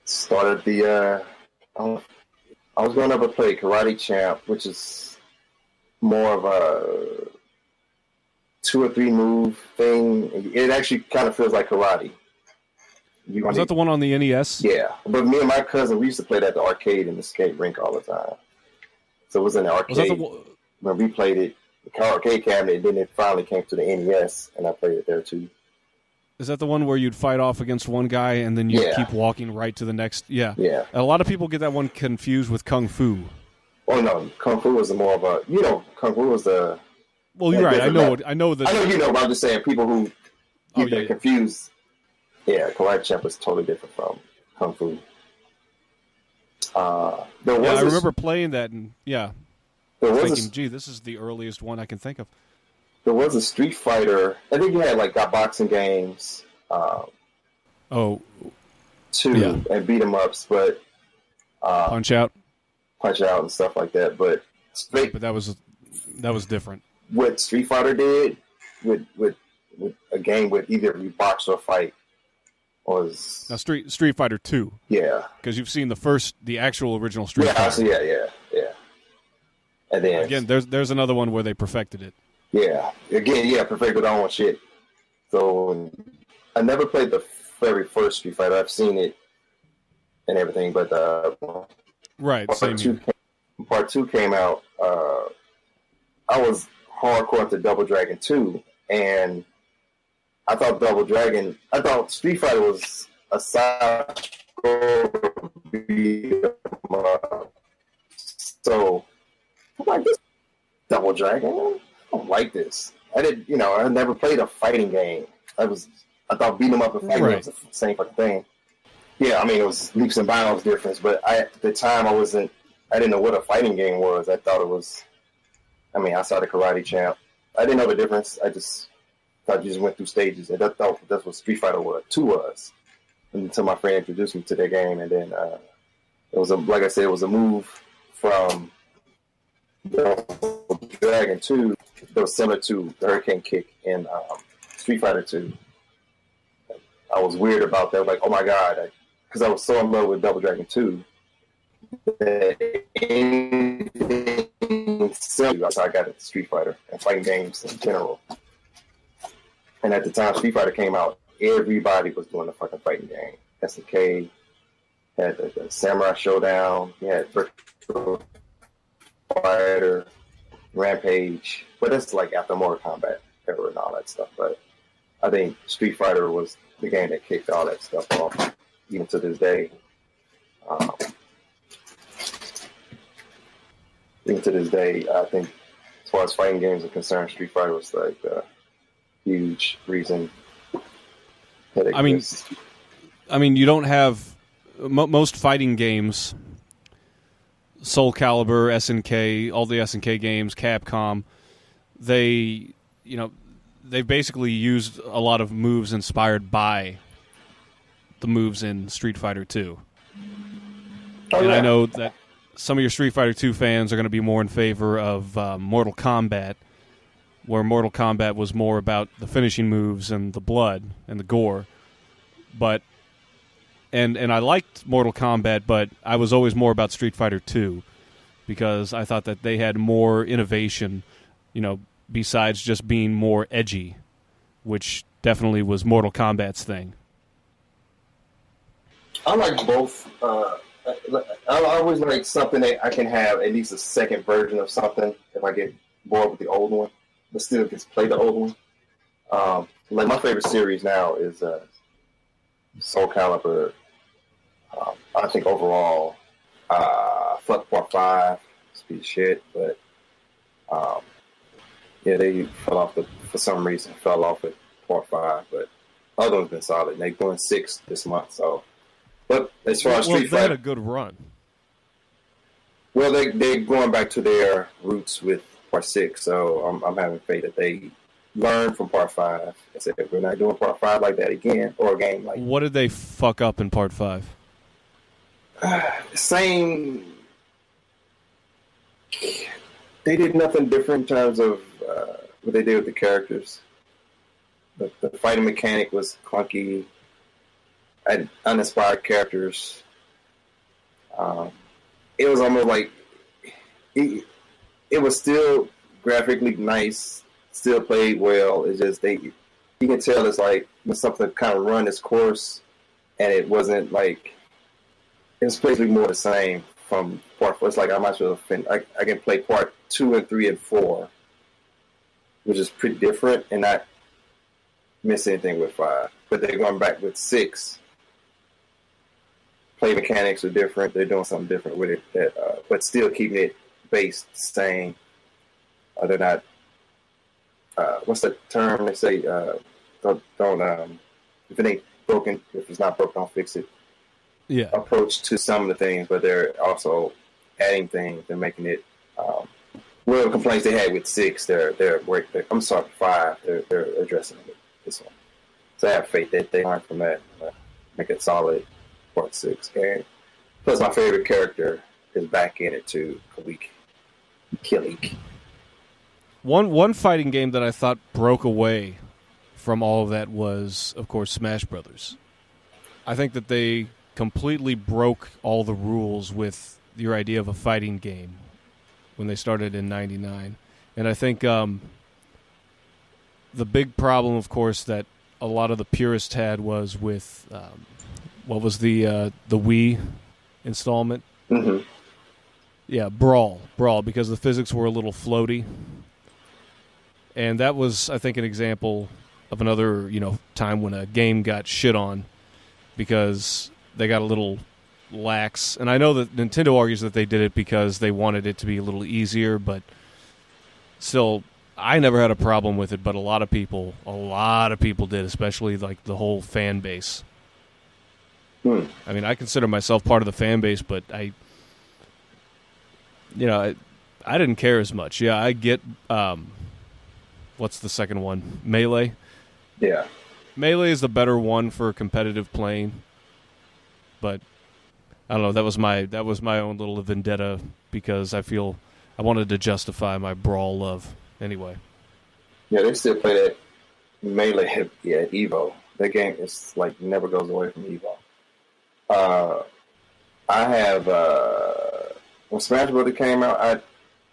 Started the. I was going up and play Karate Champ, which is more of a 2 or 3 move thing. It actually kind of feels like karate. Was that the one on the NES? Yeah, but me and my cousin, we used to play that at the arcade in the skate rink all the time. So it was in the arcade. When we played it, the arcade cabinet, and then it finally came to the NES, and I played it there too. Is that the one where you'd fight off against one guy and then you'd keep walking right to the next? Yeah. Yeah. And a lot of people get that one confused with Kung Fu. Oh, no. Kung Fu was more of a, Kung Fu was the... Well, you're right. I know that. I know but I'm just saying people who get confused. Yeah, Karate Champ was totally different from Kung Fu. I remember playing that and, thinking, gee, this is the earliest one I can think of. There was a Street Fighter. I think you had got boxing games. 2 and beat 'em ups, but Punch Out and stuff like that. But that was different. What Street Fighter did with a game with either you box or fight was now Street Fighter 2. Yeah, because you've seen the actual original Street Fighter. Yeah. And then again, there's another one where they perfected it. Yeah. Again, perfected on shit. So I never played the very first Street Fighter. I've seen it and everything, but right. Part 2 came out. I was hardcore into Double Dragon 2, and I thought Street Fighter was a side scroller. So I'm like, this Double Dragon? I don't like this. I never played a fighting game. I thought beating them up and fighting was the same fucking thing. Yeah, I mean, it was leaps and bounds difference, but at the time I didn't know what a fighting game was. I thought it was, I saw the Karate Champ. I didn't know the difference. I just thought you just went through stages. And I thought that's what Street Fighter 2 was. Until my friend introduced me to that game, and then it was a move from Dragon 2 that was similar to the Hurricane Kick in Street Fighter 2. I was weird about that. Like, oh my God, because I was so in love with Double Dragon 2 that anything similar, so I got into Street Fighter and fighting games in general. And at the time Street Fighter came out, everybody was doing a fucking fighting game. SNK had the Samurai Showdown. You had Virtual Fighter, Rampage, but that's after Mortal Kombat era and all that stuff. But I think Street Fighter was the game that kicked all that stuff off, even to this day. I think as far as fighting games are concerned, Street Fighter was a huge reason that it exists. You don't have most fighting games. Soul Calibur, SNK, all the SNK games, Capcom, they basically used a lot of moves inspired by the moves in Street Fighter 2. I know that some of your Street Fighter 2 fans are going to be more in favor of Mortal Kombat, where Mortal Kombat was more about the finishing moves and the blood and the gore. But and I liked Mortal Kombat, but I was always more about Street Fighter 2 because I thought that they had more innovation, besides just being more edgy, which definitely was Mortal Kombat's thing. I like both. I always like something that I can have at least a second version of something if I get bored with the old one, but still just play the old one. My favorite series now is Soul Calibur. I think overall, fuck Part 5, it's a piece of shit, but they for some reason fell off at Part 5, but other ones been solid. And they're doing 6 this month, so. But as far as Street Fighter, they had a good run. Well, they're going back to their roots with Part 6, so I'm having faith that they learn from Part 5 and say, we're not doing Part 5 like that again, or a game like. What did they fuck up in Part 5? Same They did nothing different in terms of what they did with the characters. The fighting mechanic was clunky. Had uninspired characters. It was almost like it was still graphically nice, still played well. It's just you can tell it's like when something kind of run its course, and it wasn't like it was basically more the same from part 4. It's like I might as well I can play part 2 and 3 and 4, which is pretty different, and not miss anything with 5. But they're going back with 6. Play mechanics are different. They're doing something different with it, but still keeping it based the same. They're not. What's the term they say? Don't if it ain't broken, if it's not broken, don't fix it. Yeah. Approach to some of the things, but they're also adding things and making it. Whatever complaints they had with 6, I'm sorry, 5. They're addressing it this one. So I have faith that they learn from that, make it solid. Part 6 game. Plus, my favorite character is back in it too, Kilik. One fighting game that I thought broke away from all of that was, of course, Smash Brothers. I think that they completely broke all the rules with your idea of a fighting game when they started in '99, and I think the big problem, of course, that a lot of the purists had was with. What was the Wii installment? Mm-hmm. Yeah, Brawl, because the physics were a little floaty, and that was, I think, an example of another time when a game got shit on because they got a little lax. And I know that Nintendo argues that they did it because they wanted it to be a little easier, but still, I never had a problem with it. But a lot of people did, especially like the whole fan base. I mean, I consider myself part of the fan base, but I didn't care as much. Yeah, I get, what's the second one? Melee? Yeah. Melee is the better one for competitive playing, but I don't know, that was my own little vendetta because I feel I wanted to justify my Brawl love anyway. Yeah, they still play that Melee at Evo. That game is like never goes away from Evo. I have when Smash Brothers came out,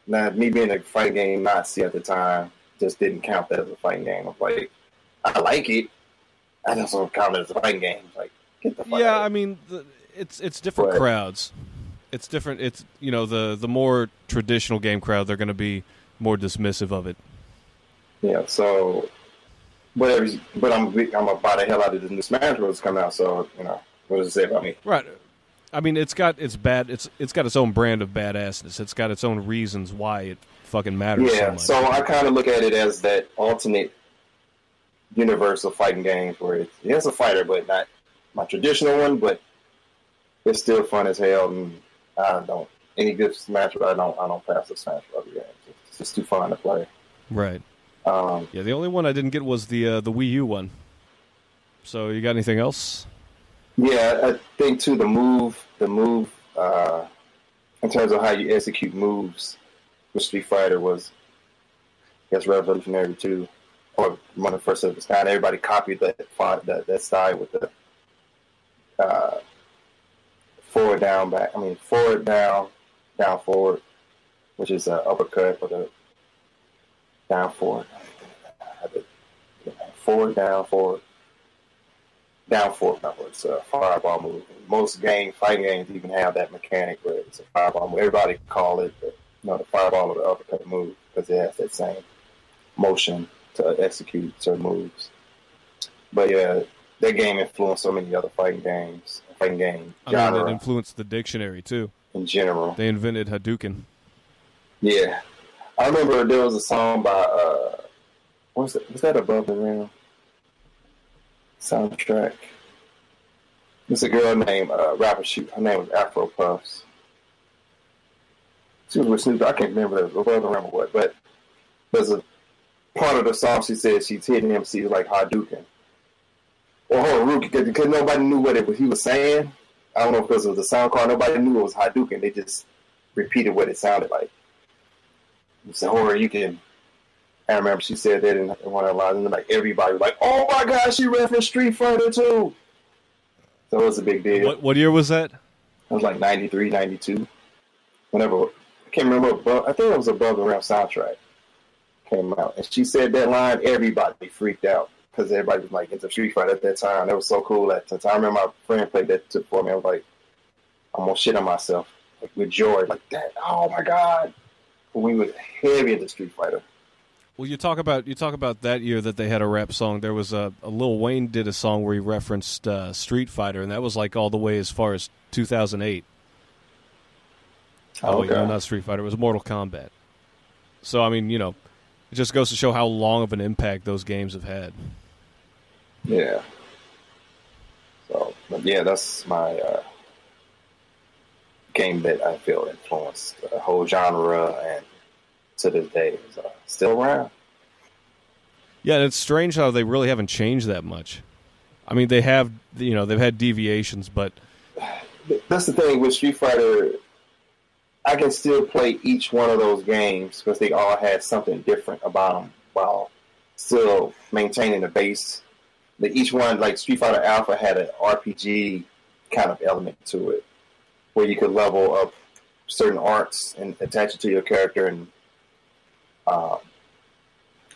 me being a fighting game Nazi at the time just didn't count that as a fighting game. I was like, I like it. I just don't count it as a fighting game. Like, get the fuck out. I mean, it's different crowds. It's different. It's the more traditional game crowd, they're going to be more dismissive of it. Yeah. So, but I'm gonna buy the hell out of the new Smash Bros. Coming out. So what does it say about me? Right. I mean, it's got its own brand of badassness. It's got its own reasons why it fucking matters so much. So I kind of look at it as that alternate universe of fighting games where it's a fighter, but not my traditional one, but it's still fun as hell. And I don't any good Smash, but I don't pass the Smash Brothers games. It's just too fun to play. Right. The only one I didn't get was the Wii U one. So you got anything else? Yeah, I think too the move in terms of how you execute moves with Street Fighter was, I guess, revolutionary too. Or one of the first of its kind. Everybody copied that style with the forward down back. I mean forward down forward, which is an uppercut with a down forward. Forward down forward. Down forward, it's a fireball move. Most fighting games even have that mechanic where it's a fireball move. Everybody call it the fireball or the uppercut move because it has that same motion to execute certain moves. But yeah, that game influenced so many other fighting games. I mean, it influenced the dictionary too. In general, they invented Hadouken. Yeah, I remember there was a song by was that Above the Rim soundtrack? There's a girl named rapper. Her name was Afro Puffs. She was with Snoop. I can't remember Above the Rim or what, but there's a part of the song she said she's hitting him. She was like Hadouken. Or Haruki, because nobody knew what he was saying. I don't know if because it was a sound card. Nobody knew it was Hadouken. They just repeated what it sounded like. said, "Or you can." I remember she said that in one of her lines, and like everybody was like, "Oh my God, she referenced Street Fighter 2." So it was a big deal. What year was that? It was like 93, 92. Whenever, I can't remember, I think it was Above the Rim soundtrack came out. And she said that line, everybody freaked out because everybody was like into Street Fighter at that time. That was so cool at the time. I remember my friend played that for me. I was like, I'm going to shit on myself like, with joy. Like, that, oh my God. We were heavy into Street Fighter. Well, you talk about that year that they had a rap song. There was a Lil Wayne did a song where he referenced Street Fighter, and that was like all the way as far as 2008. Oh, wait, no, not Street Fighter. It was Mortal Kombat. So, I mean, it just goes to show how long of an impact those games have had. Yeah. So, but yeah, that's my game that I feel influenced the whole genre, and to this day is still around. Yeah, and it's strange how they really haven't changed that much. I mean, they have, they've had deviations, but that's the thing with Street Fighter. I can still play each one of those games because they all had something different about them while still maintaining the base. Each one, like Street Fighter Alpha, had an RPG kind of element to it where you could level up certain arts and attach it to your character. And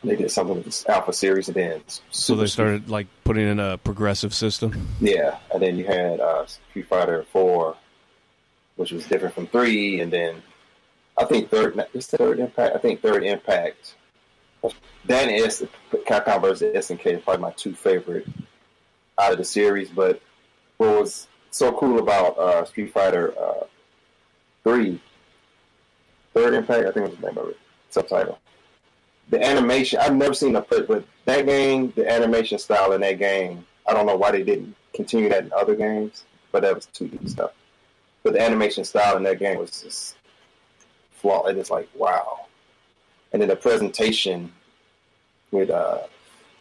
they did something with this Alpha series, and then so they started like putting in a progressive system. Yeah, and then you had Street Fighter 4, which was different from 3, and then I think Third Impact. I think Third Impact. That and Capcom vs. SNK is probably my two favorite out of the series. But what was so cool about Street Fighter 3, Third Impact, I think was the name of it, subtitle. The animation, I've never seen but that game, the animation style in that game, I don't know why they didn't continue that in other games, but that was 2D stuff. But the animation style in that game was just flawed. It is like, wow. And then the presentation with, I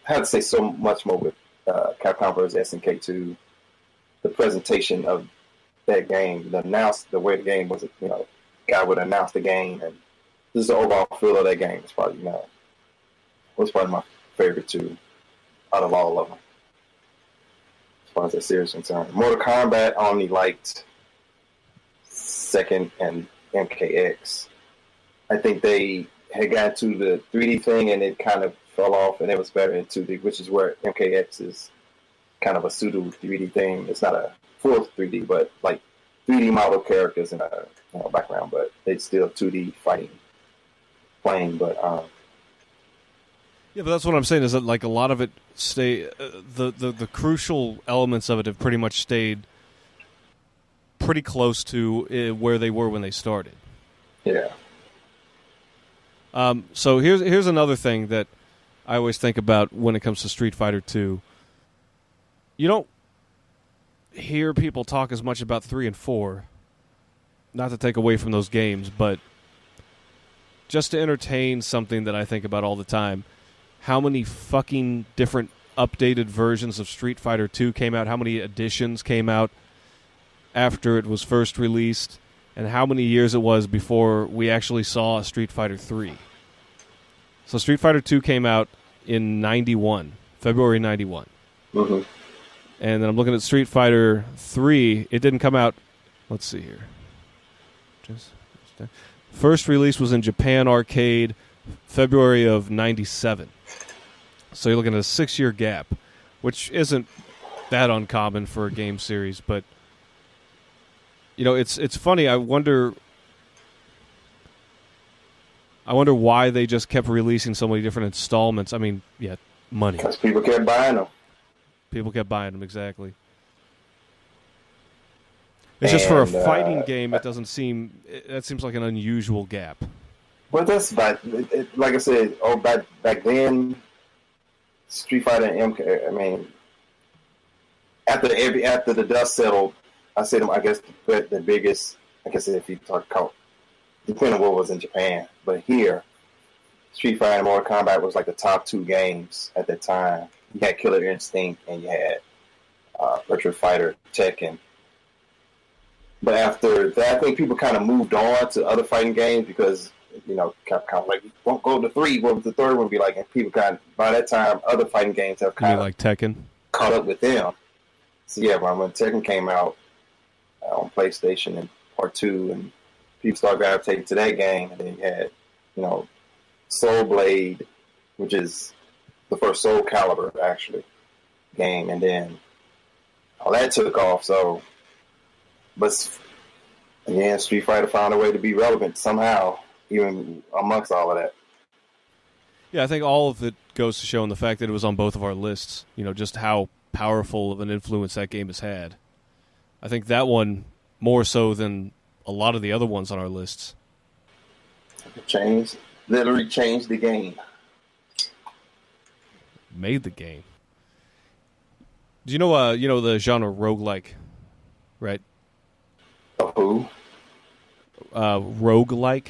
have to say so much more with Capcom vs. SNK 2. The presentation of that game, the way the game was, guy would announce the game, and just the overall feel of that game is probably, was probably my favorite too, out of all of them. As far as that series is concerned. Mortal Kombat, I only liked 2nd and MKX. I think they had got to the 3D thing and it kind of fell off, and it was better in 2D, which is where MKX is kind of a pseudo 3D thing. It's not a full 3D, but like 3D model characters in a background, but it's still 2D fighting, playing. But yeah, but that's what I'm saying is that like a lot of it the crucial elements of it have pretty much stayed pretty close to where they were when they started. Yeah. So here's another thing that I always think about when it comes to Street Fighter 2. You don't hear people talk as much about 3 and 4, not to take away from those games, but just to entertain something that I think about all the time. How many fucking different updated versions of Street Fighter 2 came out? How many editions came out after it was first released? And how many years it was before we actually saw a Street Fighter 3? So Street Fighter 2 came out in 91, February 91. Mm-hmm. And then I'm looking at Street Fighter 3. It didn't come out, let's see here. First release was in Japan Arcade, February of 97. So you're looking at a 6-year gap, which isn't that uncommon for a game series, but it's funny. I wonder why they just kept releasing so many different installments. I mean, yeah, money. Because people kept buying them. People kept buying them, exactly. It's just for a fighting game, it doesn't seem... That seems like an unusual gap. Well, that's like I said, back then, Street Fighter and MK, I mean, after the dust settled, I said, I guess the biggest, like I said, if you talk about, depending on what was in Japan, but here, Street Fighter and Mortal Kombat was like the top 2 games at that time. You had Killer Instinct and you had Virtua Fighter, Tekken. But after that, I think people kind of moved on to other fighting games because kind of like, won't go to 3. What would the third one be like? And people by that time, other fighting games have kind of like Tekken caught up with them. So yeah, when Tekken came out on PlayStation in Part 2, and people started gravitating to that game, and then you had, Soul Blade, which is the first Soul Calibur actually game, and then all that took off. So, but again, Street Fighter found a way to be relevant somehow, even amongst all of that. Yeah, I think all of it goes to show in the fact that it was on both of our lists, just how powerful of an influence that game has had. I think that one more so than a lot of the other ones on our lists. Literally changed the game. Made the game. Do you know the genre roguelike, right? Who? Roguelike.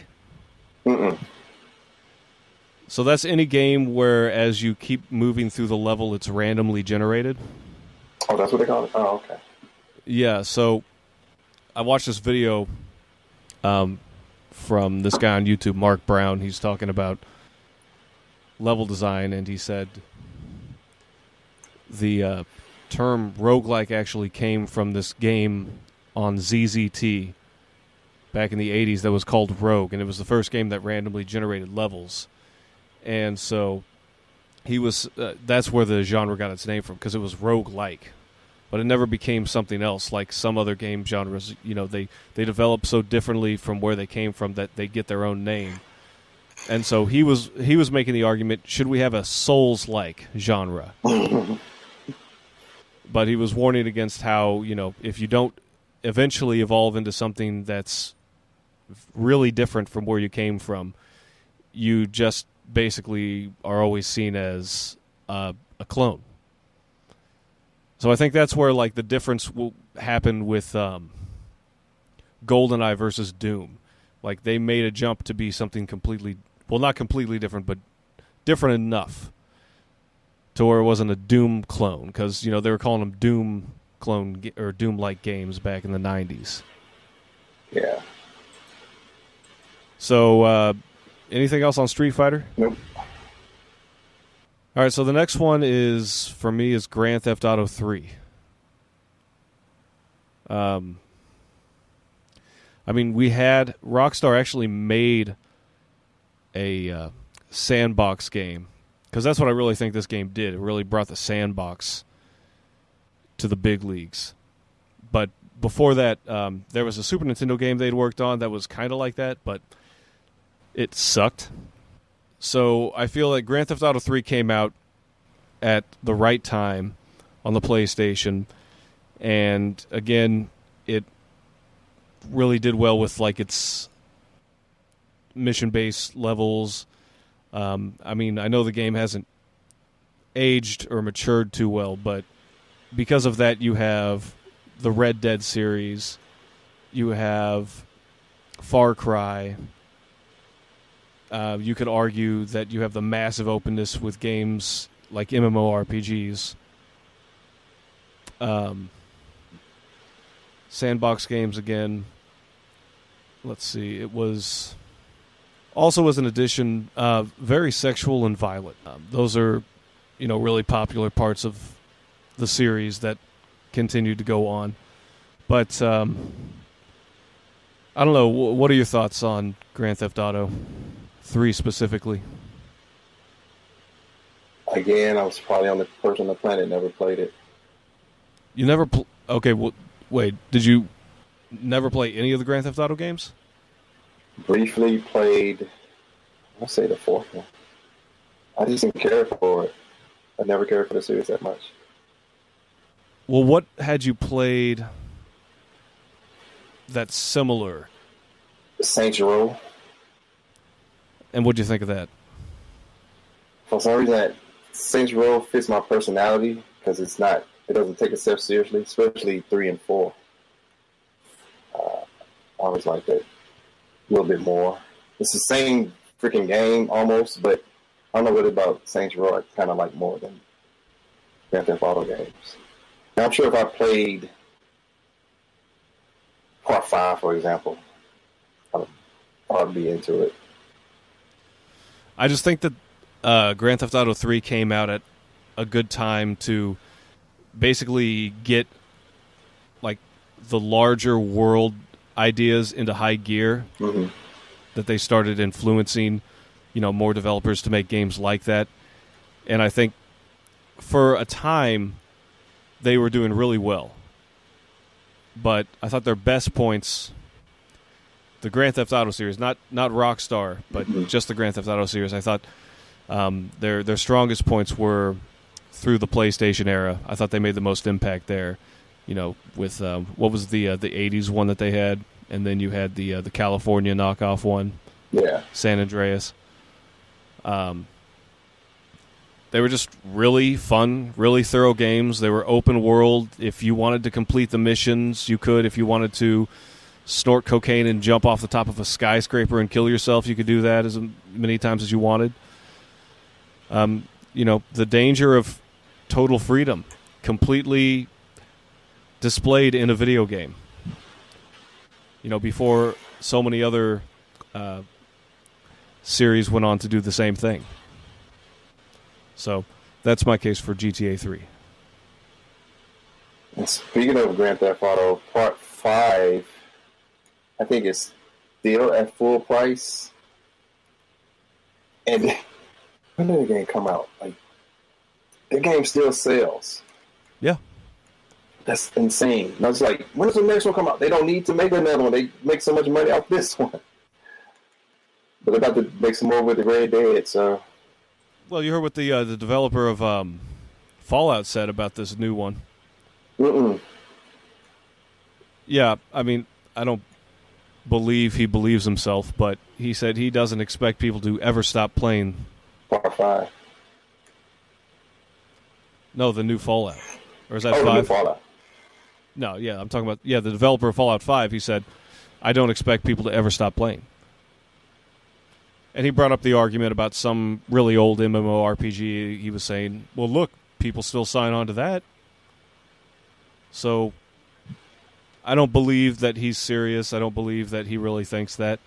Mm-mm. So that's any game where as you keep moving through the level, it's randomly generated. Oh, that's what they call it? Oh, okay. Yeah, so I watched this video from this guy on YouTube, Mark Brown. He's talking about level design, and he said the term roguelike actually came from this game on ZZT back in the 80s that was called Rogue, and it was the first game that randomly generated levels. And so that's where the genre got its name from, because it was roguelike. But it never became something else like some other game genres. They develop so differently from where they came from that they get their own name. And so he was making the argument, should we have a Souls-like genre? But he was warning against how, if you don't eventually evolve into something that's really different from where you came from, you just basically are always seen as a clone. So I think that's where the difference will happen with GoldenEye versus Doom. They made a jump to be something completely, well, not completely different, but different enough to where it wasn't a Doom clone, because they were calling them Doom clone or Doom-like games back in the 90s. Yeah. So anything else on Street Fighter? Nope. All right, so the next one for me is Grand Theft Auto 3. Rockstar actually made a sandbox game, because that's what I really think this game did. It really brought the sandbox to the big leagues. But before that, there was a Super Nintendo game they'd worked on that was kind of like that, but it sucked. So I feel like Grand Theft Auto 3 came out at the right time on the PlayStation, and again, it really did well with its mission-based levels. I know the game hasn't aged or matured too well, but because of that, you have the Red Dead series, you have Far Cry. You could argue that you have the massive openness with games like MMORPGs. Sandbox games again. Let's see. It was also, as an addition, very sexual and violent. Those are, really popular parts of the series that continued to go on. But I don't know. What are your thoughts on Grand Theft Auto 3 specifically? Again, I was probably on the person on the planet never played it. You never okay, wait, did you never play any of the Grand Theft Auto games? Briefly played, I'll say the fourth one. I just didn't care for it. I never cared for the series that much. Well, what had you played that's similar? Saints Row. And what do you think of that? For some reason, Saints Row fits my personality because it doesn't take itself seriously, especially 3 and 4. I always liked it a little bit more. It's the same freaking game almost, but I don't know what about Saints Row I kind of like more than Grand Theft Auto games. Now, I'm sure if I played Part 5, for example, I'd be into it. I just think that Grand Theft Auto 3 came out at a good time to basically get like the larger world ideas into high gear. Mm-hmm. That they started influencing, more developers to make games like that. And I think for a time they were doing really well. But I thought their best points, the Grand Theft Auto series, not Rockstar, but just the Grand Theft Auto series, I thought their strongest points were through the PlayStation era. I thought they made the most impact there. With what was the 80s one that they had, and then you had the California knockoff one, San Andreas. They were just really fun, really thorough games. They were open world. If you wanted to complete the missions, you could. If you wanted to snort cocaine and jump off the top of a skyscraper and kill yourself, you could do that as many times as you wanted. The danger of total freedom, completely displayed in a video game. Before so many other series went on to do the same thing. So that's my case for GTA 3. And speaking of Grand Theft Auto, Part 5, I think it's still at full price. And when did the game come out? Like, the game still sells. Yeah. That's insane. And I was like, when does the next one come out? They don't need to make another one. They make so much money off this one. But they're about to make some more with the Red Dead, so... Well, you heard what the developer of Fallout said about this new one. Mm-mm. Yeah, I mean, I don't believe he believes himself, but he said he doesn't expect people to ever stop playing. Part 5. No, the new Fallout. Or is that 5? The new Fallout. No, yeah, I'm talking about, the developer of Fallout 5, he said, I don't expect people to ever stop playing. And he brought up the argument about some really old MMORPG. He was saying, well, look, people still sign on to that. So I don't believe that he's serious. I don't believe that he really thinks that.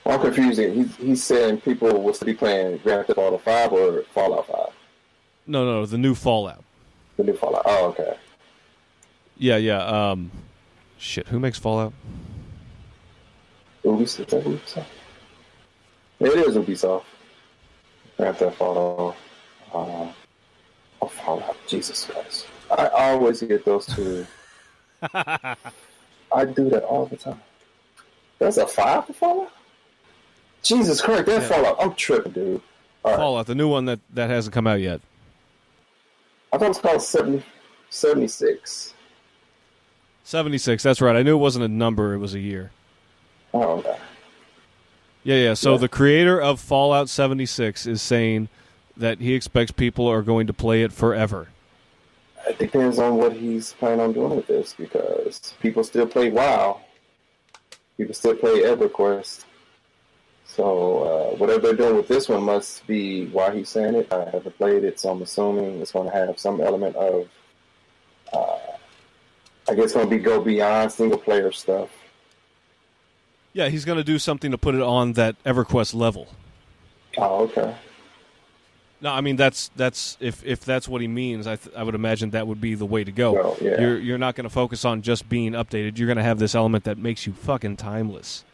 I'm confusing. He's saying people will still be playing Grand Theft Auto 5 or Fallout 5? No, the new Fallout. The new Fallout. Oh, okay. Yeah. Shit, who makes Fallout? Ubisoft. It is Ubisoft. Grand Theft Auto. Fallout. Jesus Christ. I always get those two. I do that all the time. That's a 5 for Fallout? Jesus Christ, that's Fallout. I'm tripping, dude. All right. Fallout, the new one that hasn't come out yet. I thought it was called 76. 76, that's right. I knew it wasn't a number, it was a year. Oh, okay. Yeah. So the creator of Fallout 76 is saying that he expects people are going to play it forever. It depends on what he's planning on doing with this, because people still play WoW. People still play EverQuest. So whatever they're doing with this one must be why he's saying it. I haven't played it, so I'm assuming it's going to have some element of, I guess, going to go beyond single player stuff. Yeah, he's going to do something to put it on that EverQuest level. Oh, okay. No, I mean that's if that's what he means, I would imagine that would be the way to go. Well, yeah. You're not going to focus on just being updated. You're going to have this element that makes you fucking timeless.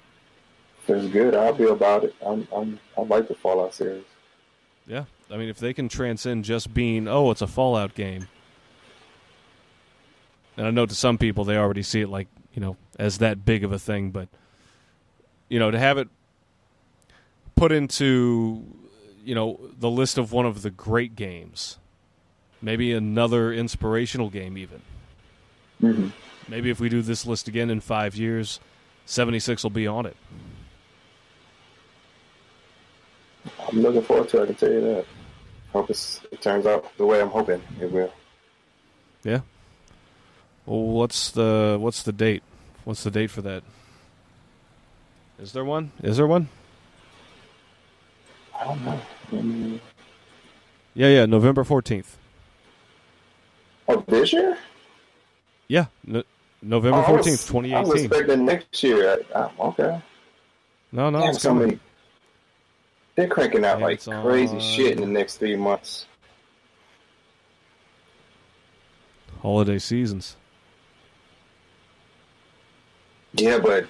It's good. I'll be about it. I like the Fallout series. Yeah, I mean if they can transcend just being it's a Fallout game, and I know to some people they already see it like as that big of a thing, but to have it put into the list of one of the great games, maybe another inspirational game even. Mm-hmm. Maybe if we do this list again in 5 years, 76 will be on it. I'm looking forward to it, I can tell you that. Hope it turns out the way I'm hoping it will. Yeah. Well, what's the date? What's the date for that? Is there one? I don't know. Yeah, November 14th. Oh, this year? Yeah, November 14th, 2018. I was expecting next year. Okay. No, Damn, it's coming. They're cranking out And like it's crazy on shit in the next 3 months. holiday seasons. Yeah, but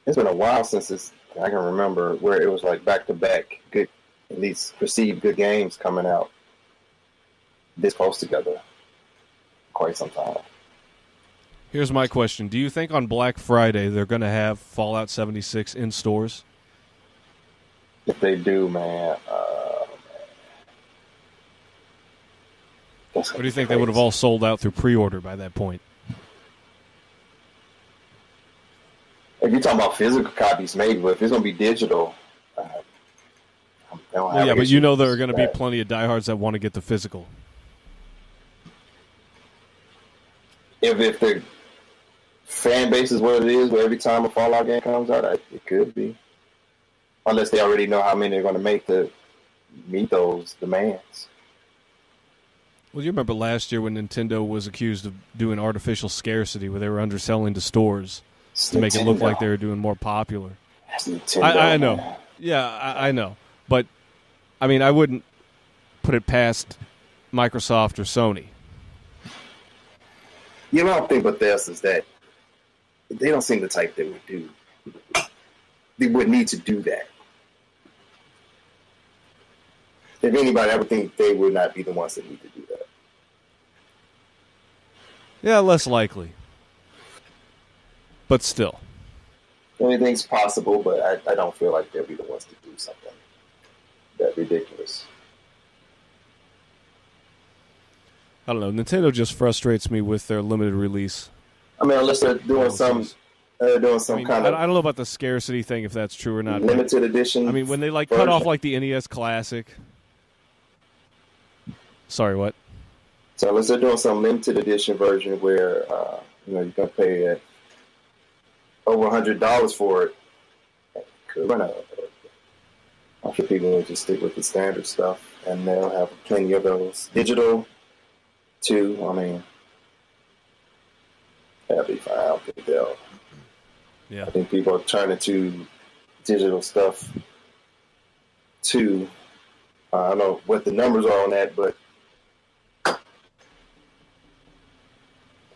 it's been a while since I can remember where it was like back to back good, at least perceived good games coming out this close together. Quite some time. Here's my question. Do you think on Black Friday they're going to have Fallout 76 in stores? If they do, man. Or do you think they would have all sold out through pre-order by that point? If you're talking about physical copies, maybe, but if it's going to be digital, Well, yeah, but you know there are going to be plenty of diehards that want to get the physical. If the fan base is what it is, where every time a Fallout game comes out, it could be. Unless they already know how many they're going to make to meet those demands. Well, you remember last year when Nintendo was accused of doing artificial scarcity where they were underselling to stores to make it look like they were doing more popular. That's Nintendo, I know. man. Yeah, I know. But, I mean, I wouldn't put it past Microsoft or Sony. You know, I think with this is that they don't seem the type that would do. They would need to do that. If anybody, I would think they would not be the ones that need to do that. Yeah, less likely. But still. Anything's possible, but I don't feel like they'll be the ones to do something that ridiculous. I don't know. Nintendo just frustrates me with their limited release. I mean, unless they're doing some kind of I don't know about the scarcity thing, if that's true or not. limited edition. I mean, when they version. cut off like the NES Classic. Sorry, what? So unless they're doing some limited edition version where you're gonna pay over $100 for it, could run out. I'm sure people will just stick with the standard stuff, and they'll have plenty of those digital too. I mean, that'll be fine. I don't think they'll. Yeah. I think people are turning to digital stuff too. I don't know what the numbers are on that, but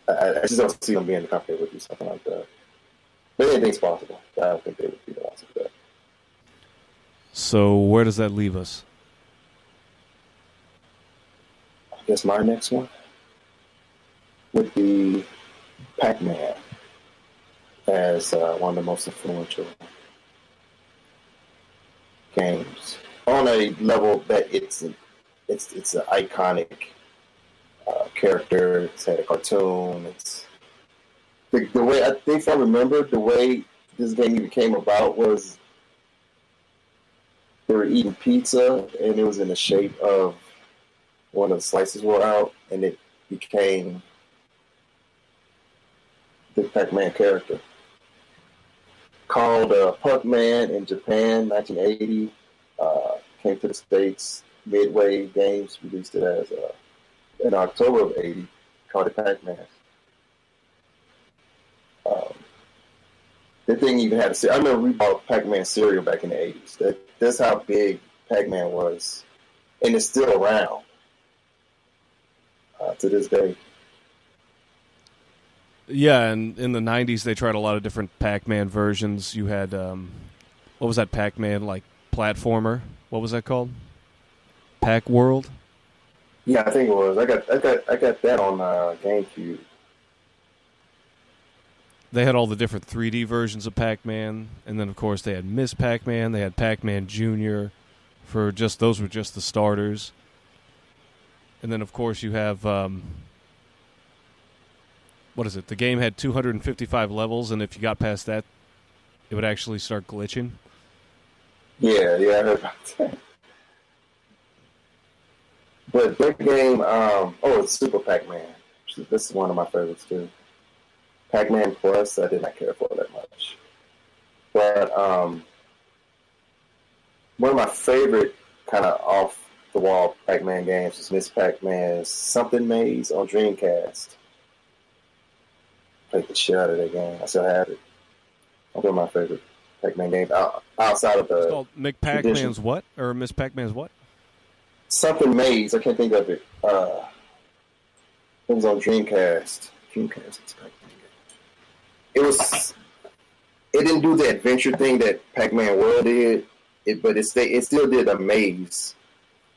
I just don't see them being the company that would do something like that. But anything's possible. I don't think they would be the ones to do that. So where does that leave us? I guess my next one would be Pac-Man as one of the most influential games on a level that it's an iconic character. It's had a cartoon. It's the way I think I remember the way this game even came about was they were eating pizza and it was in the shape of one of the slices were out and it became the Pac-Man character. Called Puck-Man in Japan, 1980. Came to the States. Midway Games released it as in October of 80. Called it Pac-Man. The thing even had I remember we bought Pac-Man cereal back in the 80s. That's how big Pac-Man was. And it's still around to this day. Yeah, and in the 90s they tried a lot of different Pac-Man versions. You had, what was that Pac-Man, like, platformer? What was that called? Pac-World? Yeah, I think it was. I got that on GameCube. They had all the different 3D versions of Pac-Man, and then, of course, they had Miss Pac-Man, they had Pac-Man Jr. Those were just the starters. And then, of course, you have, what is it? The game had 255 levels, and if you got past that, it would actually start glitching. Yeah, I heard about that. But that game, it's Super Pac-Man. This is one of my favorites, too. Pac-Man Plus, I did not care for that much. But one of my favorite kind of off-the-wall Pac-Man games is Miss Pac-Man's Something Maze on Dreamcast. Played the shit out of that game. I still have it. That's one of my favorite Pac-Man games outside of It's the called McPac-Man's what? Or Miss Pac-Man's what? something Maze. I can't think of it. It was on Dreamcast. Dreamcast. It was. It didn't do the adventure thing that Pac-Man World did. But it still did a Maze.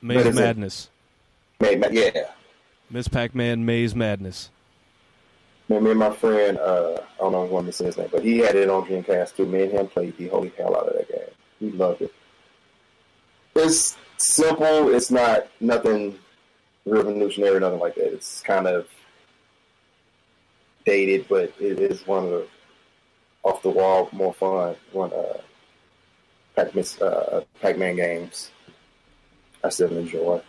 Maze Madness. Yeah. Miss Pac-Man Maze Madness. Me and my friend, I don't know if I want to say his name, but he had it on Dreamcast too. Me and him played the holy hell out of that game. We loved it. It's simple. It's not nothing revolutionary or nothing like that. It's kind of dated, but it is one of the off the wall, more fun Pac-Man games. I still enjoy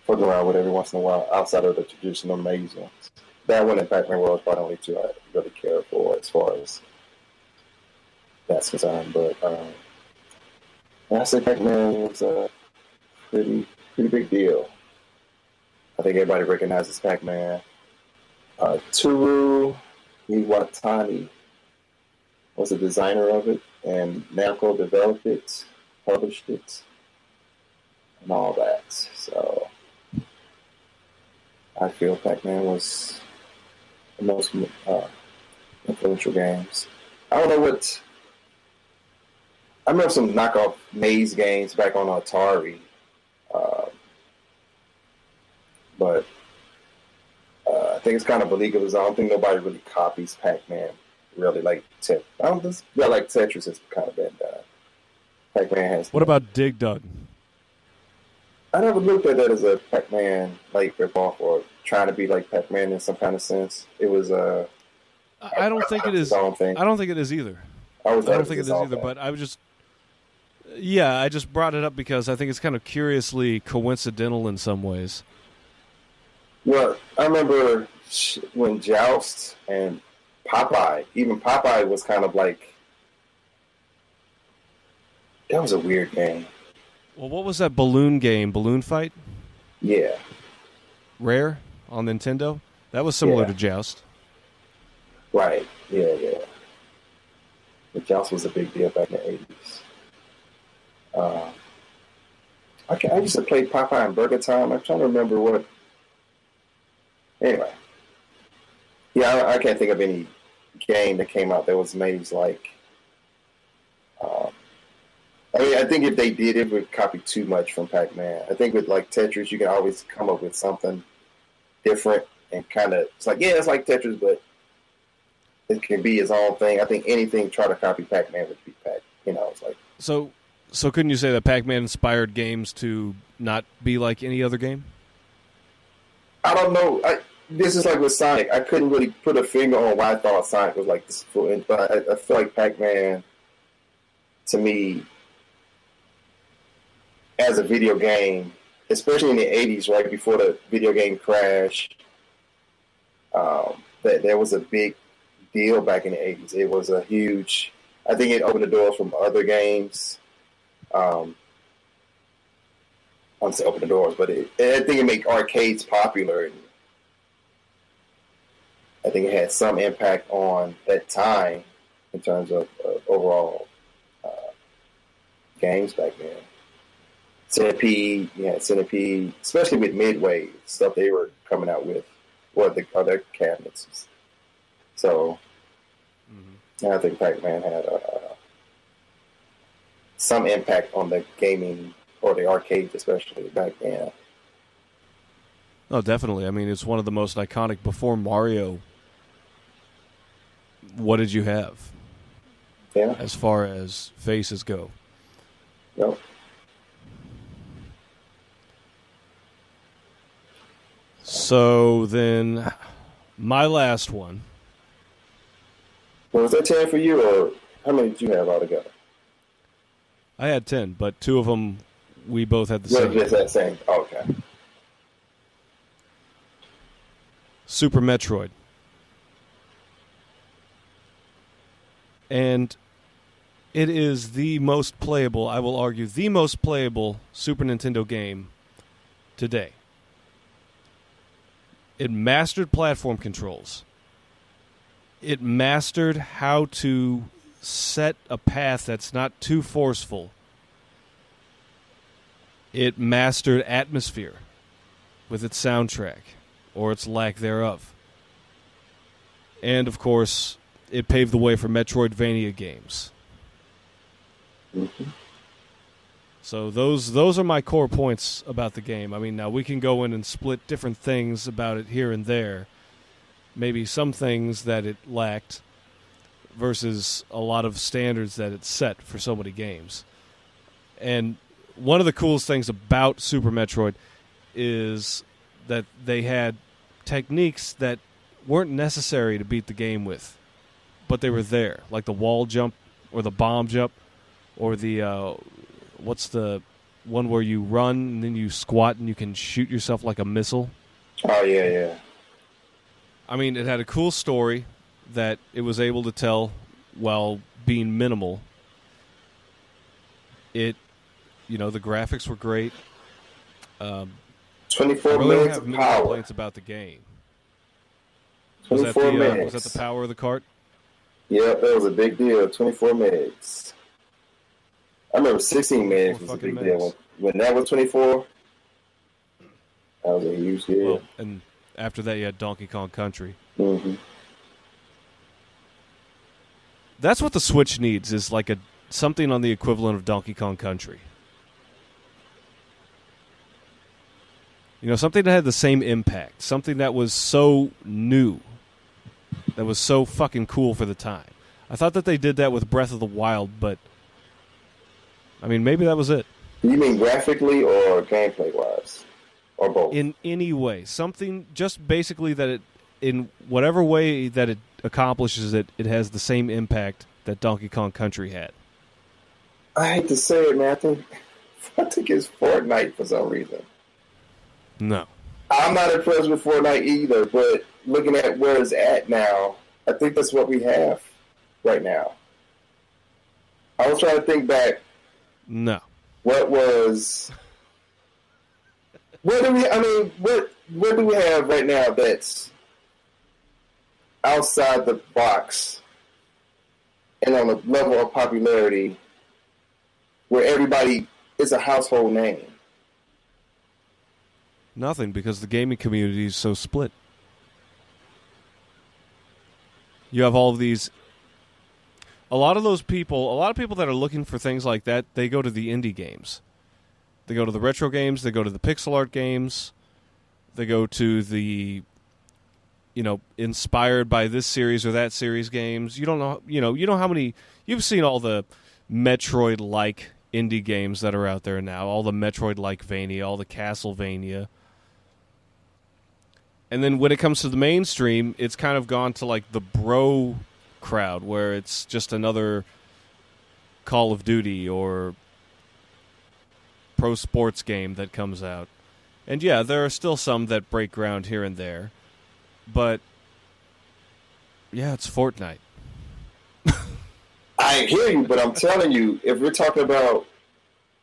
fucking around with every once in a while outside of the traditional maze ones. That one and Pac-Man World is probably only two I really care for as far as that's concerned. But I say Pac-Man was a pretty big deal. I think everybody recognizes Pac-Man. Toru Iwatani was the designer of it, and Namco developed it, published it, and all that. So I feel Pac-Man was the most influential games. I don't know what. I remember some knockoff maze games back on Atari, but I think it's kind of a league of its own. I don't think nobody really copies Pac-Man. Really like like Tetris has kind of been done. Pac-Man has. What about Dig Dug? I never looked at that as a Pac-Man like ripoff or trying to be like Pac-Man in some kind of sense. It was I don't think it is. I don't think it is either. I don't think it is either. But I was just. Yeah, I just brought it up because I think it's kind of curiously coincidental in some ways. Well, I remember when Joust and Popeye, even Popeye was kind of like, that was a weird game. Well, what was that balloon game? Balloon Fight? Yeah. Rare on Nintendo? That was similar to Joust. Right. Yeah. But Joust was a big deal back in the 80s. I used to play Popeye and Burger Time. I'm trying to remember what. Anyway. Yeah, I can't think of any game that came out that was made like. I think if they did, it would copy too much from Pac-Man. I think with like Tetris, you can always come up with something different and kind of. It's like, yeah, it's like Tetris, but it can be its own thing. I think anything try to copy Pac-Man would be Pac. It's like. So couldn't you say that Pac-Man inspired games to not be like any other game? I don't know. This is like with Sonic. I couldn't really put a finger on why I thought Sonic was like this. But I feel like Pac-Man, to me, as a video game, especially in the 80s, right before the video game crash, that there was a big deal back in the 80s. It was a huge. I think it opened the doors from other games. I don't say open the doors, but I think it made arcades popular. And I think it had some impact on that time in terms of overall games back then. Centipede, especially with Midway stuff they were coming out with, or their cabinets. So, I think Pac-Man had some impact on the gaming or the arcades, especially back then. Oh, definitely. I mean, it's one of the most iconic. Before Mario, what did you have? Yeah. As far as faces go. Yep. So then, my last one. Was that 10 for you, or how many did you have altogether? I had 10, but 2 of them, we both had the Yeah, same. just that same. Oh, okay. Super Metroid. And it is the most playable, I will argue, the most playable Super Nintendo game today. It mastered platform controls. It mastered how to set a path that's not too forceful. It mastered atmosphere with its soundtrack, or its lack thereof. And, of course, it paved the way for Metroidvania games. Mm-hmm. So those are my core points about the game. I mean, now we can go in and split different things about it here and there. Maybe some things that it lacked versus a lot of standards that it set for so many games. And one of the coolest things about Super Metroid is that they had techniques that weren't necessary to beat the game with, but they were there, like the wall jump or the bomb jump or the what's the one where you run and then you squat and you can shoot yourself like a missile. Oh, yeah. I mean, it had a cool story that it was able to tell while being minimal. The graphics were great. 24 I really don't minutes have of many power. complaints about the game. 24 minutes. Was that the power of the cart? Yeah, that was a big deal. 24 minutes. I remember 16 minutes was a big deal. When that was 24, that was a huge deal. Well, and after that, you had Donkey Kong Country. Mm-hmm. That's what the Switch needs, is like something on the equivalent of Donkey Kong Country. Something that had the same impact. Something that was so new. That was so fucking cool for the time. I thought that they did that with Breath of the Wild, but I mean, maybe that was it. You mean graphically or gameplay-wise? Or both? In any way. Something just basically that in whatever way that it accomplishes it, it has the same impact that Donkey Kong Country had. I hate to say it, man. I think it's Fortnite for some reason. No. I'm not impressed with Fortnite either, but looking at where it's at now, I think that's what we have right now. I was trying to think back. No. What do we have right now that's outside the box and on a level of popularity where everybody is a household name? Nothing, because the gaming community is so split. You have all of these... A lot of people that are looking for things like that, they go to the indie games. They go to the retro games, they go to the pixel art games, they go to the, inspired by this series or that series games. You don't know, you know how many... You've seen all the Metroid-like indie games that are out there now, all the Metroid-like Vania, all the Castlevania. And then when it comes to the mainstream, it's kind of gone to like the bro crowd, where it's just another Call of Duty or pro sports game that comes out. And yeah, there are still some that break ground here and there. But yeah, it's Fortnite. I hear you, but I'm telling you, if we're talking about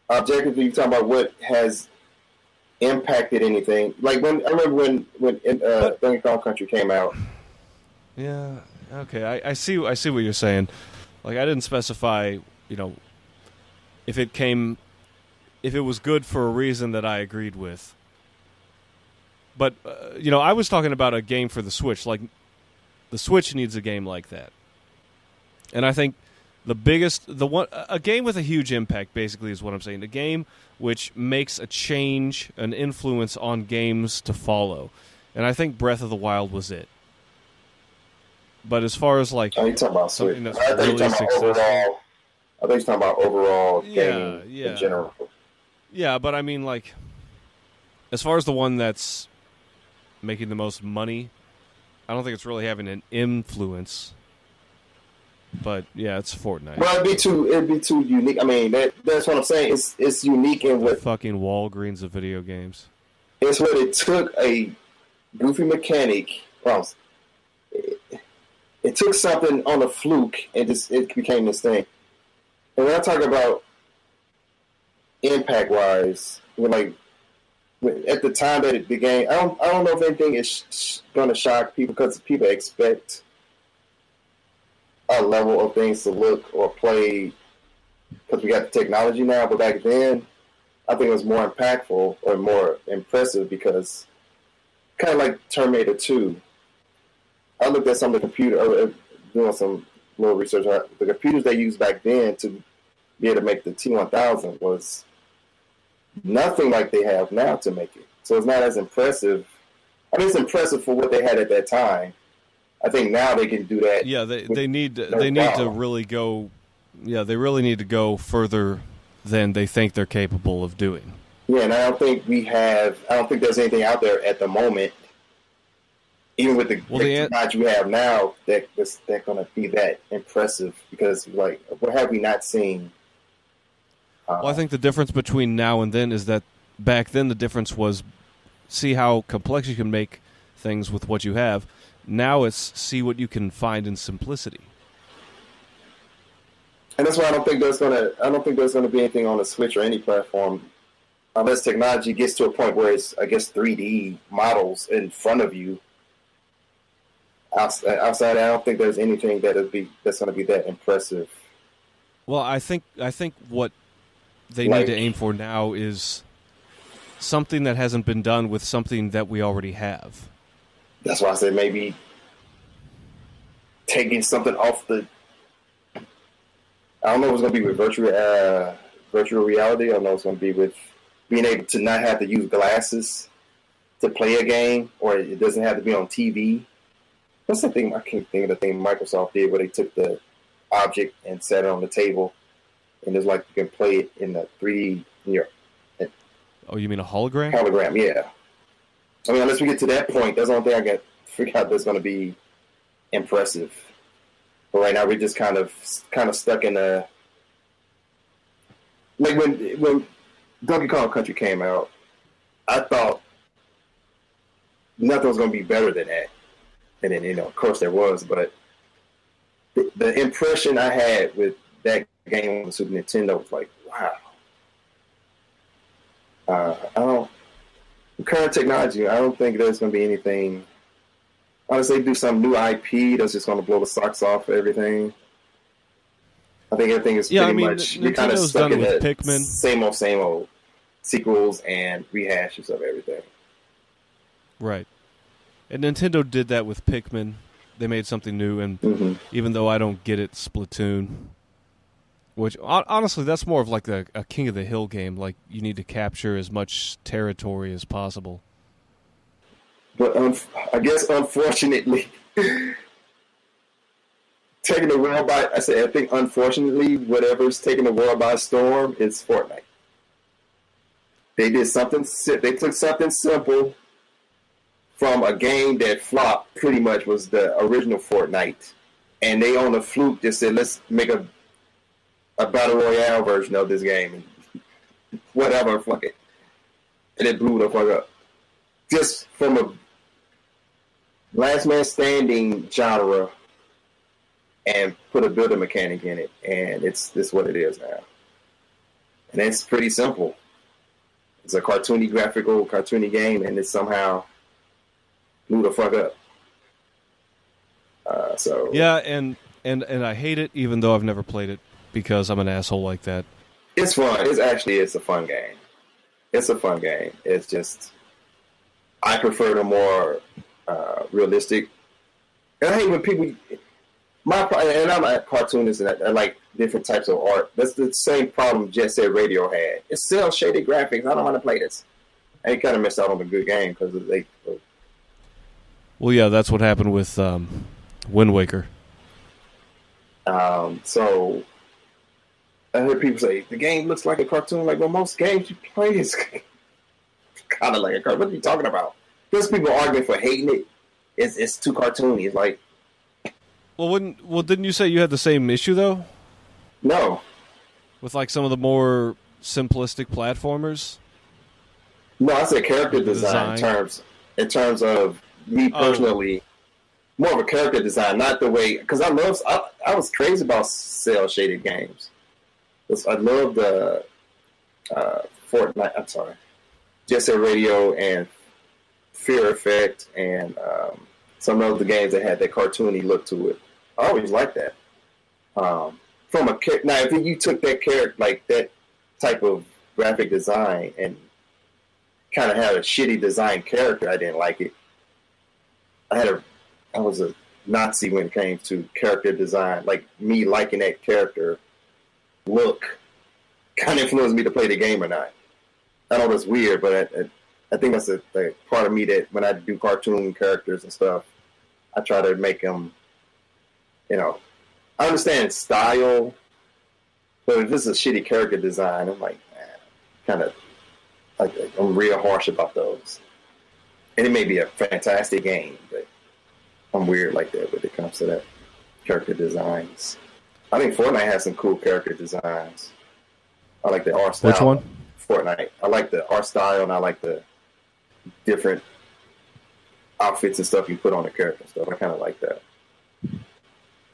objectively, you're talking about what has impacted anything. Like I remember when Donkey Kong Country came out. Yeah, okay, I see what you're saying. Like, I didn't specify, if it was good for a reason that I agreed with. But I was talking about a game for the Switch. Like, the Switch needs a game like that. And I think a game with a huge impact, basically, is what I'm saying. A game which makes a change, an influence on games to follow. And I think Breath of the Wild was it. But as far as like you're talking about something Switch. that's really successful, I think you're talking about overall gaming in general. Yeah, but I mean, like, as far as the one that's making the most money, I don't think it's really having an influence. But yeah, it's Fortnite. Well, it'd be too unique. I mean, that's what I'm saying. It's unique in what fucking Walgreens of video games. It's what it took a goofy mechanic. Well, it took something on a fluke and it became this thing. And when I talk about impact wise, at the time that it began, I don't know if anything is going to shock people because people expect a level of things to look or play because we got the technology now. But back then, I think it was more impactful or more impressive because kind of like Terminator 2. I looked at some of the doing some little research. The computers they used back then to be able to make the T-1000 was nothing like they have now to make it. So it's not as impressive. I mean, it's impressive for what they had at that time. I think now they can do that. Yeah, they need to really go. Yeah, they really need to go further than they think they're capable of doing. Yeah, and I don't think there's anything out there at the moment, even with the technology we have now, that's going to be that impressive. Because, like, what have we not seen? Well, I think the difference between now and then is that back then the difference was see how complex you can make things with what you have. Now it's see what you can find in simplicity. And that's why I don't think there's gonna be anything on the Switch or any platform unless technology gets to a point where it's, I guess, 3D models in front of you. Outside, I don't think there's anything that's going to be that impressive. Well, I think what they need to aim for now is something that hasn't been done with something that we already have. That's why I said maybe taking something off the. I don't know if it's going to be with virtual reality. I don't know if it's going to be with being able to not have to use glasses to play a game, or it doesn't have to be on TV. What's the thing? I can't think of the thing Microsoft did where they took the object and set it on the table, and it's like you can play it in the 3D. Oh, you mean a hologram? Hologram, yeah. I mean, unless we get to that point, that's the only thing I got to figure out that's going to be impressive. But right now, we're just kind of stuck in a like when Donkey Kong Country came out, I thought nothing was going to be better than that. And then, of course there was, but the impression I had with that game on the Super Nintendo was like, wow. Current technology, I don't think there's going to be anything. Honestly, they do some new IP that's just going to blow the socks off everything. I think everything is pretty much you're kind of stuck in the Pikmin. Same old sequels and rehashes of everything. Right. And Nintendo did that with Pikmin. They made something new, and even though I don't get it, Splatoon, which honestly, that's more of like a King of the Hill game. Like you need to capture as much territory as possible. But I guess unfortunately, taking the world by I think unfortunately, whatever's taking the world by storm is Fortnite. They did something. They took something simple from a game that flopped, pretty much was the original Fortnite, and they on the fluke just said, let's make a battle royale version of this game, and whatever, fuck it, and it blew the fuck up. Just from a last man standing genre, and put a building mechanic in it, and it's what it is now, and it's pretty simple. It's a cartoony game, and it's somehow blew the fuck up. Yeah, and I hate it, even though I've never played it because I'm an asshole like that. It's fun. It's a fun game. It's a fun game. It's just I prefer the more realistic. And I hate when people. And I'm a cartoonist, and I like different types of art. That's the same problem Jet Set Radio had. It's cel shaded graphics. I don't want to play this. And it kind of missed out on a good game because they. Well, yeah, that's what happened with Wind Waker. So I heard people say the game looks like a cartoon. Like, well, most games you play is kind of like a cartoon. What are you talking about? There's people arguing for hating it. It's too cartoony. It's like. Well, didn't you say you had the same issue though? No. With like some of the more simplistic platformers. No, I said character design in terms of me personally, more of a character design, not the way, because I was crazy about cel shaded games. I love the Fortnite. I'm sorry, Jet Set Radio and Fear Effect and some of the games that had that cartoony look to it. I always liked that. From a now, if you took that character, like that type of graphic design, and kind of had a shitty design character, I didn't like it. I was a Nazi when it came to character design. Like, me liking that character look kind of influenced me to play the game or not. I know it's weird, but I think that's a part of me that when I do cartoon characters and stuff, I try to make them, I understand style, but if this is a shitty character design, I'm like, I'm real harsh about those. And it may be a fantastic game, but I'm weird like that when it comes to that character designs. I think Fortnite has some cool character designs. I like the art style. Which one? Fortnite. I like the art style, and I like the different outfits and stuff you put on the character and stuff. I kind of like that.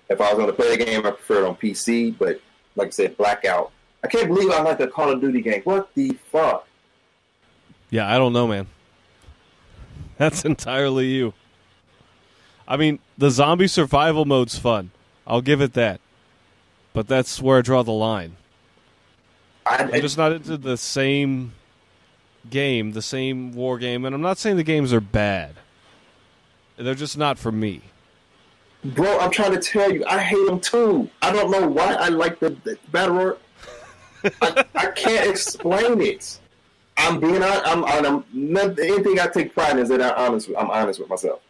If I was going to play the game, I prefer it on PC, but like I said, Blackout. I can't believe I like the Call of Duty game. What the fuck? Yeah, I don't know, man. That's entirely you. I mean, the zombie survival mode's fun. I'll give it that. But that's where I draw the line. I'm just not into the same game, the same war game, and I'm not saying the games are bad. They're just not for me. Bro, I'm trying to tell you, I hate them too. I don't know why I like the Battle Royale. I can't explain it. I'm being honest. Anything I take pride in is that I'm honest with myself.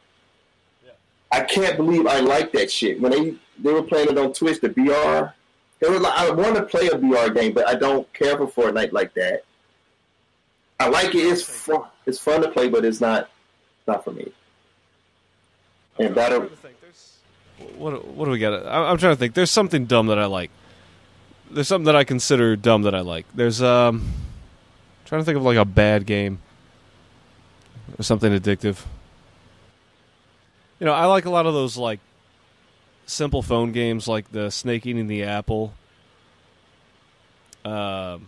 Yeah. I can't believe I like that shit. When they were playing it on Twitch, the BR, they were like, I want to play a BR game, but I don't care for Fortnite like that. I like it. It's fun. It's fun to play, but it's not for me. And Battle. What do we got? I'm trying to think. There's something dumb that I like. There's something that I consider dumb that I like. There's trying to think of like a bad game or something addictive. I like a lot of those like simple phone games, like the Snake Eating the Apple. Yeah,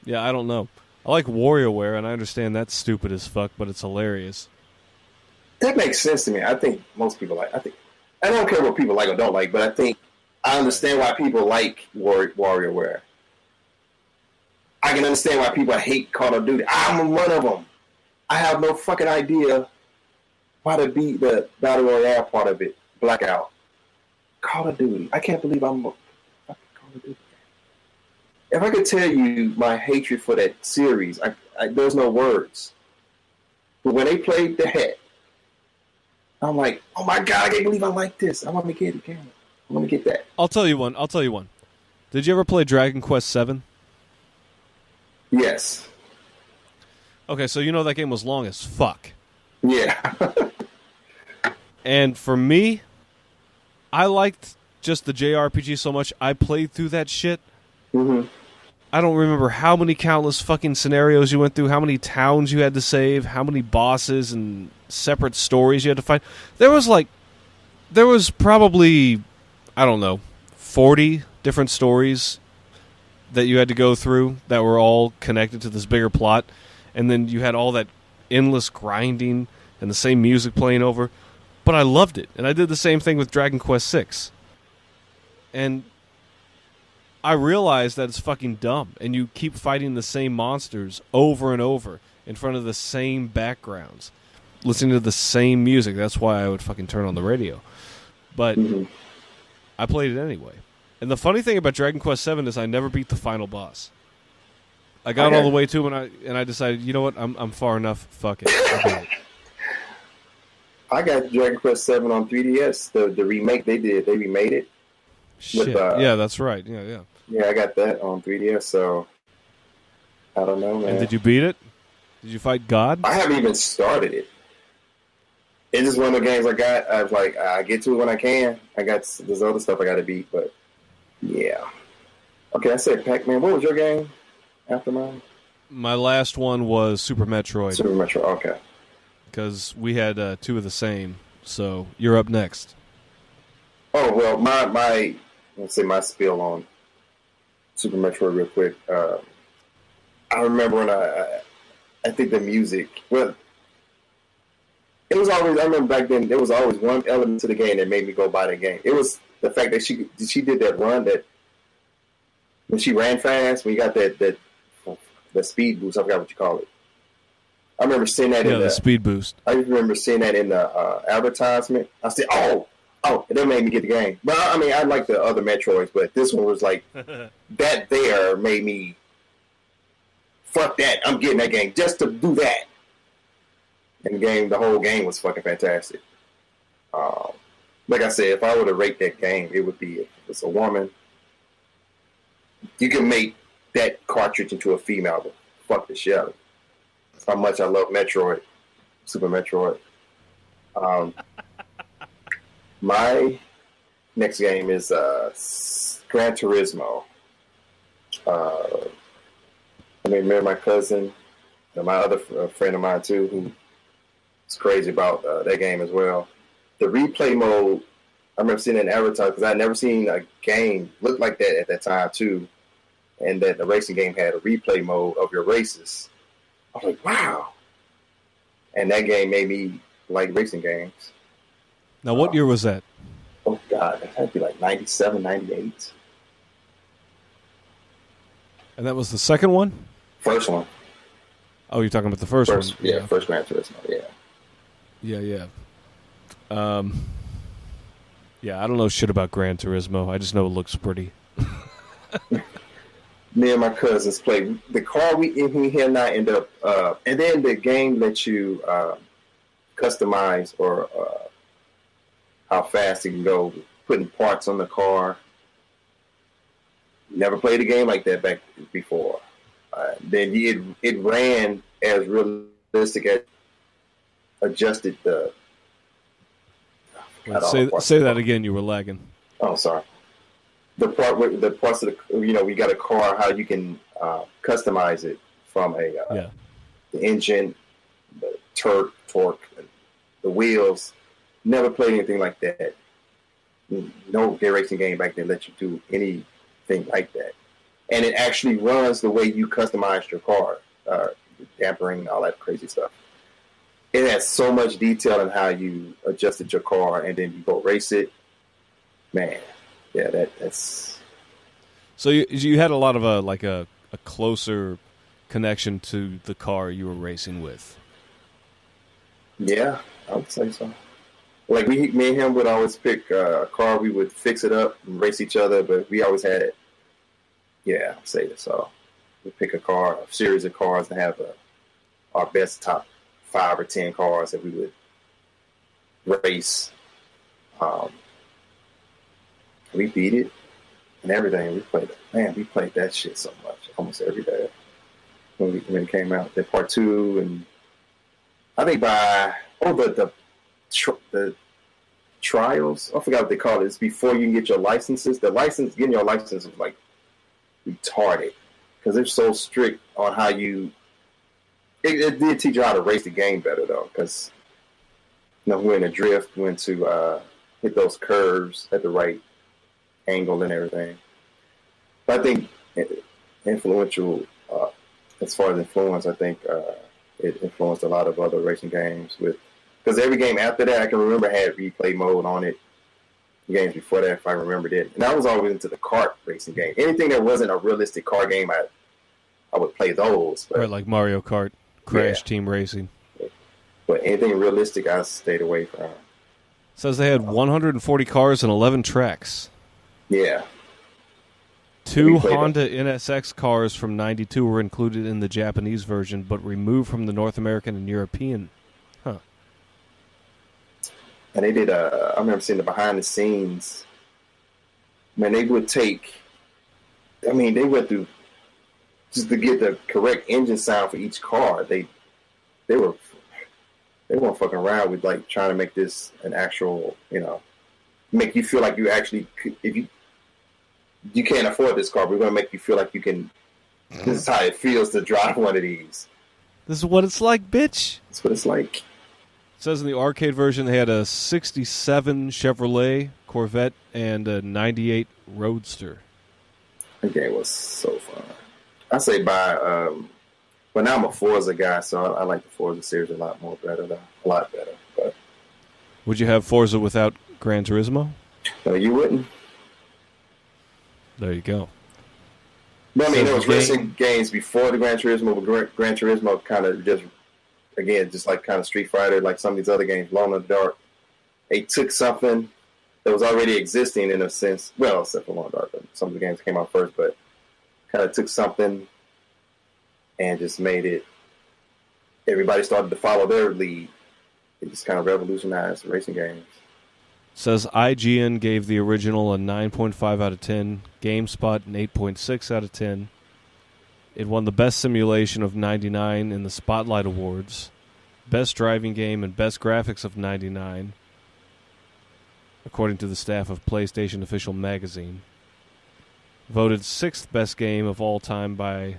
I don't know. I like WarioWare, and I understand that's stupid as fuck, but it's hilarious. That makes sense to me. I think most people like. I don't care what people like or don't like, but I think I understand why people like WarioWare. I can understand why people hate Call of Duty. I'm one of them. I have no fucking idea why to be the Battle Royale part of it. Blackout. Call of Duty. I can't believe I'm fucking Call of Duty. If I could tell you my hatred for that series, there's no words. But when they played that, I'm like, oh my god, I can't believe I like this. I want to get it again. I want to get that. I'll tell you one. Did you ever play Dragon Quest VII? Yes. Okay, so that game was long as fuck. Yeah. And for me, I liked just the JRPG so much, I played through that shit. Mm-hmm. I don't remember how many countless fucking scenarios you went through, how many towns you had to save, how many bosses and separate stories you had to fight. There was probably, I don't know, 40 different stories that you had to go through that were all connected to this bigger plot. And then you had all that endless grinding and the same music playing over. But I loved it. And I did the same thing with Dragon Quest VI. And I realized that it's fucking dumb. And you keep fighting the same monsters over and over in front of the same backgrounds, listening to the same music. That's why I would fucking turn on the radio. But I played it anyway. And the funny thing about Dragon Quest VII is I never beat the final boss. I got all the way to him, and I decided, you know what, I'm far enough. Fuck it. I got Dragon Quest VII on 3DS. The remake they did, they remade it. Shit. Yeah, that's right. Yeah. Yeah, I got that on 3DS. So I don't know, man. And did you beat it? Did you fight God? I haven't even started it. It's just one of the games I got. I was like, I get to it when I can. I got this other stuff I got to beat, but yeah. Okay, I said Pac-Man. What was your game after mine? My last one was Super Metroid. Super Metroid, okay. Because we had two of the same. So you're up next. Oh, well, my let's say my spiel on Super Metroid real quick. I remember when I think the music, well, it was always, I remember back then, there was always one element to the game that made me go buy the game. It was the fact that she did that run that when she ran fast, when you got that speed boost, I forgot what you call it. I remember seeing that in the speed boost. I remember seeing that in the advertisement. I said, oh, that made me get the game. But I mean, I like the other Metroids, but this one was like that. There made me fuck that. I'm getting that game just to do that. And the whole game was fucking fantastic. Like I said, if I were to rate that game, it would be if it's a woman. You can make that cartridge into a female, but fuck the shit out of it. That's how much I love Metroid, Super Metroid. My next game is Gran Turismo. I mean, me and my cousin, and my other friend of mine too, who's crazy about that game as well. The replay mode, I remember seeing it in advertising because I'd never seen a game look like that at that time too. And that the racing game had a replay mode of your races. I was like, wow. And that game made me like racing games. Now, what year was that? Oh, God. It had to be like 97, 98. And that was the second one? First one. Oh, you're talking about the first one? Yeah, first Gran Turismo, yeah. Yeah. Yeah, I don't know shit about Gran Turismo. I just know it looks pretty. Me and my cousins played. The car we in here now end up, and then the game lets you customize or how fast it can go, putting parts on the car. Never played a game like that back before. Then it ran as realistic as adjusted the. Say that again. You were lagging. Oh, sorry. The parts of the we got a car, how you can customize it from the engine, the torque, the wheels. Never played anything like that. No racing game back then let you do anything like that, and it actually runs the way you customized your car, dampering, all that crazy stuff. It has so much detail in how you adjusted your car, and then you go race it. Man. Yeah, that's. So you had a lot of a closer connection to the car you were racing with. Yeah, I would say so. Like me and him would always pick a car. We would fix it up and race each other, but we always had it. Yeah, I'd say so. We pick a series of cars, and have our best top 5 or 10 cars that we would race. We beat it and everything. We played that shit so much, almost every day when it came out. That part 2, and I think the trials. I forgot what they call it. It's before you can get your licenses. Getting your license is like retarded because they're so strict on how you. It did teach you how to race the game better though, because when to drift, when to hit those curves at the right angle and everything. But I think influential, as far as influence, I think it influenced a lot of other racing games because every game after that I can remember had replay mode on it. The games before that, if I remembered it, and I was always into the kart racing game. Anything that wasn't a realistic car game, I would play those. But, right, like Mario Kart, Crash Team Racing. But anything realistic, I stayed away from. It says they had 140 cars and 11 tracks. Yeah. 2 Honda NSX cars from '92 were included in the Japanese version, but removed from the North American and European. Huh. And they did I remember seeing the behind the scenes. Man, they would take. I mean, they went through just to get the correct engine sound for each car. They weren't fucking around with like trying to make this an actual, make you feel like you actually could, if you can't afford this car, we're going to make you feel like you can. This is how it feels to drive one of these. This is what it's like, bitch. That's what it's like. It says in the arcade version they had a 67 Chevrolet Corvette and a 98 Roadster. That game was so fun. I say but now I'm a Forza guy, so I like the Forza series a lot better. But would you have Forza without Gran Turismo? No, you wouldn't. There you go. But I mean, there So was racing games before the Gran Turismo, but Gran Turismo kind of just like kind of Street Fighter, like some of these other games, Alone in the Dark. They took something that was already existing in a sense. Well, except for Alone in the Dark, but some of the games came out first, but kind of took something and just made it. Everybody started to follow their lead. It just kind of revolutionized racing games. Says IGN gave the original a 9.5 out of 10, GameSpot an 8.6 out of 10. It won the Best Simulation of 99 in the Spotlight Awards, Best Driving Game and Best Graphics of 99, according to the staff of PlayStation Official Magazine. Voted 6th best game of all time by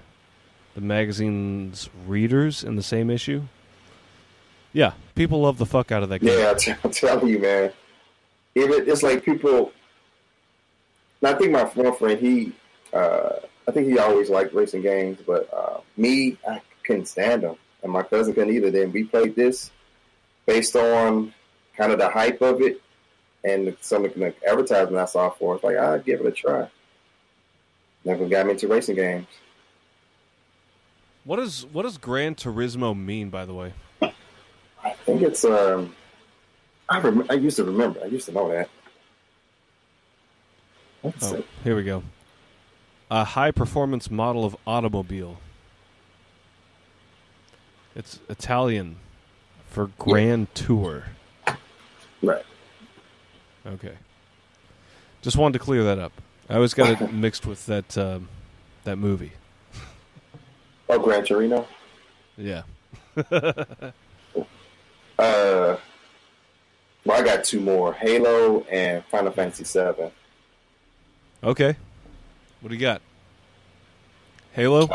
the magazine's readers in the same issue. Yeah, people love the fuck out of that game. Yeah, I'm telling you, man. It's like people. I think my one friend, I think he always liked racing games, but me, I couldn't stand them, and my cousin couldn't either. Then we played this based on kind of the hype of it and some of the advertisement I saw for it. It's like, I'd give it a try. Never got me into racing games. What does Gran Turismo mean, by the way? I think it's I used to remember. I used to know that. Oh, here we go. A high-performance model of automobile. It's Italian for Grand Tour. Right. Okay. Just wanted to clear that up. I always got it mixed with that movie. Oh, Gran Torino? Yeah. Well, I got two more. Halo and Final Fantasy VII. Okay. What do you got? Halo?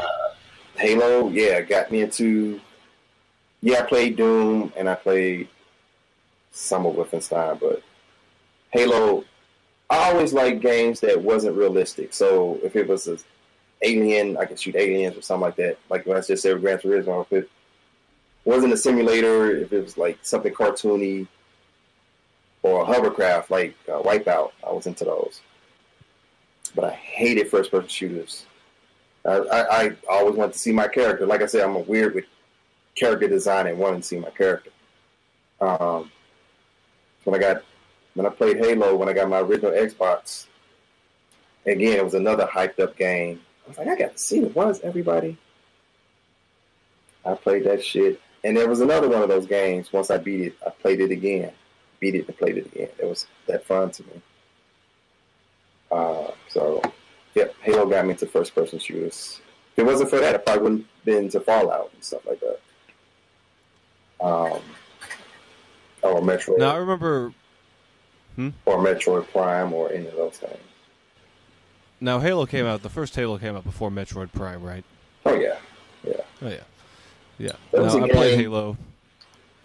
Halo, yeah, got me into... Yeah, I played Doom, and I played some of Wolfenstein, but Halo... I always liked games that wasn't realistic. So if it was an alien, I could shoot aliens or something like that. Like when I just said Gran Turismo, if it wasn't a simulator, if it was like something cartoony or a hovercraft like Wipeout, I was into those. But I hated first-person shooters. I always wanted to see my character. Like I said, I'm a weird with character design and wanting to see my character. When I played Halo, when I got my original Xbox, again, it was another hyped-up game. I was like, I got to see it. Why is everybody? I played that shit. And there was another one of those games. Once I beat it, I played it again. Beat it and played it again. It was that fun to me. Halo got me into first-person shooters. If it wasn't for that, I probably wouldn't have been to Fallout and stuff like that. Or Metroid. Now, I remember... Or Metroid Prime or any of those things. Now, the first Halo came out before Metroid Prime, right? Oh, yeah. Yeah. Oh, yeah. Yeah. Now, I played Halo.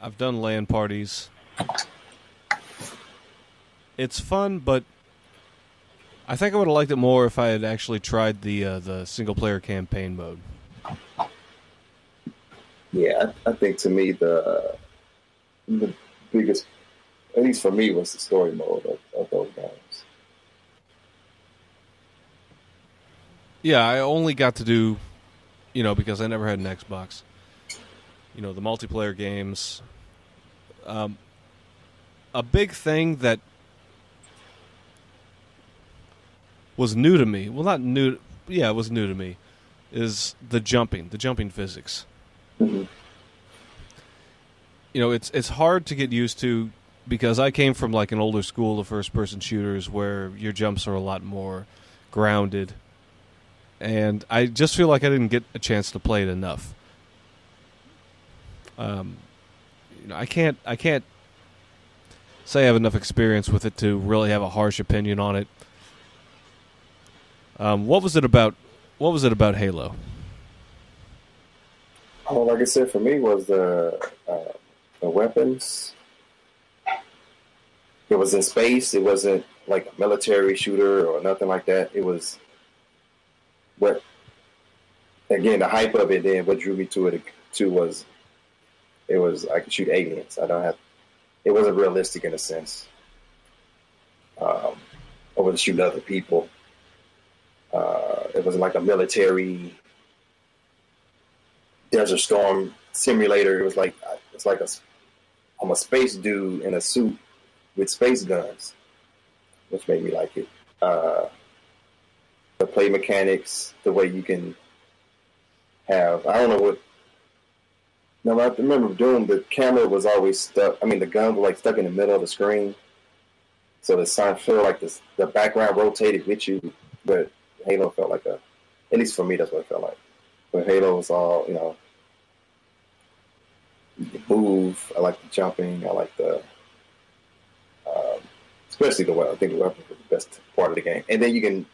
I've done LAN parties. It's fun, but I think I would have liked it more if I had actually tried the single-player campaign mode. Yeah, I think to me the biggest, at least for me, was the story mode of those games. Yeah, I only got to do, because I never had an Xbox, the multiplayer games. A big thing that was new to me, well, not new, it was new to me, is the jumping physics. Mm-hmm. It's hard to get used to because I came from like an older school of first-person shooters where your jumps are a lot more grounded, and I just feel like I didn't get a chance to play it enough. I can't say I have enough experience with it to really have a harsh opinion on it. What was it about Halo? Oh, like I said, for me was the weapons. It was in space. It wasn't like a military shooter or nothing like that. It was the hype of it. Then what drew me to it too was I could shoot aliens. It wasn't realistic in a sense. over to shoot other people. It was like a military Desert Storm simulator. It was like I'm a space dude in a suit with space guns, which made me like it. The play mechanics, the way you can have, I don't know what. No, I remember Doom. The camera was always stuck. I mean, the gun was like stuck in the middle of the screen, so the sound felt like the background rotated with you. But Halo felt like at least for me, that's what it felt like. But Halo was all, the move. I like the jumping. I like especially the weapon. I think the weapon was the best part of the game. And then you can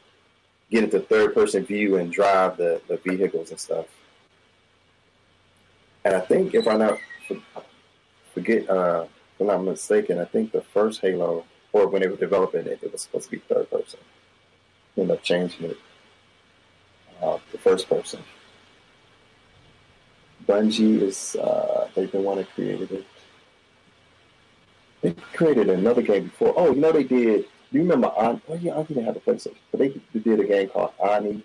get into third-person view and drive the vehicles and stuff. And I think if I'm not mistaken, I think the first Halo, or when they were developing it, it was supposed to be third person. Ended up changing it to first person. Bungie is they've been one that created it. They created another game before. Oh, they did. Do you remember Ani? Well, yeah, I didn't have a PlayStation, but they did a game called Ani.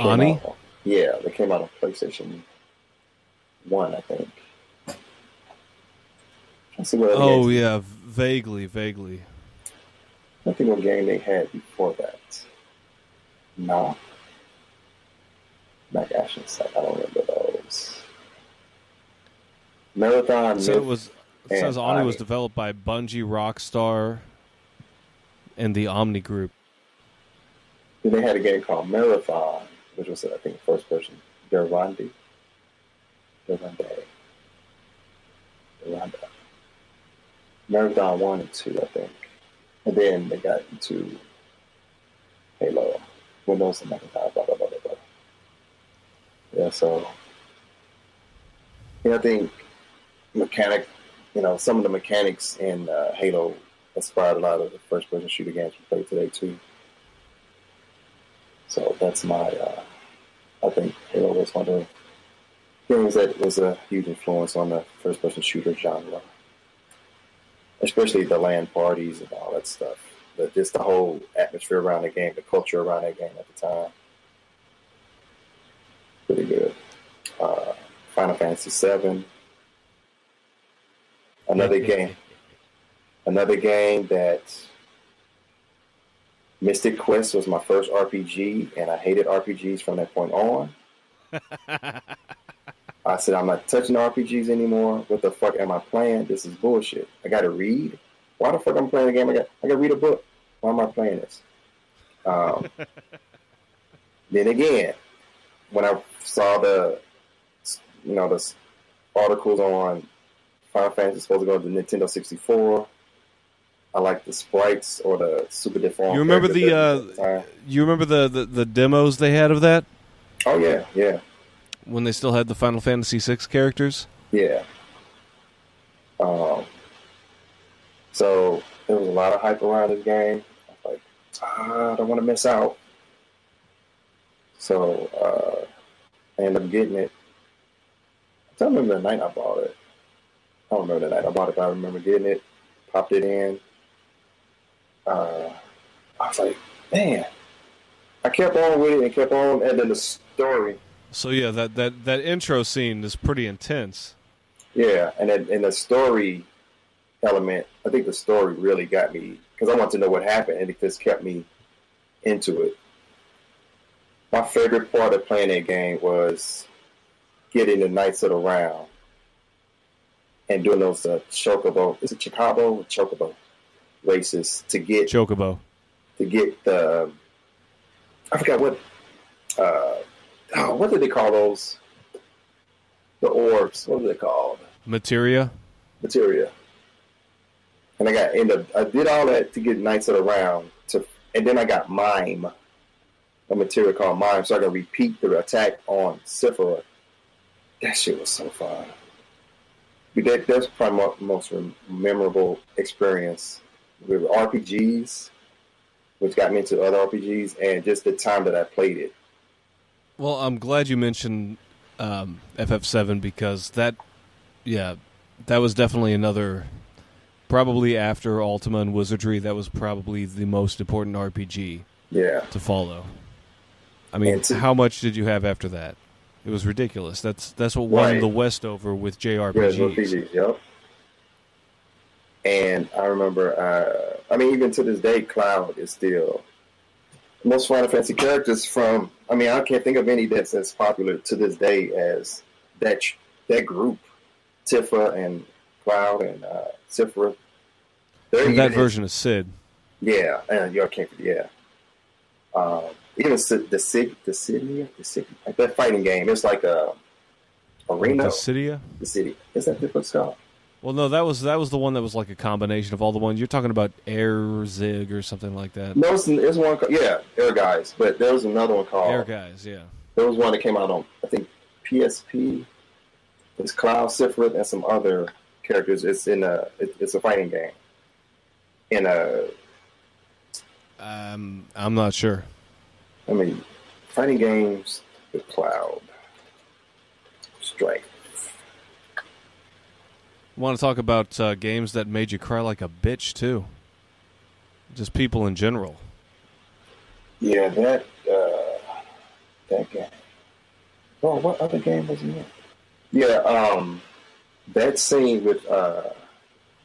Ani? Yeah, they came out on PlayStation 1, I think. Oh, yeah, vaguely. I think what game they had before that. Nah. Mac Action Site. I don't remember those. Marathon. So it says Ani was developed by Bungie, Rockstar, and the Omni Group. Then they had a game called Marathon, which was, I think, first person. Tirade. Marathon 1 and 2, I think. And then they got into Halo, Windows and Macintosh, blah, blah, blah, blah, blah. Yeah, so I think some of the mechanics in Halo inspired a lot of the first-person shooter games we play today, too. So that's I think Halo was one of the games that was a huge influence on the first-person shooter genre. Especially the LAN parties and all that stuff. Just the whole atmosphere around the game, the culture around that game at the time. Pretty good. Final Fantasy VII. Another game that Mystic Quest was my first RPG, and I hated RPGs from that point on. I said, I'm not touching RPGs anymore. What the fuck am I playing? This is bullshit. I got to read. Why the fuck am I playing a game? I got to read a book. Why am I playing this? Then again, when I saw the articles on Final Fantasy supposed to go to the Nintendo 64, I like the sprites or the super deformed. You remember the demos they had of that? Oh yeah. When they still had the Final Fantasy VI characters? Yeah. So there was a lot of hype around this game. I was like, I don't want to miss out. So I ended up getting it. I don't remember the night I bought it. I don't remember the night I bought it, but I remember getting it, popped it in. I was like, man. I kept on with it and kept on, and then the story. So yeah, that intro scene is pretty intense. Yeah, and the story element, I think the story really got me, because I wanted to know what happened, and it just kept me into it. My favorite part of playing that game was getting the Knights of the Round and doing those Chocobo. Is it Chocobo or Chocobo races to get Chocobo to get the. I forgot what. What did they call those? The orbs. What are they called? Materia. And I did all that to get Knights of the Round and then I got Mime. A material called Mime, so I can repeat the attack on Sephiroth. That shit was so fun. That's probably my most memorable experience with RPGs, which got me into other RPGs, and just the time that I played it. Well, I'm glad you mentioned FF7 because that was definitely another probably after Ultima and Wizardry, that was probably the most important RPG to follow. I mean, how much did you have after that? It was ridiculous. That's what won the West over with JRPGs. Yeah, yep. And I remember, I mean, even to this day, Cloud is still most Final Fantasy characters from. I mean, I can't think of any that's as popular to this day as that group, Tifa and Cloud and Sephiroth. That version of Sid. Yeah, and you can't. Yeah. Even the city, like that fighting game. It's like a arena. The city. Is that what it's called? Well, no, that was the one that was like a combination of all the ones. You're talking about Air Zig or something like that. No, there's one called, Air Guys, but there was another one called Air Guys, yeah. There was one that came out on, I think, PSP. It's Cloud, Sephiroth, and some other characters. It's it's a fighting game. I'm not sure. I mean, fighting games with Cloud. Strike. Want to talk about games that made you cry like a bitch too? Just people in general. Yeah, that game. Oh, what other game was it? Yeah, that scene with I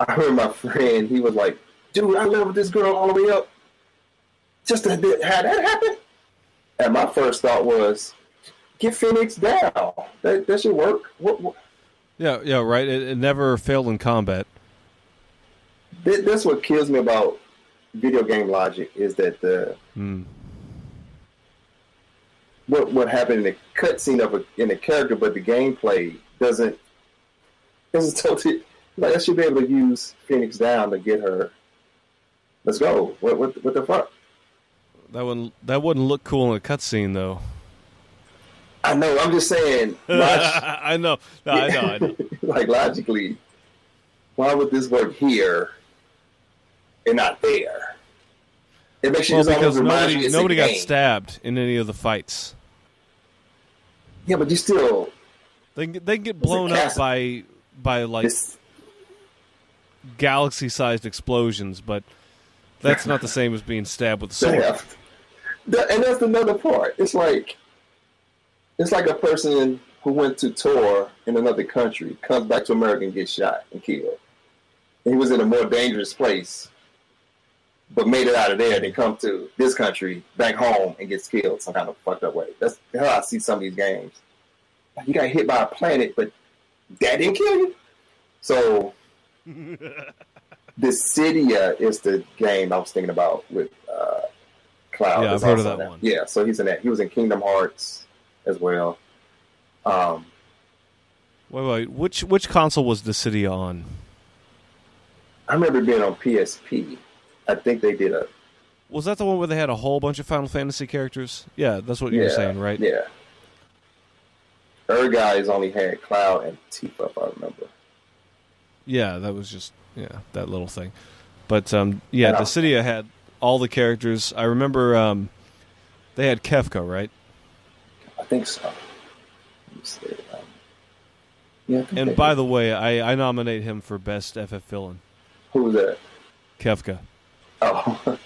heard my friend. He was like, "Dude, I leveled this girl all the way up just to have that happen." And my first thought was, "Get Phoenix down. That should work." What? Yeah, right. It never failed in combat. That's what kills me about video game logic is that what happened in the cutscene in the character, but the gameplay doesn't. It's totally like I should be able to use Phoenix down to get her. Let's go. What the fuck? That wouldn't look cool in a cutscene though. I know. I'm just saying. I know. No, I know. Like logically, why would this work here and not there? It makes you because nobody got stabbed in any of the fights. Yeah, but you still they get blown up by like galaxy-sized explosions, but that's not the same as being stabbed with a sword. And that's another part. It's like a person who went to tour in another country, comes back to America and gets shot and killed. And he was in a more dangerous place, but made it out of there, then come to this country, back home, and gets killed some kind of fucked up way. That's how I see some of these games. You got hit by a planet, but that didn't kill you? So, Dissidia is the game I was thinking about with Cloud. Yeah, I've heard of that one. Yeah, so he's in that. He was in Kingdom Hearts as well. Wait. Which console was Dissidia on? I remember being on PSP. I think they did a. Was that the one where they had a whole bunch of Final Fantasy characters? Yeah, that's what you were saying, right? Yeah. Guys only had Cloud and Tifa, if I remember. Yeah, that was just that little thing. But Dissidia had all the characters. I remember they had Kefka, right? I think so. And by the way, I nominate him for best FF villain. Who was that? Kefka. Oh,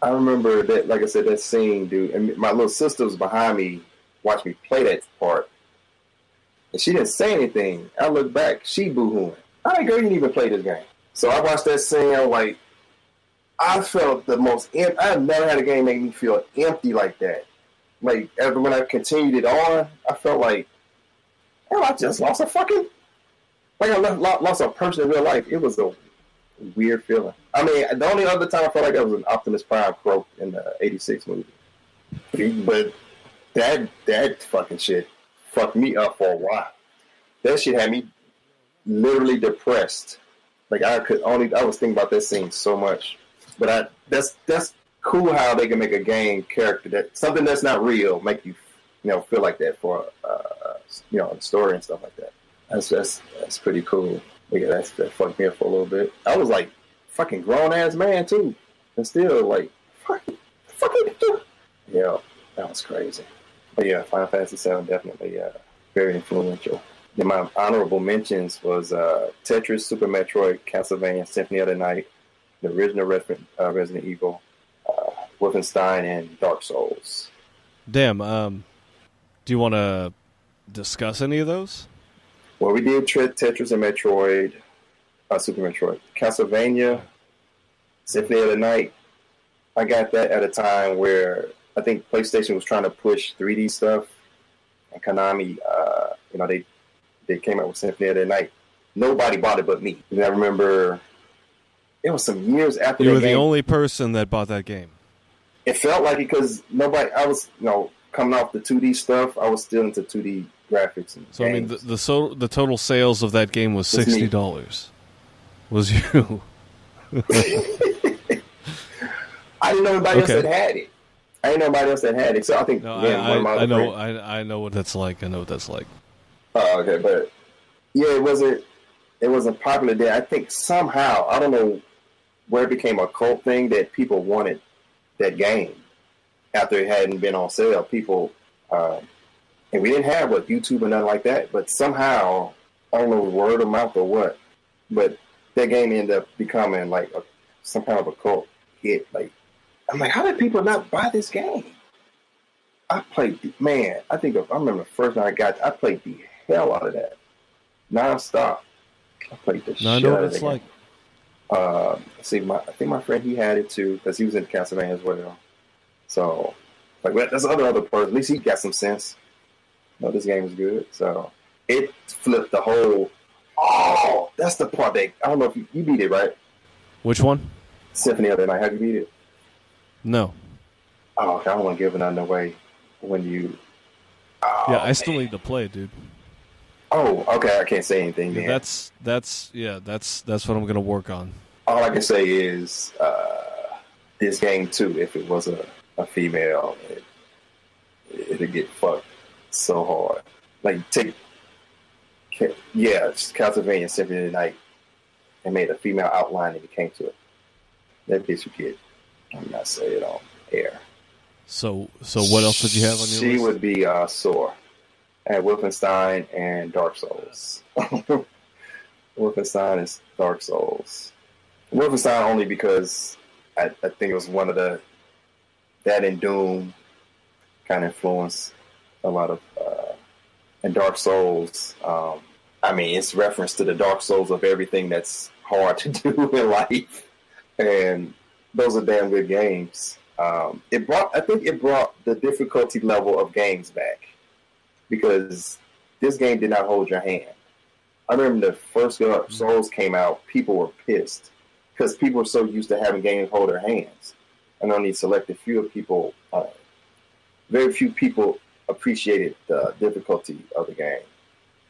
I remember that. Like I said, that scene, dude. And my little sister was behind me, watched me play that part, and she didn't say anything. I looked back, she boo-hooing. I ain't girl, you didn't even play this game. So I watched that scene. I'm like, I felt the most. I've never had a game make me feel empty like that. Like when I continued it on, I felt like, I just lost a fucking. Like I lost a person in real life. It was a weird feeling. I mean, the only other time I felt like that was an Optimus Prime quote in the '86 movie. But that fucking shit fucked me up for a while. That shit had me literally depressed. Like I was thinking about that scene so much. But that's cool how they can make a game character that something that's not real make you feel like that for a story and stuff like that. That's pretty cool. Yeah, that fucked me up for a little bit. I was like fucking grown ass man too, and still like fucking. Yeah, that was crazy. But yeah, Final Fantasy VII definitely very influential. Then my honorable mentions was Tetris, Super Metroid, Castlevania, Symphony of the Night, the original Resident Evil, Wolfenstein, and Dark Souls. Damn. Do you want to discuss any of those? Well, we did Tetris and Metroid, Super Metroid, Castlevania, Symphony of the Night. I got that at a time where I think PlayStation was trying to push 3D stuff, and Konami, they came out with Symphony of the Night. Nobody bought it but me. And I remember it was some years after you that were game. the only person that bought that game. It felt like it because nobody. I was, coming off the 2D stuff. I was still into 2D graphics and so games. I mean, the total sales of that game was $60. Was you? I didn't know anybody else that had it. I didn't know anybody else that had it. So I think I know what that's like. I know what that's like. Oh, okay, but yeah, it wasn't popular there. I think somehow, I don't know where it became a cult thing that people wanted that game after it hadn't been on sale. People, and we didn't have YouTube or nothing like that, but somehow, I don't know, word of mouth or what, but that game ended up becoming like some kind of a cult hit. Like, I'm like, how did people not buy this game? I played, I remember the first night I played the hell out of that. Non-stop. I played the shit out of it. I know what it's like. I think my friend, he had it too, because he was into Castlevania as well. So, that's other person. At least he got some sense. This game is good. So, it flipped the whole, that's the part that, I don't know if you beat it, right? Which one? Symphony of the Night. Have you beat it? No. Oh, okay. I don't want to give it away when you... yeah, I still need to play it, dude. Oh, okay. I can't say anything. Yeah, that's what I'm gonna work on. All I can say is this game too. If it was a female, it'd get fucked so hard. Like Castlevania Symphony of the Night, and made a female outline and it came to it. That bitch would get. I'm not saying it on air. So what else did you have on your list? She would be sore. I had Wolfenstein and Dark Souls. Wolfenstein is Dark Souls. Wolfenstein only because I think it was one of that and Doom kind of influenced a lot of, and Dark Souls. It's reference to the Dark Souls of everything that's hard to do in life, and those are damn good games. I think it brought the difficulty level of games back, because this game did not hold your hand. I remember the first Dark Souls came out, people were pissed because people were so used to having games hold their hands. And only selected few people, very few people appreciated the difficulty of the game.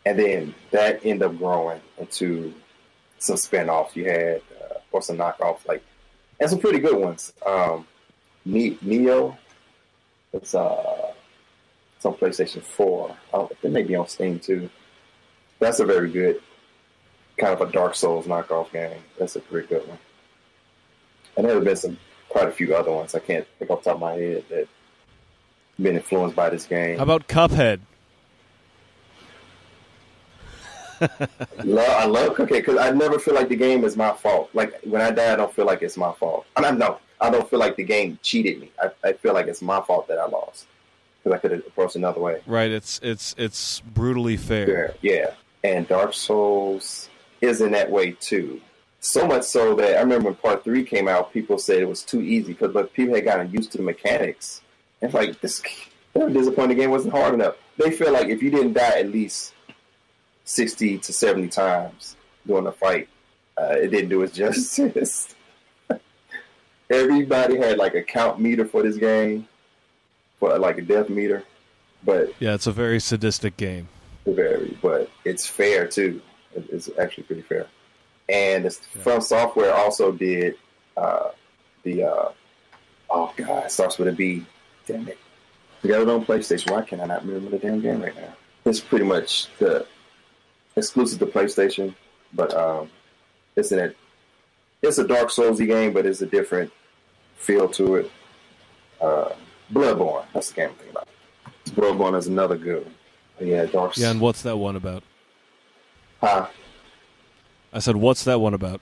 And then that ended up growing into some spin-offs you had, or some knockoffs, and some pretty good ones. Neo, it's on PlayStation 4. It may be on Steam too. That's a very good kind of a Dark Souls knockoff game. That's a pretty good one. And there have been quite a few other ones I can't think off the top of my head that been influenced by this game. How about Cuphead? I love Cuphead because I never feel like the game is my fault. Like when I die, I don't feel like it's my fault. I don't feel like the game cheated me. I feel like it's my fault that I lost, because I could have approached another way. Right, it's brutally fair. Yeah. And Dark Souls is in that way too. So much so that I remember when Part 3 came out, people said it was too easy, but people had gotten used to the mechanics. And it's like, they were disappointed the game wasn't hard enough. They feel like if you didn't die at least 60 to 70 times during the fight, it didn't do its justice. Everybody had a count meter for this game, for a death meter. But yeah, it's a very sadistic game. But it's fair too. It's actually pretty fair. And From Software also did it starts with a B. Damn it. We got it on PlayStation. Why can I not remember the damn game right now? It's pretty much the exclusive to PlayStation, but it's a Dark Souls-y game, but it's a different feel to it. Bloodborne, that's the game I'm thinking about. Bloodborne is another good one. Yeah, Yeah, and what's that one about? Huh? I said, what's that one about?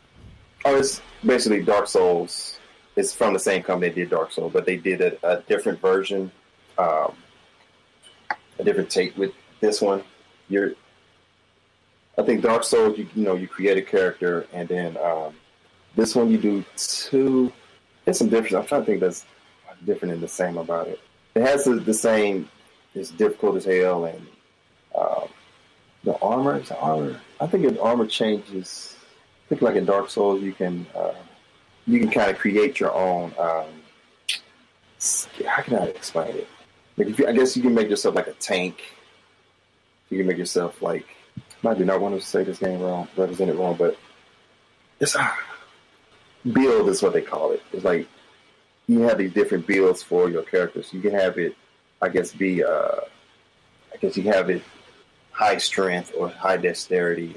Oh, it's basically Dark Souls. It's from the same company that did Dark Souls, but they did a different version, um, a different take with this one. I think Dark Souls, you create a character, and then this one you do two. There's some difference. I'm trying to think that's different and the same about it. It has the same. It's difficult as hell, and the armor. Is the armor? I think the armor changes. I think like in Dark Souls, you can kind of create your own. How can I explain it? Like I guess you can make yourself like a tank. You can make yourself like. I do not want to say this game wrong, represent it wrong, but it's build is what they call it. It's like you have these different builds for your characters. You can have it, I guess, you have it high strength or high dexterity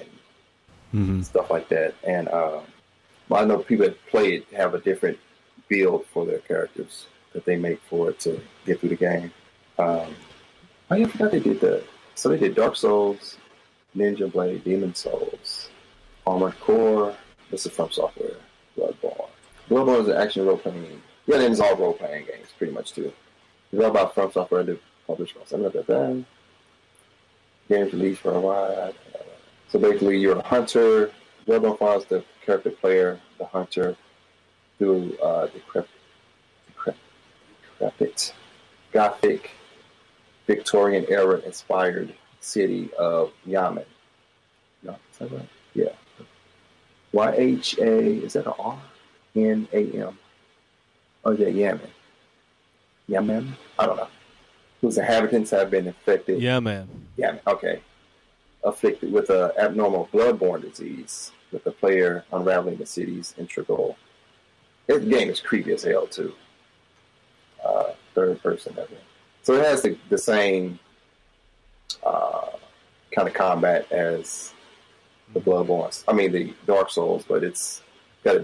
and stuff like that. And I know people that play it have a different build for their characters that they make for it to get through the game. I forgot they did that. So they did Dark Souls, Ninja Blade, Demon Souls, Armored Core. This is from Software. Bloodborne. Bloodborne is an action role-playing game. Yeah, it's all role-playing games, pretty much, too. It's all about From Software, the publisher. Games released worldwide. So basically, you're a hunter. Bloodborne follows the character player, the hunter, through decrepit, Gothic, Victorian era inspired city of Yemen. No, is that right? Yeah. YHA, is that an R? NAM? Oh, yeah, Yemen. Yemen? I don't know. Whose inhabitants have been infected. Yemen. Yemen, okay. Afflicted with an abnormal bloodborne disease, with the player unraveling the city's integral. This game is creepy as hell, too. Third person, everything. So it has the same kind of combat as the Bloodborne. I mean, the Dark Souls, but it's got a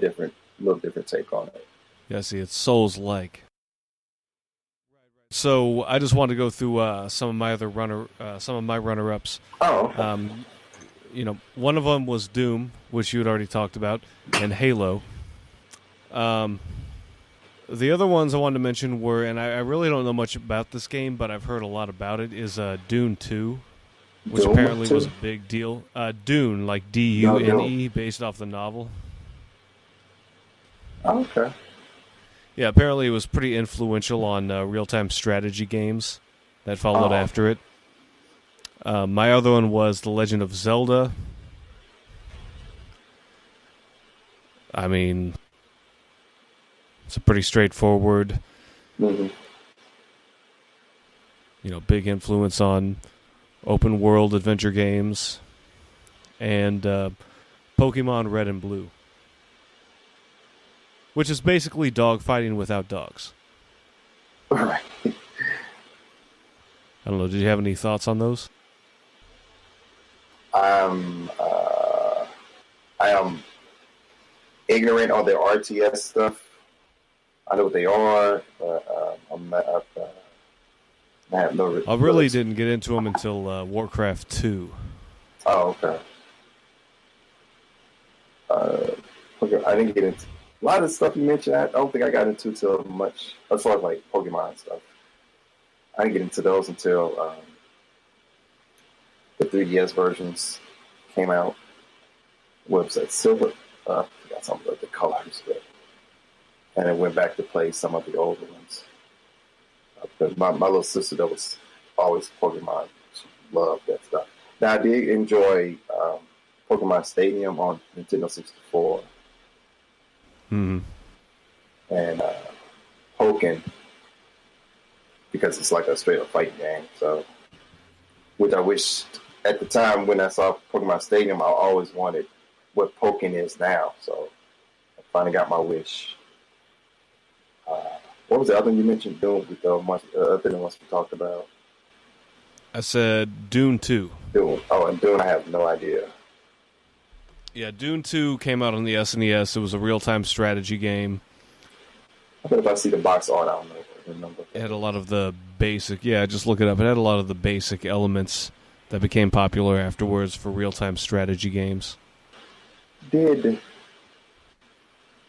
little different take on it. Yeah, see, it's Souls-like. So I just wanted to go through some of my runner-ups. Oh. Okay. One of them was Doom, which you had already talked about, and Halo. The other ones I wanted to mention were, and I really don't know much about this game, but I've heard a lot about it, is Dune 2, which Dune apparently 2? was a big deal. Dune, like Dune, based off the novel. Oh, okay. Yeah, apparently it was pretty influential on real-time strategy games that followed after it. My other one was The Legend of Zelda. I mean, it's a pretty straightforward, big influence on open-world adventure games, and Pokemon Red and Blue, which is basically dogfighting without dogs. Right. I don't know. Did you have any thoughts on those? I am ignorant on the RTS stuff. I know what they are, but I have no. I really didn't get into them until Warcraft 2. Oh, okay. Okay, I didn't get into a lot of the stuff you mentioned. I don't think I got into too much as far as like Pokemon stuff. I didn't get into those until the 3DS versions came out. What was that? Silver? I forgot some of the colors, and I went back to play some of the older ones. Because my little sister that was always Pokemon, she loved that stuff. Now I did enjoy Pokemon Stadium on Nintendo 64. And Pokken, because it's like a straight up fighting game. So, which I wished at the time when I saw Pokemon Stadium, I always wanted what Pokken is now. So I finally got my wish. What was the other one you mentioned? Doom, other than the ones we talked about. I said Dune 2. Dune. Oh, and Dune, I have no idea. Yeah, Dune 2 came out on the SNES. It was a real-time strategy game. I bet if I see the box art, I don't know. It had a lot of the basic... Yeah, just look it up. It had a lot of the basic elements that became popular afterwards for real-time strategy games.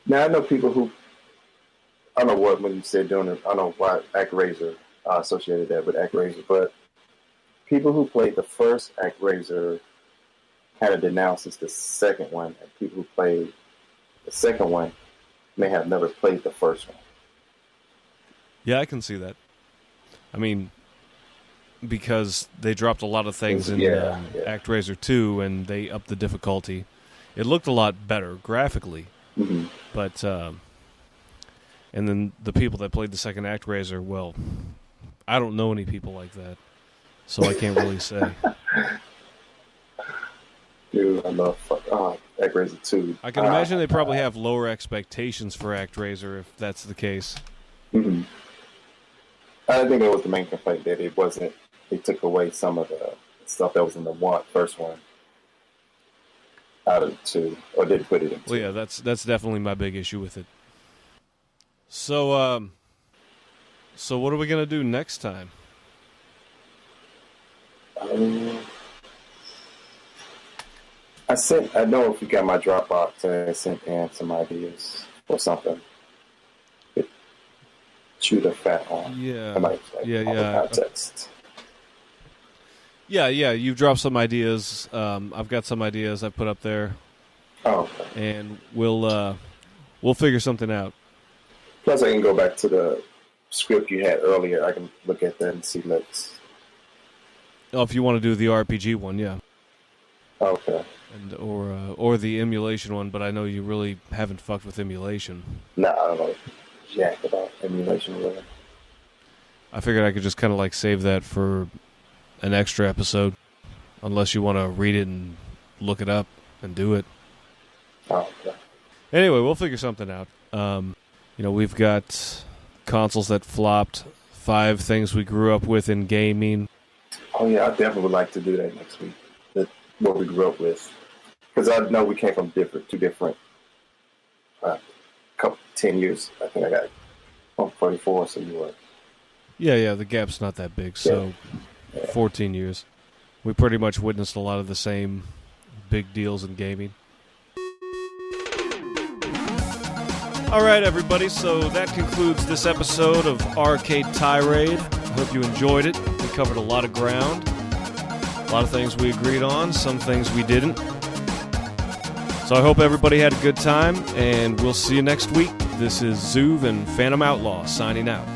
Now I know people who, I don't know what when you said doing it, I don't know why ActRaiser associated that with ActRaiser, but people who played the first ActRaiser kind of denounces the second one, and people who played the second one may have never played the first one. Yeah, I can see that. I mean, because they dropped a lot of things in ActRaiser 2, and they upped the difficulty. It looked a lot better graphically, but and then the people that played the second ActRaiser, well, I don't know any people like that, so I can't really say. Dude, I love ActRaiser 2. I can imagine they probably have lower expectations for ActRaiser if that's the case. Mm-hmm. I think that was the main complaint, that it wasn't. They took away some of the stuff that was in the first one out of the 2, or didn't put it in 2. Well, yeah, that's definitely my big issue with it. So, so what are we gonna do next time? I know if you got my Dropbox, I sent in some ideas or something. Shoot a fat on. Yeah. Context. Yeah. You've dropped some ideas. I've got some ideas I put up there. Oh, okay. And we'll figure something out. Plus, I can go back to the script you had earlier. I can look at that and see notes. Oh, if you want to do the RPG one, yeah. Okay. And or the emulation one, but I know you really haven't fucked with emulation. No, I don't know jack about emulation really. I figured I could just kind of like save that for an extra episode, unless you want to read it and look it up and do it. Oh, okay. Anyway, we'll figure something out. We've got consoles that flopped, 5 things we grew up with in gaming. Oh yeah, I definitely would like to do that next week. What we grew up with, because I know we came from two different, 10 years. I think I got 44, so you were. Yeah, the gap's not that big, so 14 years. We pretty much witnessed a lot of the same big deals in gaming. All right, everybody, so that concludes this episode of Arcade Tirade. I hope you enjoyed it. We covered a lot of ground. A lot of things we agreed on, some things we didn't. So I hope everybody had a good time, and we'll see you next week. This is Zuve and Phantom Outlaw signing out.